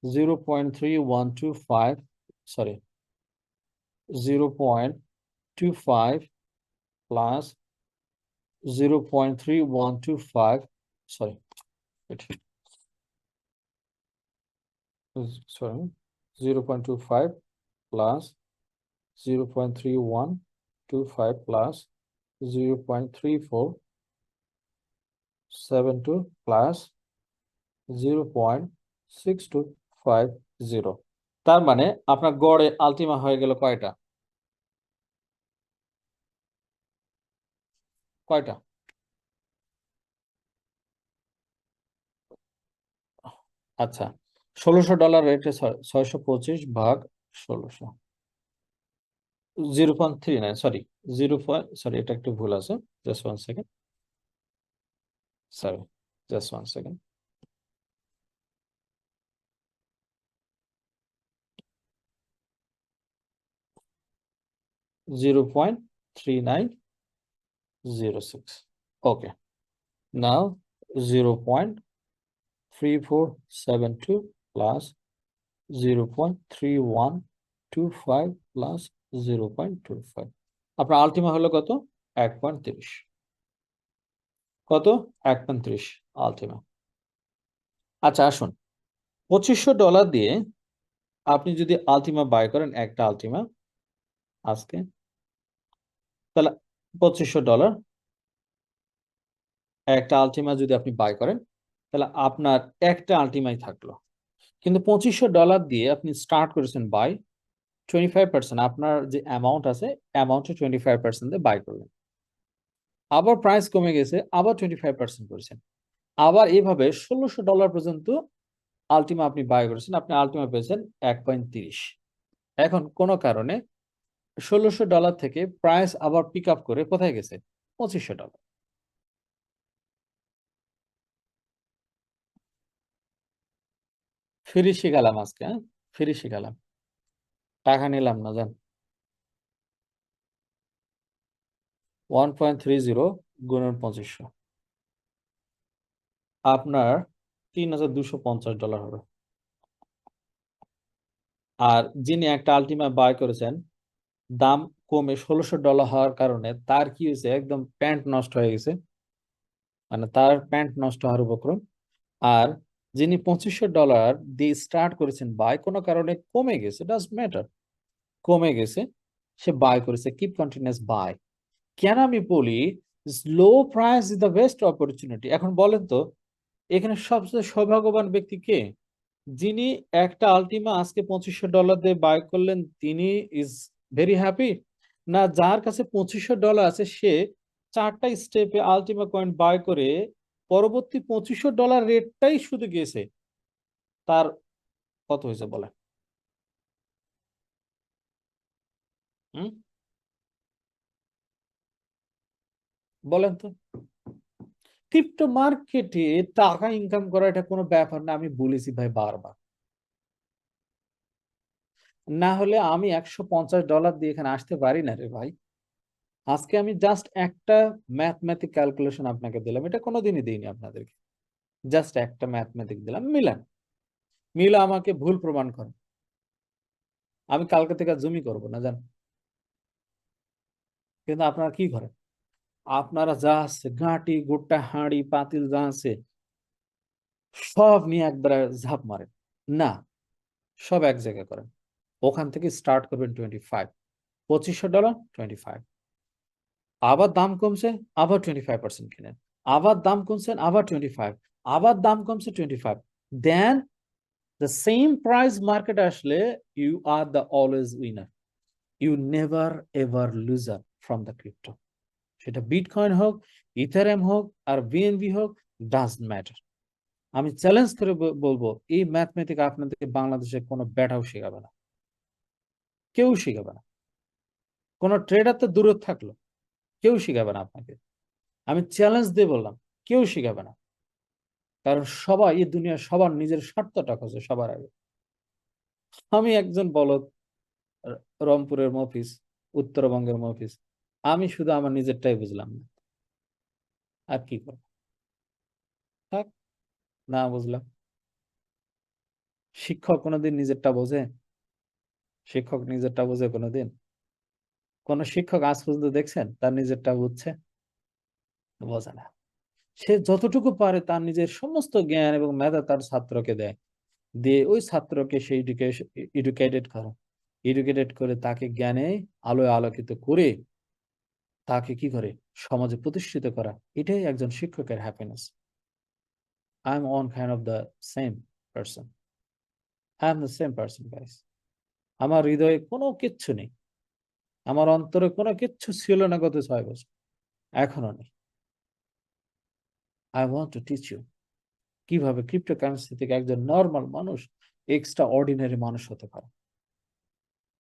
0.3125, sorry 0.25 plus 0.3125, sorry sorry 0.25 plus 0.3125 plus 0.3472 plus 0.6250, তার মানে আপনার গড়ে আলটিমা হয়ে গেল কয়টা? কয়টা? আচ্ছা, $1600 রেটে 625 ভাগ 1600, 0.39, সরি 0. সরি, এটা একটু ভুল আছে, just 1 second, sorry, just 1 second. 0.3906, okay, now 0.3472 plus 0.3125 plus 0.25, আপনার আলটিমা হলো কত? 1.30। কত? 1.30 আলটিমা। আচ্ছা আসুন, $2500 দিয়ে আপনি যদি আলটিমা বাই করেন, একটা আলটিমা আজকে, তাহলে $2500 একটা আলটিমা যদি আপনি বাই করেন, তাহলে আপনার একটা আলটিমাই থাকলো। কিন্তু $2500 দিয়ে আপনি স্টার্ট করেছেন বাই, 25% আপনার যে অ্যামাউন্ট আছে, অ্যামাউন্টে 25% দিয়ে বাই করলেন, আবার প্রাইস কমে গেছে, আবার 25% করেছেন, আবার এইভাবে $1600 পর্যন্ত আলটিমা আপনি বাই করেছেন, আপনি আলটিমা পেয়েছেন 1.30। এখন কোনো কারণে $1600 থেকে প্রাইস আবার পিক আপ করে কোথায় গেছে? $2500। ফ্রি শিখালাম আজকে, হ্যাঁ, ফ্রি শিখালাম, টাকা নিলাম না, জান। 1.30 গুণন 2500, আপনার $3250 হবে। আর যিনি একটা আলটিমা বাই করেছেন, দাম কমে $1600 হওয়ার কারণে তার কি হয়েছে? একদম প্যান্ট নষ্ট হয়ে গেছে, মানে তার প্যান্ট নষ্ট হওয়ার উপক্রম। আর যিনি $2500 দিয়ে স্টার্ট করেছেন বাই, কোনো কারণে কমে গেছে, ডাজন্ট ম্যাটার, কমে গেছে, সে বাই করেছে, কিপ কন্টিনিউয়াস বাই। কেন আমি বলি low price is the best opportunity? এখন বলেন তো, এখানে সবচেয়ে সৌভাগ্যবান ব্যক্তি কে? যিনি একটা আলটিমা আজকে $2500 দিয়ে বাই করলেন, তিনি ইজ ভেরি হ্যাপি, না যার কাছে $2500 আছে সে 4টা স্টেপে আলটিমা কয়েন বাই করে পরবর্তী $2500 রেটটাই শুধু গেছে, তার কত হয়েছে বলেন? হুম, বলেন তো। ক্রিপ্টো মার্কেটে টাকা ইনকাম করা এটা কোনো ব্যাপার না, আমি বলেছি ভাই বারবার। না হলে আমি $150 দিয়ে এখানে আসতে পারি না রে ভাই। আজকে আমি জাস্ট একটা ম্যাথমেটিক ক্যালকুলেশন আপনাকে দিলাম, এটা কোনোদিনই দিইনি আপনাদেরকে। জাস্ট একটা ম্যাথমেটিক দিলাম, মিলান, মিলা আমাকে ভুল প্রমাণ করেন। আমি কালকে থেকে জমি করব না জান। কিন্তু আপনারা কি করেন? আপনারা যা আছে ঘাঁটি গোটা হাঁড়ি পাতিল যা আছে সব নিয়ে একবারে ঝাঁপ মারেন। না, সব এক জায়গায় করেন। ওখান থেকে স্টার্ট করবেন 25, $2500, 25। আবার দাম কমছে, আবার 25% কিনেন। আবার দাম কমছে, আবার 25। আবার দাম কমছে 25। দেন the same price market আসলে you are the always winner. You never ever loser from the crypto. সেটা বিটকয়েন হোক, ইথারিয়াম হোক, আর বিএনবি হোক, ডাজন্ট ম্যাটার। আমি চ্যালেঞ্জ করে বলবো, এই ম্যাথমেটিক আপনাদেরকে বাংলাদেশে কোনো ব্যাটাও শেখাবে না, কেউ শিখাবে না। কোনো ট্রেডার তো দূরে থাকলো, কেউ শিখাবে না আপনাকে। আমি চ্যালেঞ্জ দিয়ে বললাম, কেউ শিখাবে না। কারণ সবাই এই দুনিয়ার সবার নিজের স্বার্থটা খোঁজে সবার আগে। আমি একজন বলদ, রংপুরের মফিস, উত্তরবঙ্গের মফিস, আমি শুধু আমার নিজেরটাই বুঝলাম না, আর কি করবো? থাক, না বুঝলাম। শিক্ষক কোনোদিন নিজেরটা বোঝে? শিক্ষক নিজেরটা বোঝে কোনোদিন? কোন শিক্ষক আজ পর্যন্ত দেখছেন তার নিজেরটা বুঝছে? বোঝে না। সে যতটুকু পারে তার নিজের সমস্ত জ্ঞান এবং মেধা তার ছাত্রকে দেয়, দিয়ে ওই ছাত্রকে সেই এডুকেটেড করে, এডুকেটেড করে তাকে জ্ঞানে আলোয় আলোকিত করে তাকে কি করে সমাজে প্রতিষ্ঠিত করা। এটাই একজন শিক্ষকের happiness. I am one kind of the same person. I am the same person guys. আমার হৃদয়ে কোনো কিচ্ছু নেই, আমার অন্তরে কোনো কিচ্ছু ছিল না গত 6 বছর, এখনো নেই। I want to teach you কিভাবে ক্রিপ্টোকারেন্সি থেকে একজন নর্মাল মানুষ এক্সট্রা অর্ডিনারি মানুষ হতে পারে।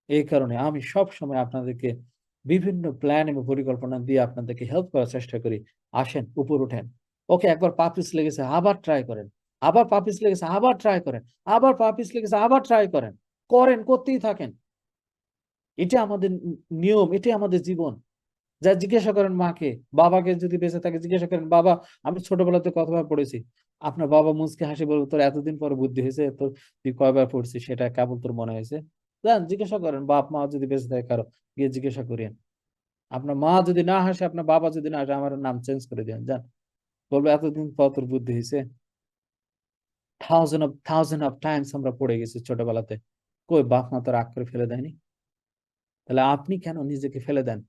এই কারণে আমি সব সময় আপনাদেরকে বিভিন্ন প্ল্যান এবং পরিকল্পনা দিয়ে আপনাদেরকে হেল্প করার চেষ্টা করি। আসেন, উপর উঠেন। ওকে, একবার পা পিছলে লেগেছে, আবার ট্রাই করেন। আবার পা পিছলে লেগেছে, আবার ট্রাই করেন। আবার পা পিছলে লেগেছে, আবার ট্রাই করেন। করেন, করতেই থাকেন। এটা আমাদের নিয়ম, এটাই আমাদের জীবন। যা জিজ্ঞাসা করেন মাকে, বাবাকে যদি বেঁচে থাকে জিজ্ঞাসা করেন, বাবা আমি ছোটবেলাতে কতবার পড়েছি? আপনার বাবা মুচকে হাসি বলবো, তোর এতদিন পরে বুদ্ধি হয়েছে, তোর তুই কয়বার পড়ছিস সেটা কেবল তোর মনে হয়েছে? যান জিজ্ঞাসা করেন, বাপ মা যদি বেঁচে থাকে কারো, গিয়ে জিজ্ঞাসা করেন। আপনার মা যদি না হাসে, আপনার বাবা যদি না হাসে, আমার নাম চেঞ্জ করে দেন, যান। বলবো এতদিন পর তোর বুদ্ধি হয়েছে। থাউজেন্ড অফ টাইমস আমরা পড়ে গেছি ছোটবেলাতে, কই বাপ মা তো রাগ করে ফেলে দেয়নি? তাহলে আপনি কেন নিজেকে ফেলে দেন?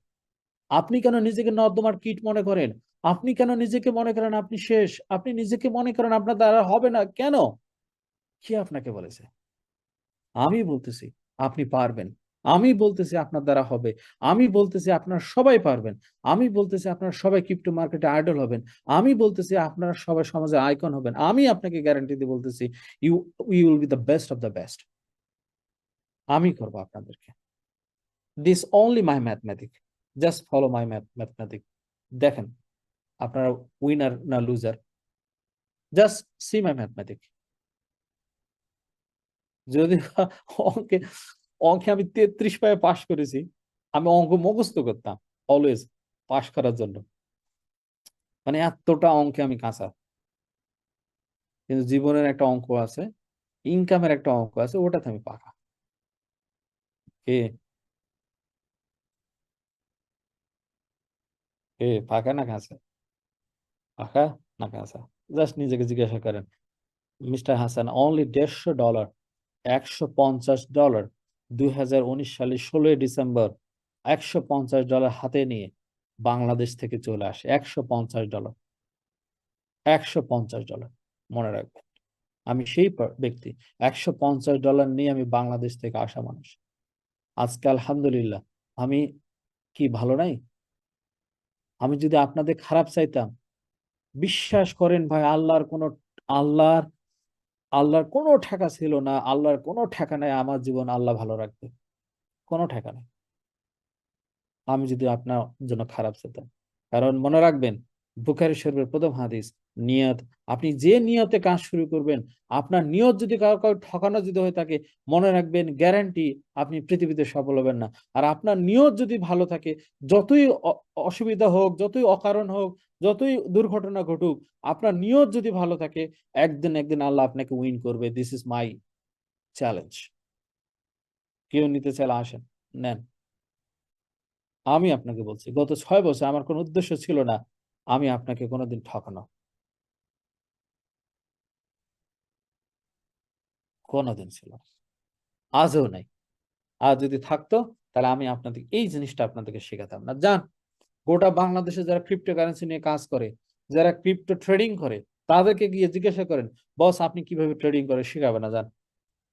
আপনি কেন নিজেকে নর্দমার কীট মনে করেন? আপনি কেন নিজেকে মনে করেন আপনি শেষ? আপনি নিজেকে মনে করেন আপনার দ্বারা হবে না কেন? কে আপনাকে বলেছে? আমি বলতেছি আপনি পারবেন। আমি বলতেছি আপনার দ্বারা হবে। আমি বলতেছি আপনারা সবাই পারবেন। আমি বলতেছি আপনারা সবাই ক্রিপ্টো মার্কেটে আইডল হবেন। আমি বলতেছি আপনারা সবাই সমাজে আইকন হবেন। আমি আপনাকে গ্যারান্টি দিয়ে বলতেছি you you will be the best of the best. আমি করবো আপনাদেরকে। This only my mathematic. Just follow my mathematic. দেখেন আপনারা উইনার না loser. Just see my mathematic. যদি অঙ্কে অঙ্কে আমি 33 পায়ে পাশ করেছি, আমি অঙ্ক মুখস্থ করতাম অলওয়েজ পাশ করার জন্য, মানে এতটা অঙ্কে আমি কাঁচা। কিন্তু জীবনের একটা অঙ্ক আছে, ইনকামের একটা অঙ্ক আছে, ওটাতে আমি পাকা। কে কে পাকা না কাঁচা? পাকা না কাঁচা? জাস্ট নিজেকে জিজ্ঞাসা করেন। মিস্টার হাসান অনলি $150, $150, 2019 সালের 16 ডিসেম্বর $150 হাতে নিয়ে বাংলাদেশ থেকে চলে আসে। $150, $150, মনে রাখবেন। আমি সেই ব্যক্তি, $150 নিয়ে আমি বাংলাদেশ থেকে আসা মানুষ। আজকে আলহামদুলিল্লাহ আমি কি ভালো নাই? আমি যদি আপনাদের খারাপ চাইতাম, বিশ্বাস করেন ভাই, আল্লাহর আল্লাহর কোনো ঠেকা ছিল না, আল্লাহর কোনো ঠেকা নাই আমার জীবন আল্লাহ ভালো রাখবে, কোনো ঠেকা নেই আমি যদি আপনার জন্য খারাপ চেতাম। কারণ মনে রাখবেন, বুখারী শরীফের প্রথম হাদিস, নিয়ত, আপনি যে নিয়তে কাজ শুরু করবেন, আপনার নিয়ত যদি কারো ঠকানো যদি হয়ে থাকে, মনে রাখবেন গ্যারান্টি আপনি পৃথিবীতে সফল হবেন না। আর আপনার নিয়ত যদি ভালো থাকে, যতই অসুবিধা হোক, যতই অকারণ হোক, যতই দুর্ঘটনা ঘটুক, আপনার নিয়ত যদি ভালো থাকে, একদিন একদিন আল্লাহ আপনাকে উইন করবে। This is my challenge. কেউ নিতে চাইলে আসেন, নেন। আমি আপনাকে বলছি, গত 6 বছর আমার কোনো উদ্দেশ্য ছিল না আমি আপনাকে কোনোদিন ঠকানো, কোনোদিন ছিল না, আজও নাই। আর যদি থাকতো, তাহলে আমি আপনাদের এই জিনিসটা আপনাদেরকে শেখাতাম না। যান, গোটা বাংলাদেশে যারা ক্রিপ্টো কারেন্সি নিয়ে কাজ করে, যারা ক্রিপ্টো ট্রেডিং করে, তাদেরকে গিয়ে জিজ্ঞাসা করেন, বস আপনি কিভাবে ট্রেডিং করে, শেখাবে না, যান।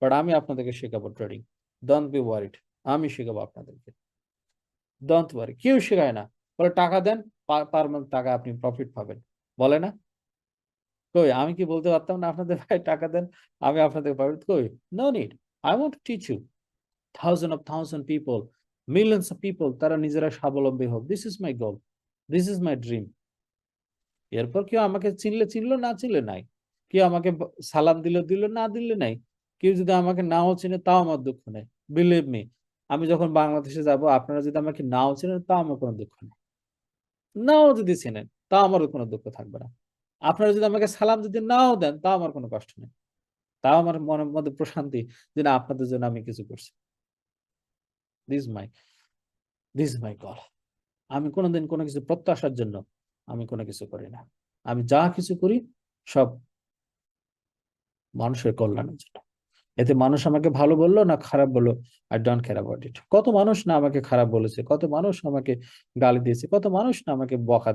বাট আমি আপনাদেরকে শেখাবো ট্রেডিং। ডোন্ট বি ওয়ারিড, আমি শেখাবো আপনাদেরকে। ডোন্ট ওয়ারি, কেউ শেখায় না। বলে টাকা দেন, পার মান্থ টাকা আপনি প্রফিট পাবেন, বলে না? কই, আমি কি বলতে পারতাম না আপনাদের, ভাই টাকা দেন আমি আপনাদের পারবো? কই, no need. I want to teach you. Thousand people, millions of people, তারা নিজেরা স্বাবলম্বী হোক। This is my goal, this is my dream. এরপর কেউ আমাকে চিনলে চিনলো, না চিনলে নাই। কেউ আমাকে সালাম দিল দিল, না দিলে নাই। কেউ যদি আমাকে নাও চিনে, তাও আমার দুঃখ নেই। বিলিভ মি, আমি যখন বাংলাদেশে যাব, আপনারা যদি আমাকে নাও চিনেন, তাও আমার কোনো দুঃখ নেই। নাও যদি চেনেন, তাও আমারও কোনো দুঃখ থাকবে না। আপনারা যদি আমাকে সালাম যদি নাও দেন, তাও আমার কোনো কষ্ট নেই। তাও আমার মনের মধ্যে প্রশান্তি, যে না, আপনাদের জন্য আমি কিছু করছি। This my this my god. আমি কোনোদিন কোনো কিছু প্রত্যাশার জন্য আমি কোনো কিছু করি না। আমি যা কিছু করি, সব মানুষের কল্যাণের জন্য। এতে মানুষ আমাকে ভালো বললো না খারাপ বললো, I don't care about it. কত মানুষ না আমাকে খারাপ বলেছে, কত মানুষ আমাকে গালি দিয়েছে, কত মানুষ না আমাকে বকা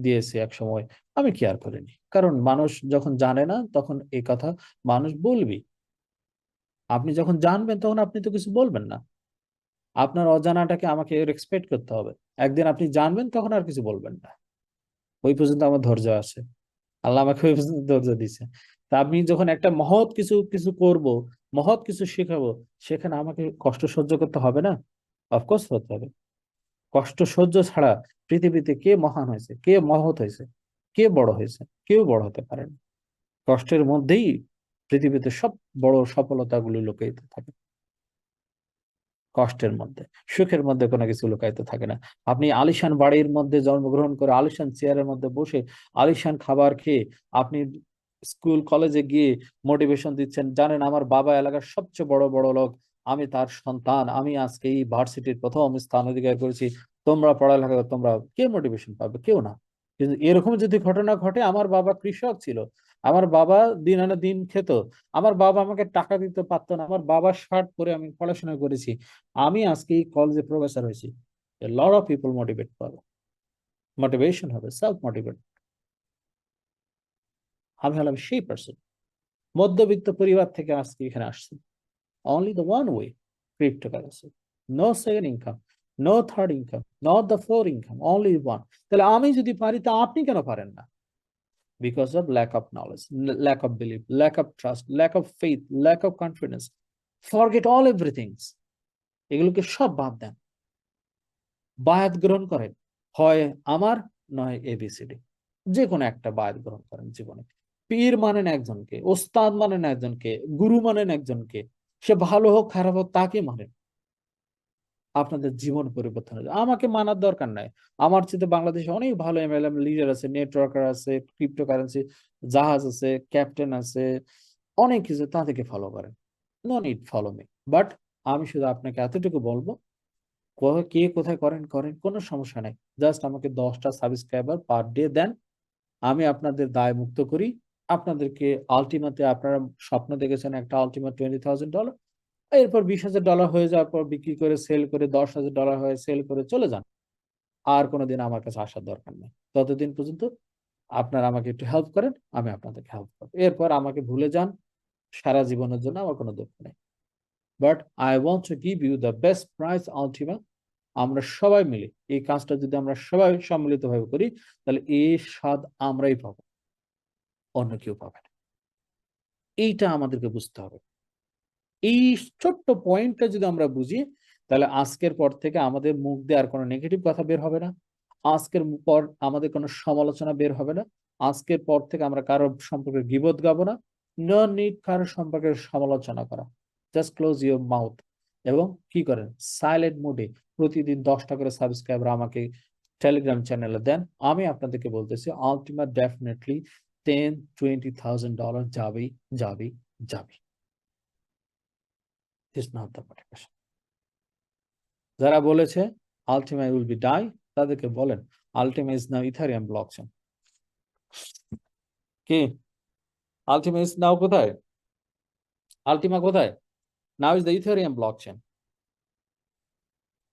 দিয়েছে এক সময়, আমি কেয়ার করিনি। কারণ মানুষ যখন জানে না, তখন এই কথা মানুষ বলবি। আপনি যখন জানবেন, তখন আপনি তো কিছু বলবেন না। আপনার অজানাটাকে আমাকে রেসপেক্ট করতে হবে। একদিন আপনি জানবেন, তখন আর কিছু বলবেন না। ওই পর্যন্ত আমার ধৈর্য আছে, আল্লাহ আমাকে ওই পর্যন্ত ধৈর্য দিছে। তা আমি যখন একটা মহৎ কিছু কিছু করব, মহৎ কিছু শেখাবো, সেখানে আমাকে কষ্ট সহ্য করতে হবে না? অফকোর্স হতে হবে। কষ্ট সহ্য ছাড়া পৃথিবীতে কে মহান হয়েছে, কে মহৎ হয়েছে, কে বড় হয়েছে? কেউ বড় হতে পারে না। কষ্টের মধ্যেই পৃথিবীতে সব বড় সফলতাগুলো লুকিয়ে থাকে। কষ্টের মধ্যে, সুখের মধ্যে কোনো কিছু লুকায়িত থাকে না। আপনি আলিশান বাড়ির মধ্যে জন্মগ্রহণ করে, আলিশান চেয়ারের মধ্যে বসে, আলিশান খাবার খেয়ে, আপনি স্কুল কলেজে গিয়ে মোটিভেশন দিচ্ছেন, জানেন আমার বাবা এলাকার সবচেয়ে বড় বড় লোক, আমি তার সন্তান, আমি আজকে এই ভার্সিটির প্রথম স্থান অধিকার করেছি, তোমরা পড়ালেখা করো, তোমরা, কে মোটিভেশন পাবে? কেউ না। কিন্তু এরকম যদি ঘটনা ঘটে, আমার বাবা কৃষক ছিল, আমার বাবা দিন আনা দিন খেত, আমার বাবা আমাকে টাকা দিতে পারতো না, আমার বাবার শার্ট পরে আমি পড়াশোনা করেছি, আমি আজকে এই কলেজে প্রফেসর হয়েছি, a lot of people motivate পাবে, মোটিভেশন হবে, সেলফ মোটিভেট। আমি হলাম সেই পার্সন, মধ্যবিত্ত পরিবার থেকে আজকে এখানে আসছি। Only the one way, cryptocurrency. No second income, no third income, not the four income, only one. তাহলে আমি যদি পারি, তা আপনি কেন পারেন না? Because of lack of knowledge, lack of belief, lack of trust, lack of faith, lack of confidence. Forget all everything. এগুলোকে সব বাদ দেন, বায়াত গ্রহণ করেন। হয় আমার, নয় এবিসিডি, যে কোনো একটা বায়াত গ্রহণ করেন জীবনে। পীর মানেন একজনকে, ওস্তাদ মানেন একজনকে, গুরু মানেন একজনকে, সে ভালো হোক খারাপ হোক, তাকে মানেন। আপনাদের জীবন পরিবর্তন হবে। আমাকে মানার দরকার নাই। আমার চেয়ে বাংলাদেশে অনেক ভালো এমএলএম লিডার আছে, নেটওয়ার্কার আছে, ক্রিপ্টোকারেন্সি জাহাজ আছে, ক্যাপ্টেন আছে, অনেক কিছু, তাদেরকে ফলো করেন। No need follow me. But আমি শুধু আপনাকে এতটুকু বলবো, কে কোথায় করেন করেন, কোনো সমস্যা নাই। জাস্ট আমাকে 10টা সাবস্ক্রাইবার পার ডে দেন, আমি আপনাদের দায় মুক্ত করি। আপনাদেরকে আলটিমাতে, আপনারা স্বপ্ন দেখেছেন একটা আলটিমেট $20,000, এরপর $20,000 হয়ে যাওয়ার পর বিক্রি করে, সেল করে, $10,000 হয়ে সেল করে চলে যান। আর কোনোদিন আমার কাছে আসার দরকার নেই। ততদিন পর্যন্ত আপনারা আমাকে একটু হেল্প করেন, আমি আপনাদেরকে হেল্প করবো। এরপর আমাকে ভুলে যান, সারা জীবনের জন্য আমার কোনো দুঃখ নেই। But I want to give you the best price Ultima. আমরা সবাই মিলে এই কাজটা যদি আমরা সবাই সম্মিলিতভাবে করি, তাহলে এই স্বাদ আমরাই পাবো, অন্য কেউ পাবে না। এইটা আমাদেরকে বুঝতে হবে। এই ছোট্ট পয়েন্টটা যদি আমরা বুঝি, তাহলে আজকের পর থেকে আমাদের মুখ দিয়ে আর কোনো নেগেটিভ কথা বের হবে না। আজকের পর আমাদের কোনো সমালোচনা বের হবে না। আজকের পর থেকে আমরা কারো সম্পর্কে গীবত গাবো না। নো নিড কারো সম্পর্কে সমালোচনা করা। জাস্ট ক্লোজ ইউর মাউথ এবং কি করেন, সাইলেন্ট মোডে প্রতিদিন 10টা করে সাবস্ক্রাইবার আমাকে টেলিগ্রাম চ্যানেলে দেন। আমি আপনাদেরকে বলতেছি আলটিমেট ডেফিনেটলি $10,000-20,000 যাবেই যাবেই যাবে। Is not the motivation. যারা বলেছে Ultima will be die, তাদেরকে বলেন Ultima is now Ethereum blockchain. কি Ultima is now কোথায়? Ultima কোথায়? Now is the Ethereum blockchain.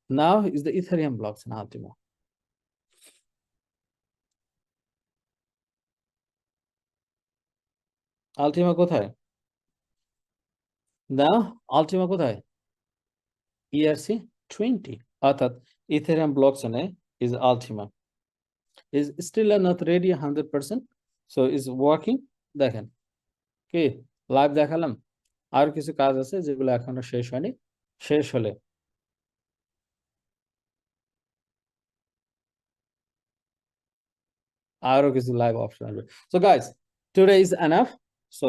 Now is the Ethereum blockchain Ultima. Ultima কোথায়? Now Ultima কোথায়? ERC-20 অর্থাৎ Ethereum blockchain is Ultima. Is still not ready 100%. So is working. দেখেন কি লাইভ দেখালাম, আর কিছু কাজ আছে যেগুলো এখনো শেষ হয়নি, শেষ হলে আরো কিছু লাইভ অপশন আসবে। So guys today is enough. So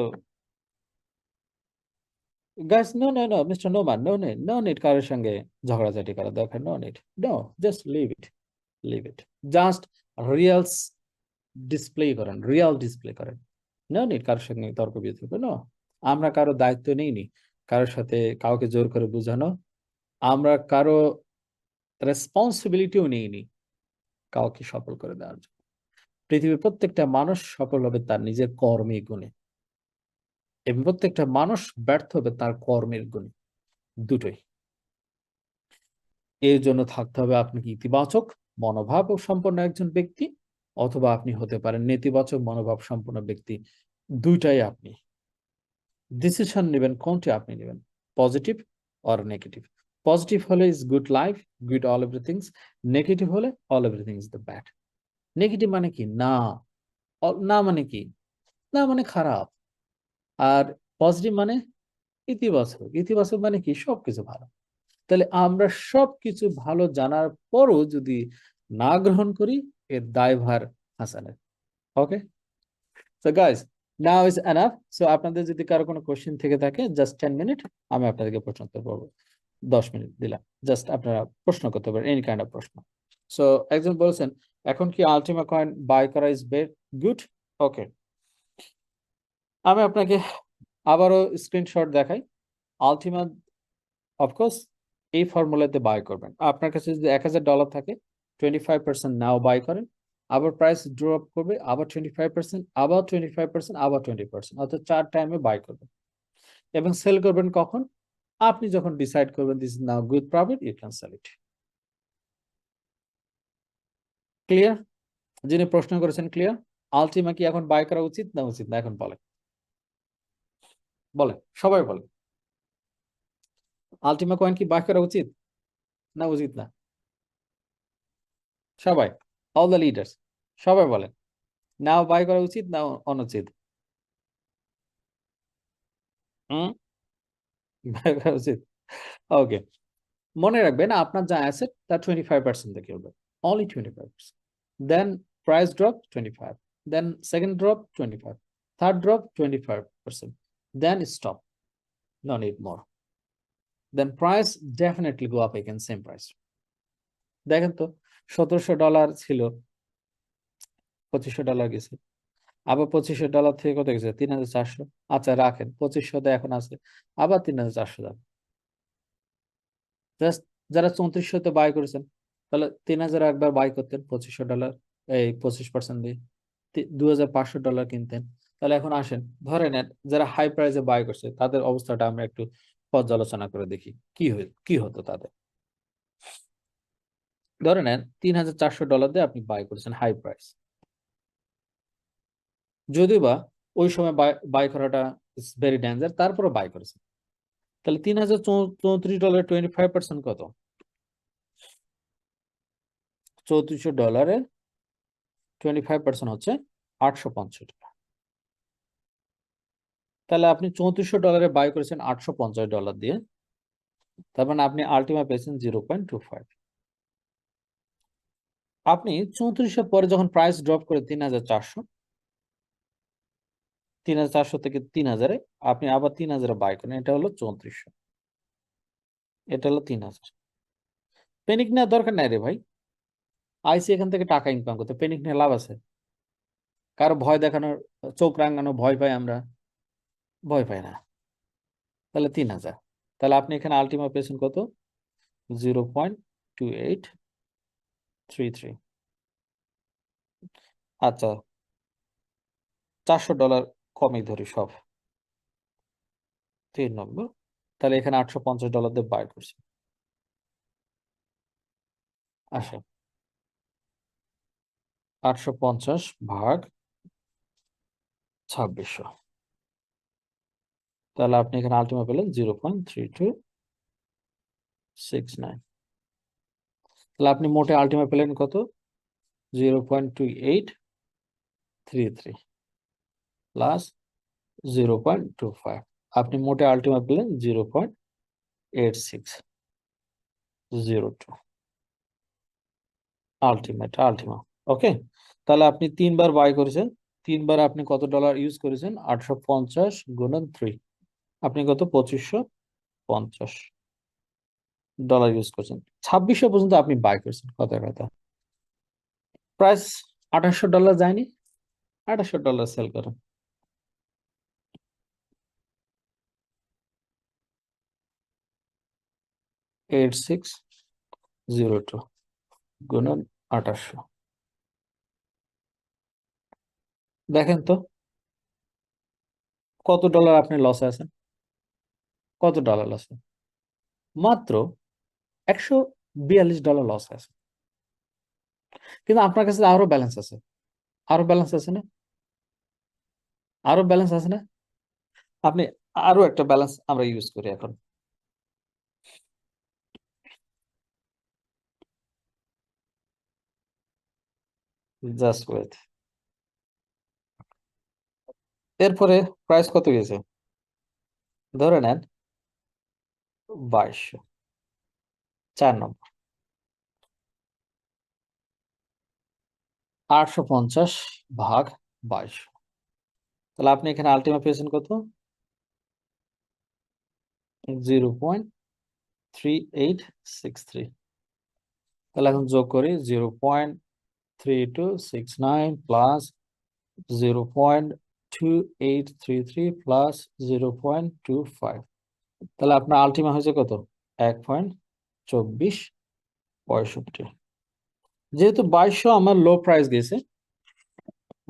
guys no mister Noman, no need কারোর সঙ্গে ঝগড়াঝাটি করা দরকার, no need, no, just leave it, just reals display করেন, নো নিড কারোর সঙ্গে তর্ক বিতর্ক, নো। আমরা কারো দায়িত্ব নেইনি কারোর সাথে কাউকে জোর করে বোঝানো, আমরা কারো রেসপন্সিবিলিটিও নেইনি কাউকে সফল করে দেওয়ার জন্য। পৃথিবীর প্রত্যেকটা মানুষ সফল হবে তার নিজের কর্মে গুণে, এবং প্রত্যেকটা মানুষ ব্যর্থ হবে তার কর্মের গুণে, দুটোই। এর জন্য থাকতে হবে আপনি কি ইতিবাচক মনোভাব সম্পন্ন একজন ব্যক্তি, অথবা আপনি হতে পারেন নেতিবাচক মনোভাব সম্পন্ন ব্যক্তি, দুইটাই আপনি ডিসিশন নেবেন কোনটি আপনি নেবেন, পজিটিভ অর নেগেটিভ। পজিটিভ হলে is good life, good all everythings, negative হলে all everything is the bad. Negative মানে কি না, না মানে কি, না মানে খারাপ, আর পজিটিভ মানে ইতিবাচক, ইতিবাচক মানে কি সবকিছু ভালো। তাহলে আমরা সবকিছু ভালো জানার পরও যদি না গ্রহণ করি, এর দায়ভার হাসানের। Okay, so guys now is enough. So আপনাদের যদি কারো কোনো কোশ্চেন থেকে থাকে, জাস্ট 10 মিনিট আমি আপনাদেরকে প্রশ্ন উত্তর করবো, 10 মিনিট দিলাম, জাস্ট আপনারা প্রশ্ন করতে পারেন, এনি কাইন্ড অফ প্রশ্ন। সো একজন বলছেন এখন কি আলটিমা কয়েন বাই করা ইজ গুড? ওকে, আমি আপনাকে আবারও স্ক্রিনশট দেখাই। আলটিমা অফকোর্স এই ফর্মুলাতে বাই করবেন। আপনার কাছে যদি $1,000 থাকে, 25% নাও বাই করেন, আবার প্রাইস ড্রপ করবে, আবার 25%, আবার 25%, আবার 20%, অর্থাৎ 4 টাইমে বাই করবেন। এবং সেল করবেন কখন? আপনি যখন ডিসাইড করবেন this is now good profit, you can sell it. Clear? যিনি প্রশ্ন করেছেন ক্লিয়ার? আলটিমা কি এখন বাই করা উচিত না উচিত না, এখন বলেন, বলেন সবাই বলেন, আলটিমা কয়েন কি বাই করা উচিত না উচিত না? সবাই, অল দ্য লিডার্স, সবাই বলেন নাও বাই করা উচিত না অনুচিত? বাই করা উচিত। ওকে, মনে রাখবেন আপনার যা অ্যাসেট তার 25% থেকে হবে, only 25%। Then price drop 25, then second drop 25, third drop 25%, then stop, no need more, then price definitely go up again same price. দেখেন তো $1,700 ছিল, $2,500 গেছে, আবার $2,500 থেকে কত গেছে, 3,400। আচ্ছা রাখেন 2,500 এখন আছে, আবার 3,400 যাবে। জাস্ট যারা 3400-তে বাই করেছেন, তাহলে 3,000 একবার বাই করতেন $2,500, এই 25% দিয়ে $2,500 কিনতেন। তাহলে এখন আসেন ধরে নেন যারা হাই প্রাইসে বাই করছে তাদের অবস্থাটা আমরা একটু পর্যালোচনা করে দেখি কি হতো তাদের। ধরে নেন $3,400 দিয়ে আপনি বাই করেছেন হাই প্রাইস, যদিও বা ওই সময় বাই করাটা ইজ ভেরি ডেঞ্জার, তারপরে বাই করেছেন, তাহলে $3,034 25% কত? $34 25% হচ্ছে $850। তাহলে আপনি $34 বাই করেছেন $850 দিয়ে, তার মানে আপনি আলটিমা পেয়েছেন 0.25। আপনি 3400 পরে যখন প্রাইস ড্রপ করে 3,400 থেকে 3,000-এ আপনি আবার 3,000-এ বাই করেন, এটা হলো 3400, এটা হলো 3,000। পেনিক নেওয়ার দরকার নাই রে ভাই, আইসি এখান থেকে টাকা ইনকাম করতে, পেনিক নিয়ে লাভ আছে? কারো ভয় দেখানোর, চোখ রাঙানো ভয় পাই আমরা? ভয় পাই না। তাহলে 3,000, তাহলে আপনি এখানে আলটিমা পেয়েছেন কত? 0.2833। আচ্ছা, $400 কমই ধরি, সব 3 নম্বর। তাহলে এখানে $850 দিয়ে বাই করছি। আসে 850 ভাগ 2600, তাহলে আপনি এখানে আলটিমা পেলেন 0.3269। তাহলে আপনি মোটে আলটিমা পেলেন কত? 0.2833 প্লাস 0.25। আপনি মোটে আলটিমা পেলেন 0.8602 আলটিমা। ওকে, তাহলে আপনি 3 বার বাই করেছেন, 3 বার আপনি কত ডলার ইউজ করেছেন? 850 গুণন 3, আপনি কত? $2550 ইউজ করছেন। 2600 পর্যন্ত আপনি বাই করেছেন, কথা কথা। প্রাইস $2800 যায়নি, $2800 সেল করেন। $8602 গুণন 2800, দেখেন তো কত ডলার আপনি লসে আছেন? কত ডলার লস? মাত্র $142 লস আছে। কিন্তু আপনার কাছে আরো ব্যালেন্স আছে, আরো ব্যালেন্স আছে না? আরো ব্যালেন্স আছে না? আপনি আরো একটা ব্যালেন্স আমরা ইউজ করি এখন। Just wait. এরপরে প্রাইস কত গেছে? ধরে নেন 2200, 4 নম্বর। 850 ভাগ 2200, তাহলে আপনি এখানে আলটিমা পেয়েছেন কত? 0.3863। তাহলে এখন যোগ করি, 0.3269 প্লাস 0.2833 প্লাস 0.25, তাহলে আপনার আলটিমা হয়েছে কত? 1.2465। যেহেতু 2200 আমার লো প্রাইস গেছে,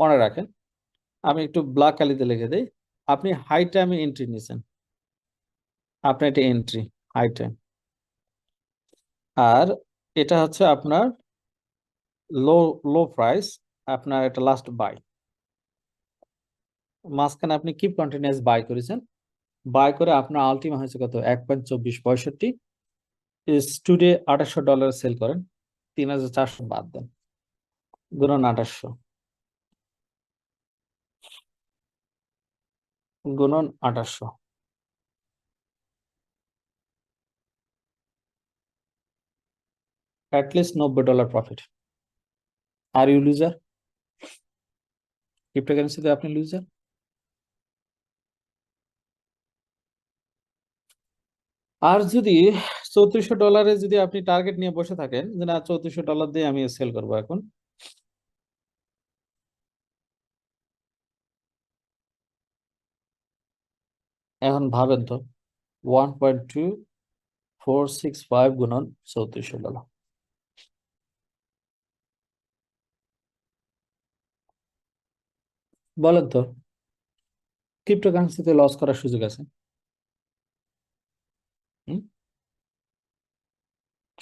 মনে রাখেন, আমি একটু ব্ল্যাক কালিতে লিখে দেই। আপনি হাই টাইমে এন্ট্রি নিয়েছেন, আপনার এটা এন্ট্রি হাই টাইম, আর এটা হচ্ছে আপনার লো লো প্রাইস, আপনার এটা লাস্ট বাই। মাঝখানে আপনি কিপ কন্টিনিউয়াস বাই করেছেন, বাই করে আপনার আলটিমা হয়েছে কত? 1.2465। টুডে $2800 সেল করেন, 3,400 বাদ দেন, গুণন 2800 গুণন 2800, at least $90 profit. Are you loser? ক্রিপ্টোকারেন্সিতে আপনি লুজার। আর যদি $3400 যদি আপনি টার্গেট নিয়ে বসে থাকেন যে না, $3400 দিয়ে আমি সেল করবো, এখন ভাবেন তো, 1.2465 গুণন $3400, বলেন তো ক্রিপ্টোকারেন্সিতে লস করার সুযোগ আছে? হুম,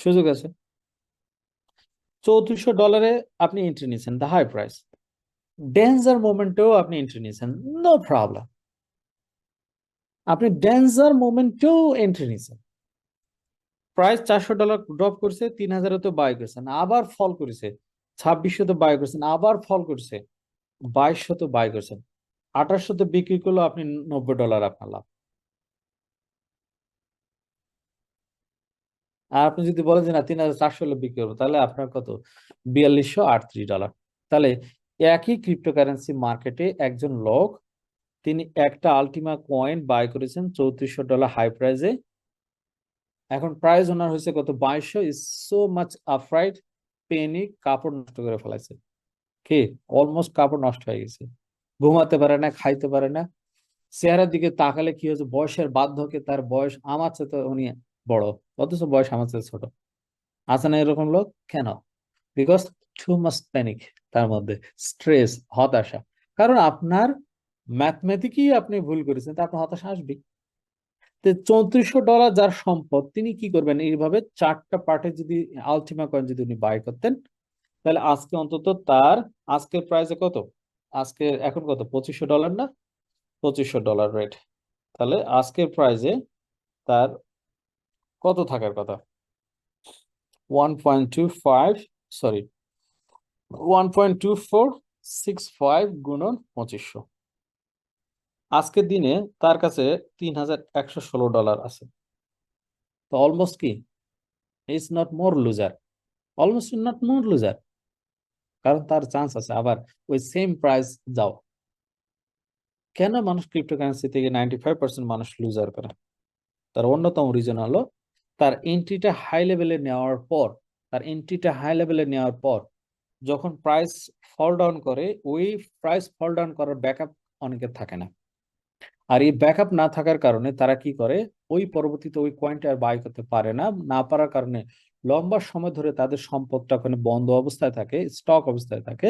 সুযোগ আছে। $3400 আপনি এন্ট্রি নিয়েছেন, দ্য হাই প্রাইস। ডেঞ্জার মোমেন্টেও আপনি এন্ট্রি নিয়েছেন, নো প্রবলেম, আপনি ডেঞ্জার মোমেন্টেও এন্ট্রি নিয়েছেন। প্রাইস $400 ড্রপ করছে, 3000 তো বাই করছেন, আবার ফল করেছে, 2600 তো বাই করছেন, আবার ফল করছে, 2200 তো বাই করছেন, 2800 তো বিক্রি করলো, আপনি $90 আপনার লাভ। আর আপনি যদি বলেন যে না 3400 হলে বিক্রি করবো, তাহলে আপনার কত? $4238। তাহলে একই ক্রিপ্টোকারেন্সি মার্কেটে একজন লোক, তিনি একটা আলটিমা কয়েন বাই করেছেন $3400 হাই প্রাইসে। এখন প্রাইস ওনার হয়েছে কত? 2200। Is so much afraid, Penney, কাপড় নষ্ট করে ফেলাইছে। কি? অলমোস্ট কাপড় নষ্ট হয়ে গেছে, ঘুমাতে পারে না, খাইতে পারে না। চেহারার দিকে তাকালে কি হচ্ছে, বয়সের বার্ধক্যে তার বয়স আমার চেয়ে তো উনি বড়, অথচ বয়স আমার চেয়ে ছোট। আছে না এরকম লোক? কেন? বিকজ টু মাচ প্যানিক, তার মধ্যে স্ট্রেস, হতাশা। কারণ আপনার ম্যাথমেটিকই আপনি ভুল করেছেন, তা আপনার হতাশা আসবেই। তো $3400 যার সম্পদ, তিনি কি করবেন? এইভাবে 4টা পার্টে যদি আলটিমা কয়েন যদি উনি বাই করতেন, তাহলে আজকে অন্তত তার, আজকের প্রাইসে কত? আজকে এখন কত? $2500 না? $2500 রেট। তাহলে আজকের প্রাইসে তার কত থাকার কথা? 1.25, সরি, 1.2465 গুণন 2500। আজকের দিনে তার কাছে $3116 আছে। তো অলমোস্ট কি, is not more loser, almost not more loser. কারণ তার চান্স আছে আবার ওই সেম প্রাইস যাও। কেন মানুষ ক্রিপ্টোকারেন্সি থেকে 95% মানুষ লুজার করে? তার অন্যতম রিজন হলো তার এন্ট্রিটা হাই লেভেলে নেওয়ার পর, যখন প্রাইস ফল ডাউন করে, ওই প্রাইস ফল ডাউন করার ব্যাকআপ অনেকের থাকে না। আর এই ব্যাকআপ না থাকার কারণে তারা কি করে, ওই পরবর্তীতে ওই কয়েনটা আর বাই করতে পারে না। না পারার কারণে লম্বা সময় ধরে তাদের সম্পদটা ওখানে বন্ধ অবস্থায় থাকে, স্টক অবস্থায় থাকে।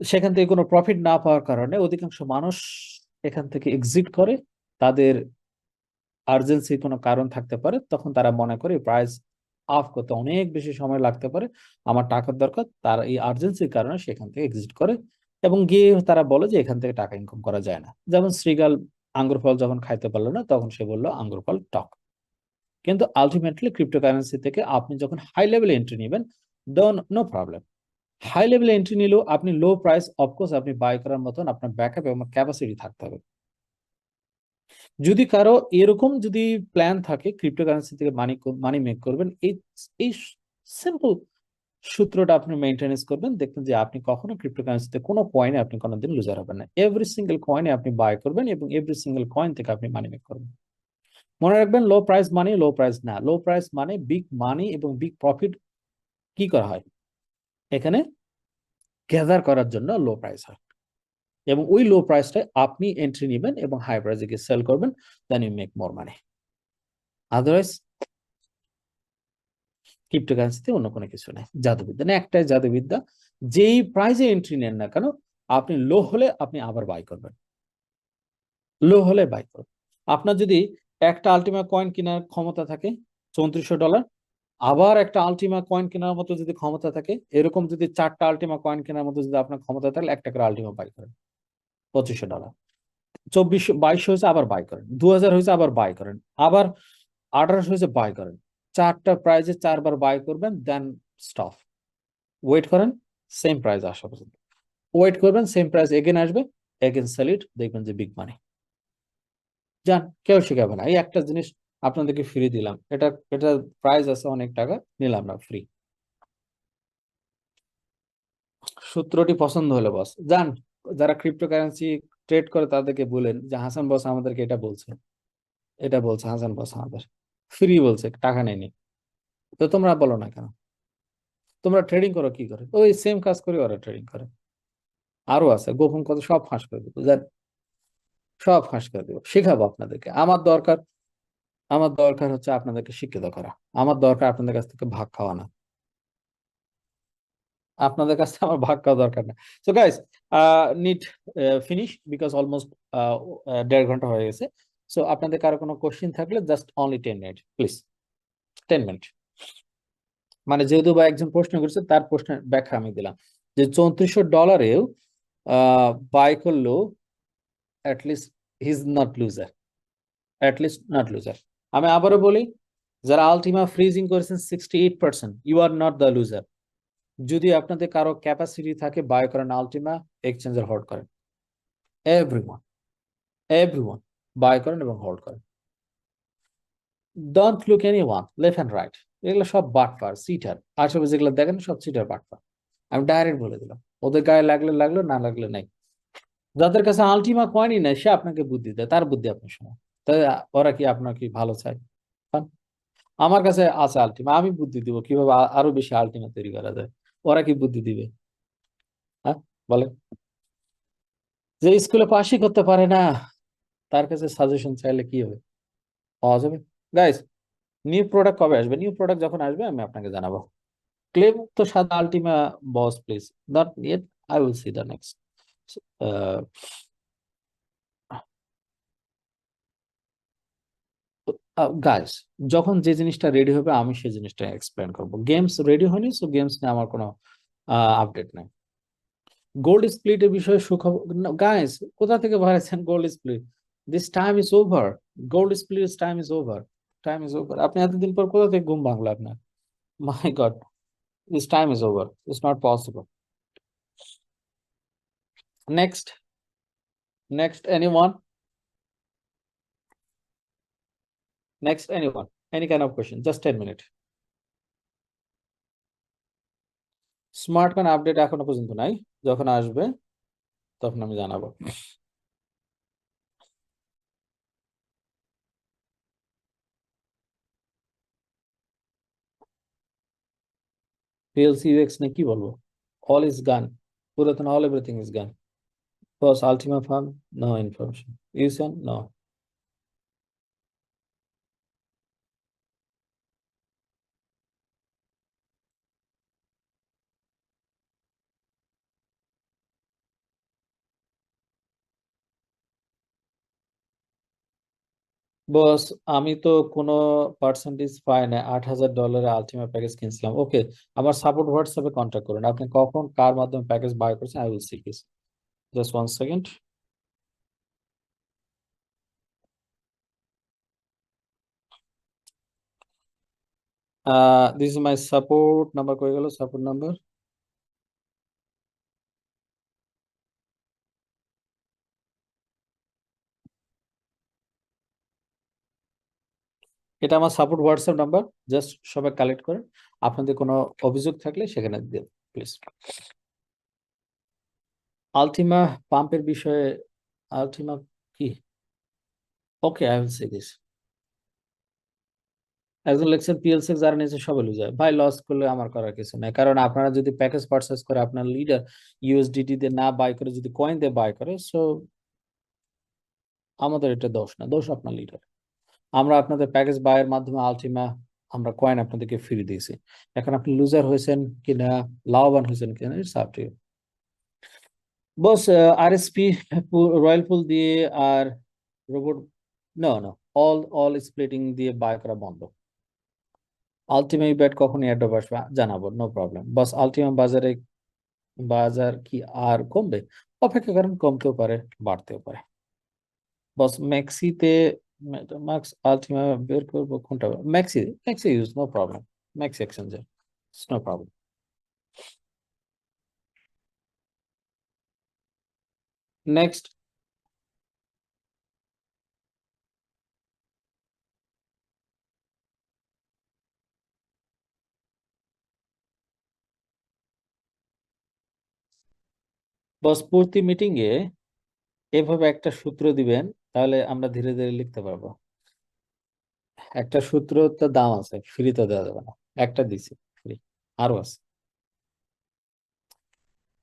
সেখান থেকে কোনো প্রফিট না পাওয়ার কারণে অধিকাংশ মানুষ এখান থেকে এক্সিট করে। তাদের আর্জেন্সি কোনো কারণ থাকতে পারে, তখন তারা মনে করে প্রাইস অফ করতে অনেক বেশি সময় লাগতে পারে, আমার টাকার দরকার, তার এই আর্জেন্সির কারণে সেখান থেকে এক্সিট করে এবং গিয়ে তারা বলে যে এখান থেকে টাকা ইনকাম করা যায় না। যেমন শ্রীগাল আঙ্গুর ফল যখন খাইতে পারলো না, তখন সে বললো আঙ্গুর ফল টক। কিন্তু আলটিমেটলি ক্রিপ্টোকারেন্সি থেকে আপনি যখন হাই লেভেলে এন্ট্রি নেবেন, নো প্রবলেম। হাই লেভেলে এন্ট্রি নিলেও আপনি লো প্রাইস, অফকোর্স আপনি বাই করার মতন আপনার ব্যাকআপ এবং ক্যাপাসিটি থাকতে হবে। যদি কারো এরকম যদি প্ল্যান থাকে ক্রিপ্টোকারেন্সি থেকে মানি মেক করবেন, এই এই সিম্পল সূত্রটা আপনি মেনটেনেন্স করবেন, দেখবেন যে আপনি কখনো ক্রিপ্টোকারেন্সিতে কোনো কয়েনে আপনি কোনোদিন লুজার হবেন না। এভরি সিঙ্গেল কয়েনে আপনি বাই করবেন এবং এভরি সিঙ্গেল কয়েন থেকে আপনি মানি মেক করবেন। মনে রাখবেন, লো প্রাইস মানে লো প্রাইস না, লো প্রাইস মানে বিগ মানি এবং বিগ প্রফিট কি করা হয় এখানে গ্যাদার করার জন্য লো প্রাইস হয়। এবং ওই লো প্রাইসটায় আপনি এন্ট্রি নেবেন এবং হাই প্রাইসে গিয়ে সেল করবেন, then you make more money. Otherwise ক্রিপ্টোকারেন্সিতে অন্য কোনো কিছু নেই, জাদুবিদ্যা না, একটাই জাদুবিদ্যা, যেই প্রাইজে এন্ট্রি নেন না কেন, আপনি লো হলে আপনি আবার বাই করবেন, লো হলে বাই করবেন। আপনার যদি একটা আলটিমা কয়েন কেনার ক্ষমতা থাকে $3400, আবার একটা আলটিমা কয়েন কেনার মতো যদি ক্ষমতা থাকে, এরকম যদি 4টা আলটিমা কয়েন কেনার মতো যদি আপনার ক্ষমতা থাকে, একটা করে আলটিমা বাই করেন $2500। 2200 হয়েছে আবার বাই করেন, 2000 হয়েছে আবার বাই করেন, আবার 1800 হয়েছে বাই করেন। 4টা প্রাইজে 4বার বাই করবেন, দেন স্টপ, ওয়েট করেন সেম প্রাইস আসা পর্যন্ত, ওয়েট করবেন সেম প্রাইস এগেন আসবে, এগেন সেল ইট, দেখবেন যে বিগ মানি। যান, কেউ শিখাবে না, এই একটা জিনিস আপনাদেরকে ফ্রি দিলাম, এটা এটা প্রাইস আছে অনেক টাকা, নিলাম না, ফ্রি। সূত্রটি পছন্দ হলে বস যান, যারা ক্রিপ্টোকারেন্সি ট্রেড করে তাদেরকে বলেন যে হাসান বস আমাদেরকে এটা বলছে হাসান বস আমাদের ফ্রি বলছে, টাকা নেয়নি। তো তোমরা বলো না কেন? তোমরা ট্রেডিং করো কি করে? ওই সেম কাজ করে ওরা ট্রেডিং করে। আরো আছে গোপন কথা, সব ফাঁস করে দেবো, সব ফাঁস করে দেবো, শেখাবো আপনাদেরকে। আমার দরকার হচ্ছে আপনাদেরকে শিক্ষিত করা, আমার দরকার আপনাদের কাছ থেকে ভাগ খাওয়া না, আপনাদের কাছ থেকে আমার ভাগ খাওয়া দরকার না। So guys, need finish because almost 1.5 ঘন্টা হয়ে গেছে। সো আপনাদের কারো কোনো কোশ্চেন থাকলে just only 10 minute please, 10 minute. মানে যেহেতু বা একজন প্রশ্ন করেছে, তার প্রশ্নের ব্যাখ্যা আমি দিলাম যে $3400 বাই করলেও at least he is not loser, at least not loser. আমি আবারও বলি, যারা আলটিমা ফ্রিজিং করেছেন 68%, you are not the loser. যদি আপনাদের কারো ক্যাপাসিটি থাকে বাই করেন আলটিমা, এক্সচেঞ্জার হোল্ড করেন। এভরিওয়ান, এভরিওয়ান বাই করেন এবং হোল্ড করেন। Don't look anyone left and right, এগুলো সব বাটপার, সিটার। আশেপাশে যেগুলো দেখেন সব সিটার, বাটপার। আমি ডাইরেক্ট বলে দিলাম, ওদের গায়ে লাগলে লাগলো, না লাগলে নাই। যাদের কাছে আলটিমা কয়েনই নাই সে আপনাকে বুদ্ধি দেয়, তার বুদ্ধি আপনি শোনেন। তাই ওরা কি আপনার কি ভালো চায়? পান? আমার কাছে আছে আলটিমা, আমি বুদ্ধি দিব কিভাবে আরো বেশি আলটিমা তৈরি করা যায়। ওরা কি বুদ্ধি দিবে? হ্যাঁ, বলেন। যে স্কুলে পাশই করতে পারে না তার কাছে সাজেশন চাইলে কি হবে? পাওয়া যাবে? গাইস, নিউ প্রোডাক্ট কবে আসবে? নিউ প্রোডাক্ট যখন আসবে আমি আপনাকে জানাবো। ক্লে মুক্ত সাদা Ultima boss please, not yet, I will see the next. Guys, যখন যে জিনিসটা রেডি হবে আমি সেই জিনিসটা এক্সপ্লেন করব। গেমস রেডি হয়নি, সো গেমস নিয়ে আমার কোনো আপডেট নাই। গোল্ড স্প্লিটের বিষয়ে সুখবর। গাইস, কোথা থেকে বাড়াইছেন gold split? This time is over. Gold split time is over. Time is over. আপনি এতদিন পর কোথা থেকে ঘুম ভাঙলো আপনার? My god, this time is over, it's not possible. Next, next anyone, next anyone, any kind of question, just 10 minute. Smart coin update এখনো পর্যন্ত নাই, যখন আসবে তখন আমি জানাবো। PLC UX নিয়ে কি বলবো? অল ইজ গান, পুরাতন all everything is gone. Boss Ultima farm, no information. ইউসেন, নো। বস, আমি তো কোনো পার্সেন্টেজ পাই না, $8,000 আলটিমা প্যাকেজ কিনছিলাম। ওকে, আমার সাপোর্ট হোয়াটসঅ্যাপে কন্ট্যাক্ট করুন। আপনি কখন কার মাধ্যমে প্যাকেজ বাই করছেন, I will C this. Just 1 second. This is my support number. কই গেল সাপোর্ট নাম্বার? এটা আমার সাপোর্ট হোয়াটসঅ্যাপ নাম্বার। জাস্ট সবাই কালেক্ট করেন, আপনাদের কোনো অভিযোগ থাকলে সেখানে দিন প্লিজ। আলটিমা পাম্পের বিষয়ে, আলটিমা কি? ওকে, আই উইল সে দিস। একজন লেকচার PLC যারা নিয়েছে সবাই লুজ যায় ভাই, লস করলে আমার করার কিছু নাই, কারণ আপনারা যদি প্যাকেজ পারচেস করে আপনার লিডার USDT দিয়ে না বাই করে যদি কয়েন দিয়ে বাই করে, সো আমাদের এটা দোষ না, দোষ আপনার লিডার। আমরা আপনাদের প্যাকেজ বাইয়ের মাধ্যমে আলটিমা আমরা কয়েন আপনাদেরকে ফ্রি দিয়েছি। এখন আপনি লুজার হয়েছেন কিনা, লাভবান হয়েছেন কিনা, it's up to you. Boss, RSP royal pool দিয়ে আর robot, no no, all splitting দিয়ে বাই করা বন্ধ। আলটিমেট ব্যাট কখন এয়ারড্রপ আসবে জানাবো, নো প্রবলেম। বস আলটিমাম বাজারে, বাজার কি আর কমবে? অপেক্ষা করেন, কমতেও পারে, বাড়তেও পারে। বস ম্যাক্সিতে, ম্যাক্স আলটিমা বের করবো কোনটা? Maxi, maxi use, no problem. Maxi exchanger, no problem. Next. Boss প্রতি মিটিং এ এভাবে একটা সূত্র দিবেন, তাহলে আমরা ধীরে ধীরে লিখতে পারবো। একটা সূত্র তো দাম আছে, ফ্রিতে দেওয়া যাবে না। একটা দিছি ফ্রি, আরো আছে।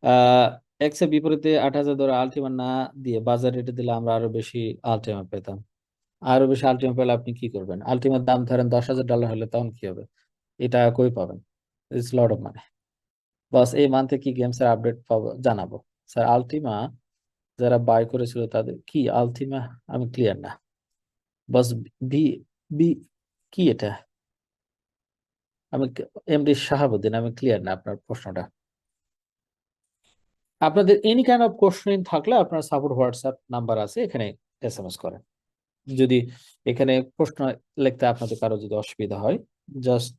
আহ এক্স এর বিপরীতে $8,000 আলটিমা না দিয়ে বাজার রেটে দিলে আমরা আরো বেশি আলটিমা পেতাম। আরো বেশি আলটিমা পেলে আপনি কি করবেন? আলটিমার দাম ধরেন $10,000 হলে তখন কি হবে? এটা কই পাবেন? It's lot of money. বাস এই মান্থে কি গেমস এর আপডেট পাবো জানাবো। স্যার আলটিমা যারা বাই করেছিল তাদের কি আলটিমা, আমি ক্লিয়ার না। বাস বি, বি কি এটা? আমি MD শাহাবুদ্দিন, আমি ক্লিয়ার না আপনার প্রশ্নটা। আপনাদের এনি কাইন্ড অফ কোশ্চেন থাকলে আপনার সাপোর্ট হোয়াটসঅ্যাপ নাম্বার আছে, এখানে SMS করেন। যদি এখানে প্রশ্ন লিখতে আপনাদের কারো যদি অসুবিধা হয়, just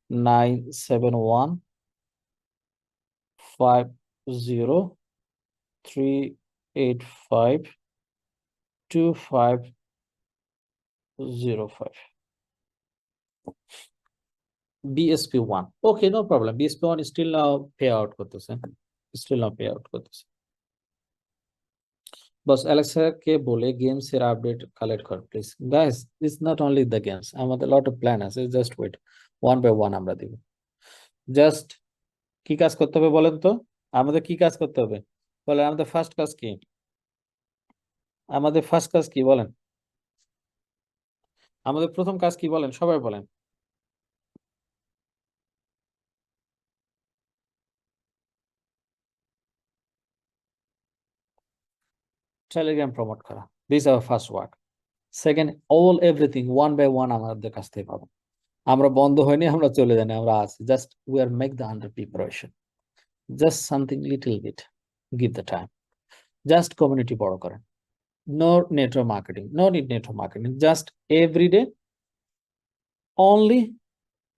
971-50385-2505 BSP1. Okay, no problem. BSP1 still now pay out করতেছে, still now pay out করতেছে। বস অ্যালেক্সা কে বলে গেমস এর আপডেট কালেক্ট কর please. Guys, it's not only the games, আমাদের লট অফ প্ল্যান আছে, just wait, one by one আমরা দিব। জাস্ট কি কাজ করতে হবে বলেন তো? আমাদের কি কাজ করতে হবে বলেন? আমাদের ফার্স্ট কাজ কি? আমাদের ফার্স্ট কাজ কি বলেন? আমাদের প্রথম কাজ কি বলেন? সবাই বলেন। টেলিগ্রাম প্রমোট করা, this our first work. Second, all everything one by one আমাদের কাছ থেকে পাবো। আমরা বন্ধ হয়নি, আমরা চলে যাই, আমরা আছি, just we are make the under preparation, just something little bit, give the time. Just community বড় করেন, no network marketing, no need network marketing, just everyday only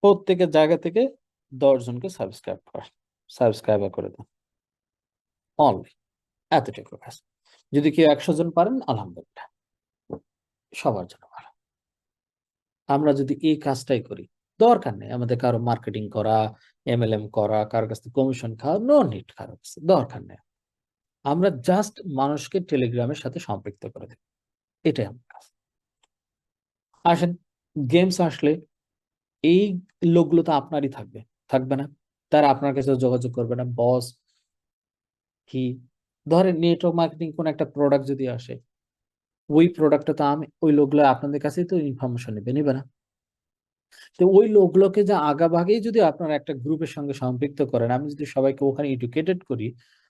প্রত্যেকের জায়গা থেকে 10 জনকে সাবস্ক্রাইবার করে দেন, অনলি এতটুকু কাজ। যদি কেউ 100 জন পারেন আলহামদুলিল্লাহ, সবার জন্য ভালো। আমরা যদি এই কাজটাই করি, দরকার নেই আমাদের কারো মার্কেটিং করা, এমএলএম করা, কারোর কাছ থেকে কমিশন খাওয়া, নো নিড, কারো কাছে দরকার নেই। আমরা জাস্ট মানুষকে টেলিগ্রামের সাথে সম্পৃক্ত করে দেব, এটাই আমার কাজ। আসেন, গেমস আসলে এই লোকগুলো তো আপনারই থাকবে, থাকবে না? তারা আপনার কাছে যোগাযোগ করবে না? বস কি, ধরেন নেটওয়ার্ক মার্কেটিং কোন একটা প্রোডাক্ট যদি আসে, ওই প্রোডাক্টটা তো আমি, ওই লোকগুলো আপনাদের কাছেই তো ইনফরমেশন নিবে না? তো ওই লোকগুলোকে যে আগাভাগেই যদি আপনারা একটা গ্রুপের সঙ্গে সম্পৃক্ত করেন, আমি যদি সবাইকে ওখানে এডুকেটেড করি,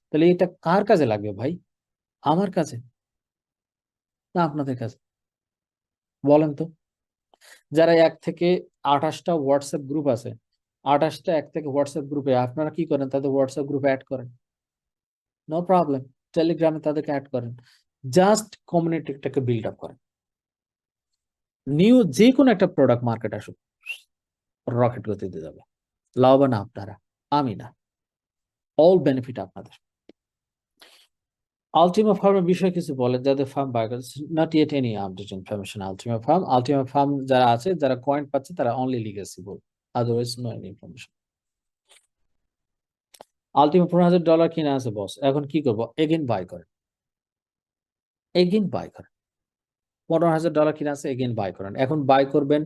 তাহলে এটা কার কাজে লাগবে ভাই? আমার কাছে না আপনাদের কাছে? বলেন তো। যারা 1 থেকে 28টা হোয়াটসঅ্যাপ গ্রুপ আছে, 28টা 1 থেকে হোয়াটসঅ্যাপ গ্রুপে আপনারা কি করেন? তাদের হোয়াটসঅ্যাপ গ্রুপে অ্যাড করেন, নো প্রবলেম। টেলিগ্রামে তাদেরকে অ্যাড করেন, জাস্ট কমিউনিটিটাকে বিল্ড আপ করেন। নিউ যে কোনো একটা প্রোডাক্ট মার্কেট আসুক, রকেট গতিতে যাবে, লাভবান আপনারা, আমি না, অল বেনিফিট আপনাদের। আলটিমা ফার্মের বিষয়ে কিছু বলেন, যাদের ফার্ম বাই করে, not yet any update information. Ultima farm যারা আছে, যারা কয়েন পাচ্ছে, তারা অনলি লিগেসি বল, otherwise no any information. Ultima $15,000 কিনে আছে বস, এখন কি করবো? এগেন বাই করেন, এগেন বাই করেন। $15,000 কিনে আছে, এগেন বাই করেন। এখন বাই করবেন,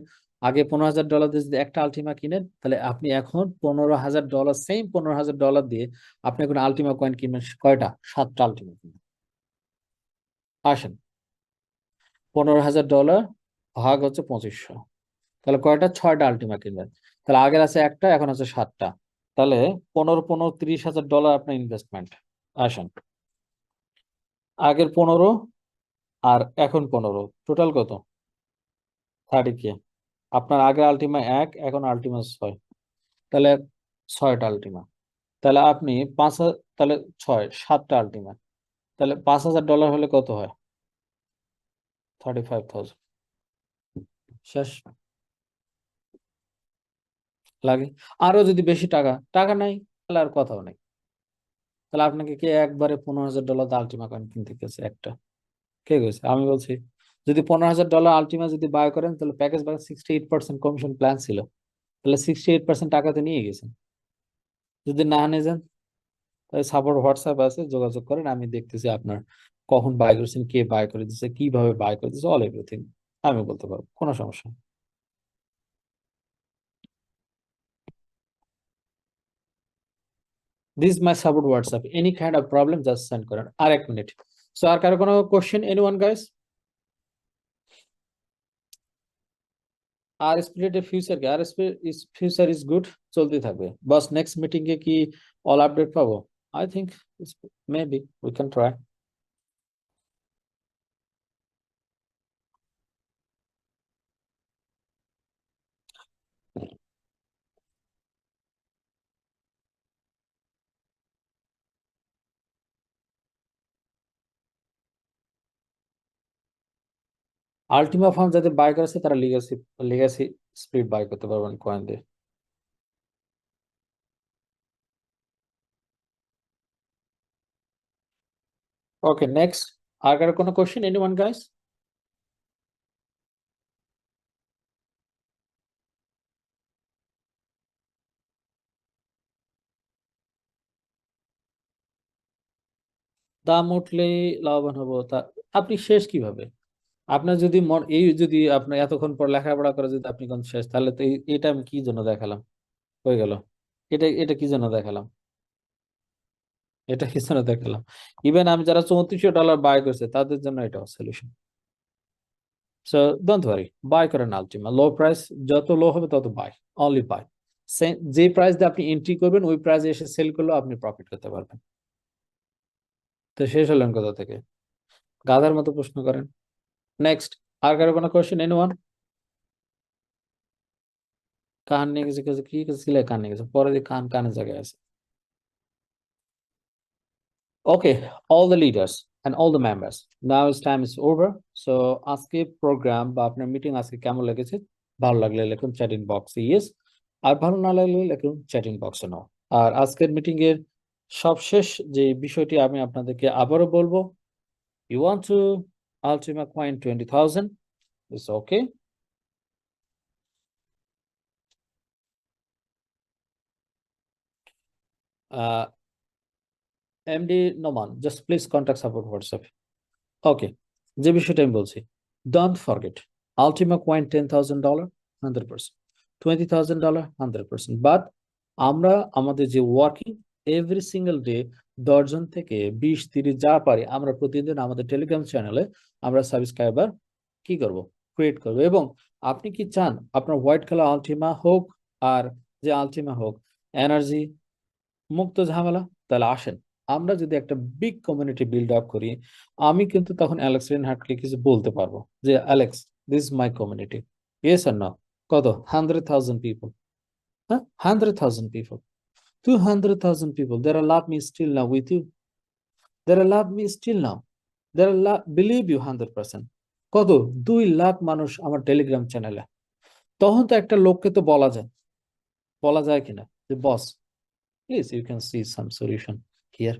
আগে $15,000 দিয়ে যদি একটা আলটিমা কিনেন, তাহলে আপনি এখন $15,000, সেম $15,000 দিয়ে আপনি এখন আলটিমা কয়েন কিনবেন কয়টা? 7টা আলটিমা কিনবেন। আসেন, $15,000 ভাগ হচ্ছে 2500, তাহলে কয়টা? 6টা আলটিমা কিনবেন। তাহলে আগের আছে একটা, এখন আছে 7টা, তাহলে 15 $30,000 আপনার ইনভেস্টমেন্ট। আসেন, আগের 15 আর এখন 15, টোটাল কত? 30K। আপনার আগের আলটিমা 1, এখন আলটিমা 6, তাহলে 6টা আলটিমা, তাহলে আপনি তাহলে 7টা আলটিমা, তাহলে $5,000 হলে কত হয়? 35,000। শেষ লাগে। আরো যদি বেশি টাকা টাকা নাই, তাহলে আর কথাও নেই। তাহলে আপনাকে কে একবারে $15,000 আলটিমা কয়েন কিনতে গেছে একটা? কে গেছে? আমি বলছি, যদি $15,000 আলটিমা যদি বাই করেন, তাহলে প্যাকেজ বাই 68% কমিশন প্ল্যান ছিল, তাহলে 68% টাকা তো নিয়ে গেছেন। যদি না নিয়ে যান, তাহলে সাপোর্ট হোয়াটসঅ্যাপ আছে, যোগাযোগ করেন, আমি দেখতেছি আপনার কখন বাই করেছেন, কে বাই করে দিচ্ছে, কিভাবে বাই করে দিচ্ছে, অল এভরিথিং আমি বলতে পারবো, কোনো সমস্যা নেই। This my support WhatsApp, any kind of problem just send করেন। আর 1 মিনিট। সো আর কারো কোনো কোশ্চেন, এনিওয়ান গাইস? আর স্পিরিটের ফিউচার কি? আর ফিউচার ইজ গুড, চলতে থাকবে। বাস নেক্সট মিটিং এ কি অল আপডেট পাবো? I think maybe we can try. Ultima farm যাদের বাই করেছে তারা লিগ্যাসি লিগ্যাসি স্প্লিট বাই করতে পারবেন কয়েন দিয়ে। ওকে, নেক্সট। আর কারো কোনো কোশ্চেন, এনিওয়ান গাইস? দাম উঠলেই লাভবান হবো তা আপনি শেষ কিভাবে? আপনার যদি এই যদি আপনার এতক্ষণ পর লেখাপড়া করে যদি আপনি কোন শেষ, তাহলে তো এটা আমি কি জন্য দেখালাম? হয়ে গেল। এটা এটা কি জন্য দেখালাম? এটা কি জন্য দেখালাম? ইভেন আমি যারা $34 বাই করছে তাদের জন্য এটা solution. So don't worry, buy করেন আলটিমা। লো প্রাইস যত লো হবে তত বাই, অনলি বাই। যে প্রাইস দিয়ে আপনি এন্ট্রি করবেন ওই প্রাইসে এসে সেল করলেও আপনি প্রফিট করতে পারবেন। তো শেষ হলেন কোথা থেকে? গাধার মতো প্রশ্ন করেন। নেক্সট। আর কারো কোনো কোয়েশ্চেন, এনিওয়ান? কান নিয়ে গেছে কি ছিল, কান নিয়ে গেছে, পরে দিয়ে কান কানের জায়গায় আছে। Okay, all the leaders and all the members, now its time is over. So আজকে প্রোগ্রাম বা আপনার মিটিং আজকে কেমন লেগেছে? ভালো লাগলে লিখুন চ্যাটিং বক্সে ইয়েস, আর ভালো না লাগলে লিখুন চ্যাটিং বক্সে নো। আর আজকের মিটিং এর সবশেষ যে বিষয়টি আমি আপনাদেরকে আবারও বলবো, you want to Ultima coin 20,000, it's okay. MD Noman, just please contact support WhatsApp. ওকে, যে বিষয়টা আমি বলছি, don't forget Ultima coin $10,000 100%, $20,000 100%, but আমরা আমাদের যে ওয়ার্কিং এভরি সিঙ্গেল ডে 10 জন থেকে 20-30 যা পারি আমরা প্রতিদিন আমাদের টেলিগ্রাম চ্যানেলে আমরা সাবস্ক্রাইবার কি করব, ক্রিয়েট করব। এবং আপনি কি চান আপনার হোয়াইট কালার আলটিমা হোক আর যে আলটিমা হোক এনার্জি মুক্ত ঝামেলা, তাহলে আসেন আমরা যদি একটা বিগ কমিউনিটি বিল্ড আপ করি, আমি কিন্তু তখন অ্যালেক্স রেনহার্টকে কিছু বলতে পারবো যে Alex, this is my community, yes আর না? কত 100,000 পিপল? হ্যাঁ, 100,000 people, 200,000 people, there love me still now with you, there love me still now, there believe you 100%। কত 2 লাখ মানুষ আমার টেলিগ্রাম চ্যানেলে। তখন তো একটা লোককে তো বলা যায় কিনা যে boss please you can see some solution here.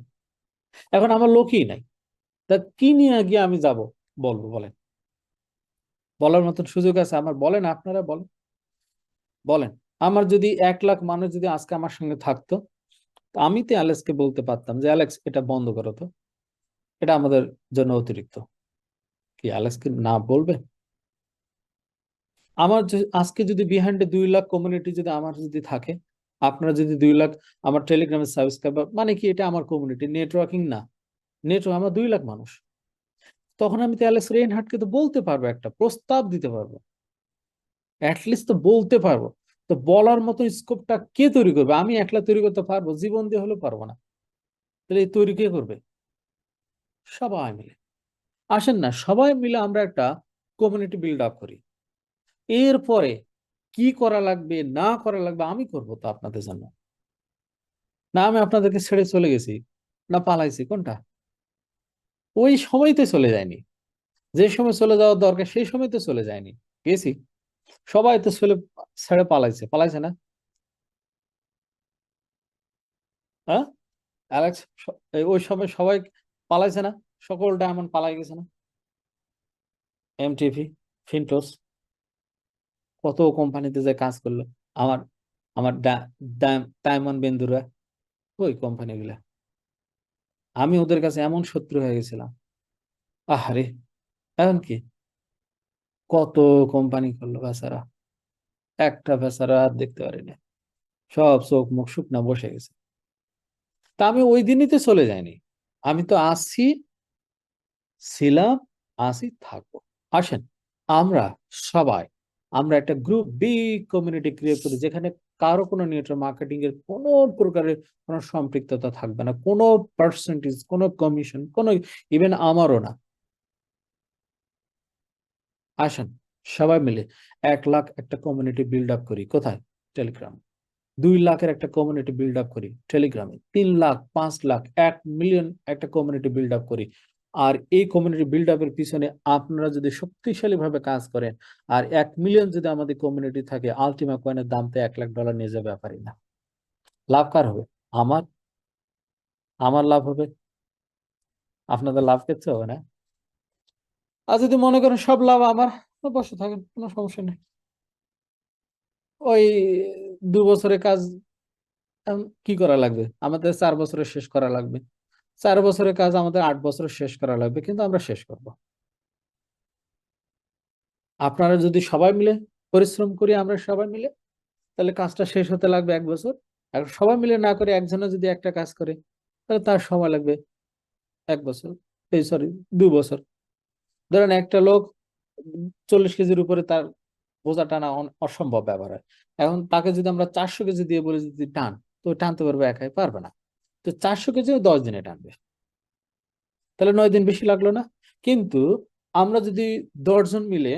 এখন আমার লোকই নাই, তা কি নিয়ে গিয়ে আমি যাব বলবো বলেন? বলার মতন সুযোগ আছে আমার? বলেন, আপনারা বলেন, বলেন। আমার যদি 1 লাখ মানুষ যদি আজকে আমার সঙ্গে থাকতো, তো আমি তো অ্যালেক্সকে বলতে পারতাম যে অ্যালেক্স এটা বন্ধ করো তো, এটা আমাদের জন্য অতিরিক্ত। কি অ্যালেক্সকে না বলবে? আমার আজকে যদি বিহাইন্ডে 2 লাখ কমিউনিটি যদি আমার যদি থাকে, আপনারা যদি 2 লাখ আমার টেলিগ্রামের সাবস্ক্রাইবার, মানে কি এটা আমার কমিউনিটি নেটওয়ার্কিং না? নেটওয়ার্ক আমরা 2 লাখ মানুষ, তখন আমি তো অ্যালেক্স রেইনহার্টকে তো বলতে পারবো, একটা প্রস্তাব দিতে পারবো, অ্যাটলিস্ট তো বলতে পারবো। তো বলার মতো স্কোপটা কে তৈরি করবে? আমি একলা তৈরি করতে পারবো? জীবন দিয়ে হলেও পারবো না। তাহলে এই তৈরি কে করবে? সবাই মিলে। আসেন না সবাই মিলে আমরা একটা কমিউনিটি বিল্ড আপ করি। এরপরে কি করা লাগবে না করা লাগবে আমি করবো তো আপনাদের জন্য। না আমি আপনাদেরকে ছেড়ে চলে গেছি, না পালাইছি, কোনটা? ওই সময় তো চলে যায়নি, যে সময় চলে যাওয়ার দরকার সেই সময় তো চলে যায়নি, গেছি। সবাই তো ছেড়ে পালাইছে, পালাইছে না? হ্যাঁ অ্যালেক্স, ওই সময় সবাই পালাইছে না? সকল ডায়মন্ড পালাই গেছে না? এমটিভি, ফিনটোস, কত কোম্পানিতে যে কাজ করলো, আমার আমার ডায়মন্ড বেন্দুরা, ওই কোম্পানিগুলা, আমি ওদের কাছে এমন শত্রু হয়ে গেছিলাম। আহারে, এখন কি কত কোম্পানি করলো বেচারা, একটা বেচারা আর দেখতে পারিনি, সব চোখ মুখ শুকনা বসে গেছে। তা আমি ওই দিনই তো চলে যাইনি, আমি তো আসছি, ছিলাম, আসি, থাকবো। আসেন আমরা সবাই আমরা একটা গ্রুপ বিগ কমিউনিটি ক্রিয়েট করি, যেখানে কারো কোনো নেটওয়ার্ক মার্কেটিং এর কোনো প্রকারের কোনো সম্পৃক্ততা থাকবে না, কোনো পার্সেন্টেজ, কোনো কমিশন, কোনো, ইভেন আমারও না। আসেন সবাই মিলে 1 লাখ একটা কমিউনিটি বিল্ড আপ করি। কোথায়? টেলিগ্রাম। 2 লাখের একটা কমিউনিটি বিল্ড আপ করি টেলিগ্রামে। 3 লাখ, 5 লাখ, 1 মিলিয়ন একটা কমিউনিটি বিল্ড আপ করি আর এই কমিউনিটি বিল্ড আপের পিছনে আপনারা যদি শক্তিশালী ভাবে কাজ করেন, আর 1 মিলিয়ন যদি আমাদের কমিউনিটি থাকে, আলটিমা কয়েনের দাম তো $1 লাখ নিয়ে যাবে ব্যাপারই না। লাভ কার হবে? আমার আমার লাভ হবে, আপনাদের লাভ কিচ্ছু হবে না। আর যদি মনে করেন সব লাভ আমার, তো বসে থাকেন, কোনো সমস্যা নেই। ওই 2 বছরের কাজ কি করা লাগবে? আমাদের 4 বছরে শেষ করা লাগবে। 4 বছরের কাজ আমাদের 8 বছরে শেষ করা লাগবে, কিন্তু আমরা শেষ করব। আপনারা যদি সবাই মিলে পরিশ্রম করি, আমরা সবাই মিলে, তাহলে কাজটা শেষ হতে লাগবে 1 বছর। আর সবাই মিলে না করে একজনে যদি একটা কাজ করে, তাহলে তার সময় লাগবে 1 বছর, এই সরি 2 বছর। ধরেন একটা লোক 40 কেজির উপরে তার বোঝা টানা অসম্ভব ব্যাপার হয়। এখন তাকে যদি আমরা 400 কেজি দিয়ে বলি যদি টান, তো টানতে পারবে একাই? পারবে না। তো 400 কেজি 10 দিনে টানবে, তাহলে 9 দিন বেশি লাগলো না? কিন্তু আমরা যদি 10 জন মিলে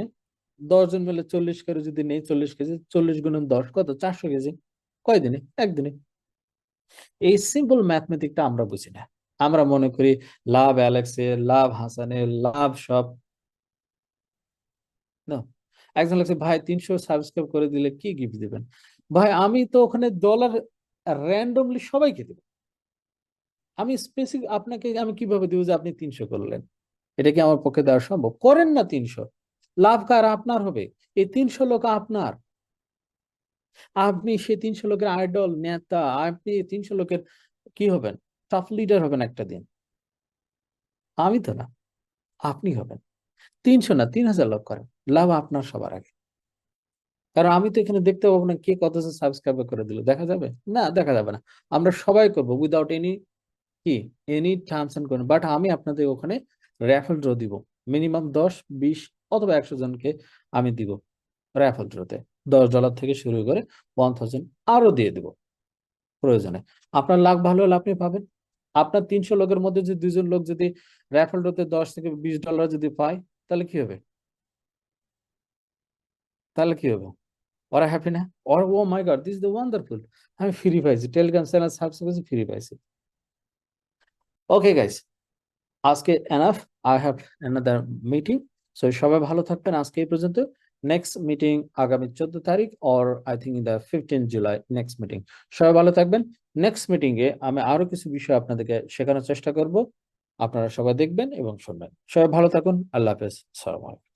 40 করে যদি নেই, 40 কেজি, 40 গুণন 10 কত? 400 কেজি। কয় দিনে? একদিনে। এই সিম্পল ম্যাথমেটিকটা আমরা বুঝি না। আমরা মনে করি লাভ অ্যালেক্সের, লাভ হাসানের, লাভ সব। না, একজন লাগছে ভাই 300 সাবস্ক্রাইব করে দিলে কি গিফট দিবেন? ভাই আমি তো ওখানে ডলার র্যান্ডমলি সবাইকে দেব। আমি স্পেসিফিক আপনাকে আমি কিভাবে দিব যে আপনি 300 করলেন? এটা কি আমার পক্ষে দেওয়া সম্ভব? করেন না 300। লাভ কার? আপনার হবে। এই 300 লোক আপনার। আপনি সেই 300 লোকের আইডল, নেতা। আপনি 300 লোকের কি হবেন? টপ লিডার হবেন একটা দিন। আমি তো না, আপনি হবেন। 300 না, 3000 লোক করেন। লাভ আপনার সবার আগে। কারণ আমি তো এখানে দেখতে পাবো না কে কত সাবস্ক্রাইব করে দিল, দেখা যাবে না? দেখা যাবে না। আমরা সবাই করবো উইদাউট এনি কি any terms and condition. But আমি আপনাদের ওখানে র্যাফেল ড্র দিব। মিনিমাম 10, 20 অথবা 100 জনকে আমি দিব র্যাফেল ড্রতে। $10 থেকে শুরু করে 1000 আরো দিয়ে দিব প্রয়োজনে। আপনার লাভ ভালো হলে আপনি পাবেন। আপনার 300 লোকের মধ্যে যদি 2 জন লোক যদি র্যাফেল ড্রতে $10 থেকে $20 যদি পায়, তাহলে কি হবে? তাহলে কি হবে? ওরা হ্যাপি না? ওর oh my god, this is the wonderful, আমি ফ্রি পাইছি, টেলিগ্রাম চ্যানেল সাবস্ক্রাইব ফ্রি পাইছি। ওকে গাইস, আজকে enough, I have another meeting. So সবাই ভালো থাকবেন। আজকে এই পর্যন্ত। নেক্সট মিটিং আগামী 14 তারিখ, or I think in the 15 July next meeting. সবাই ভালো থাকবেন। নেক্সট মিটিং এ আমি আরো কিছু বিষয় আপনাদেরকে শেখানোর চেষ্টা করব। আপনারা সবাই দেখবেন এবং শুনবেন। সবাই ভালো থাকুন। আল্লাহ হাফেজ। আসসালামু আলাইকুম।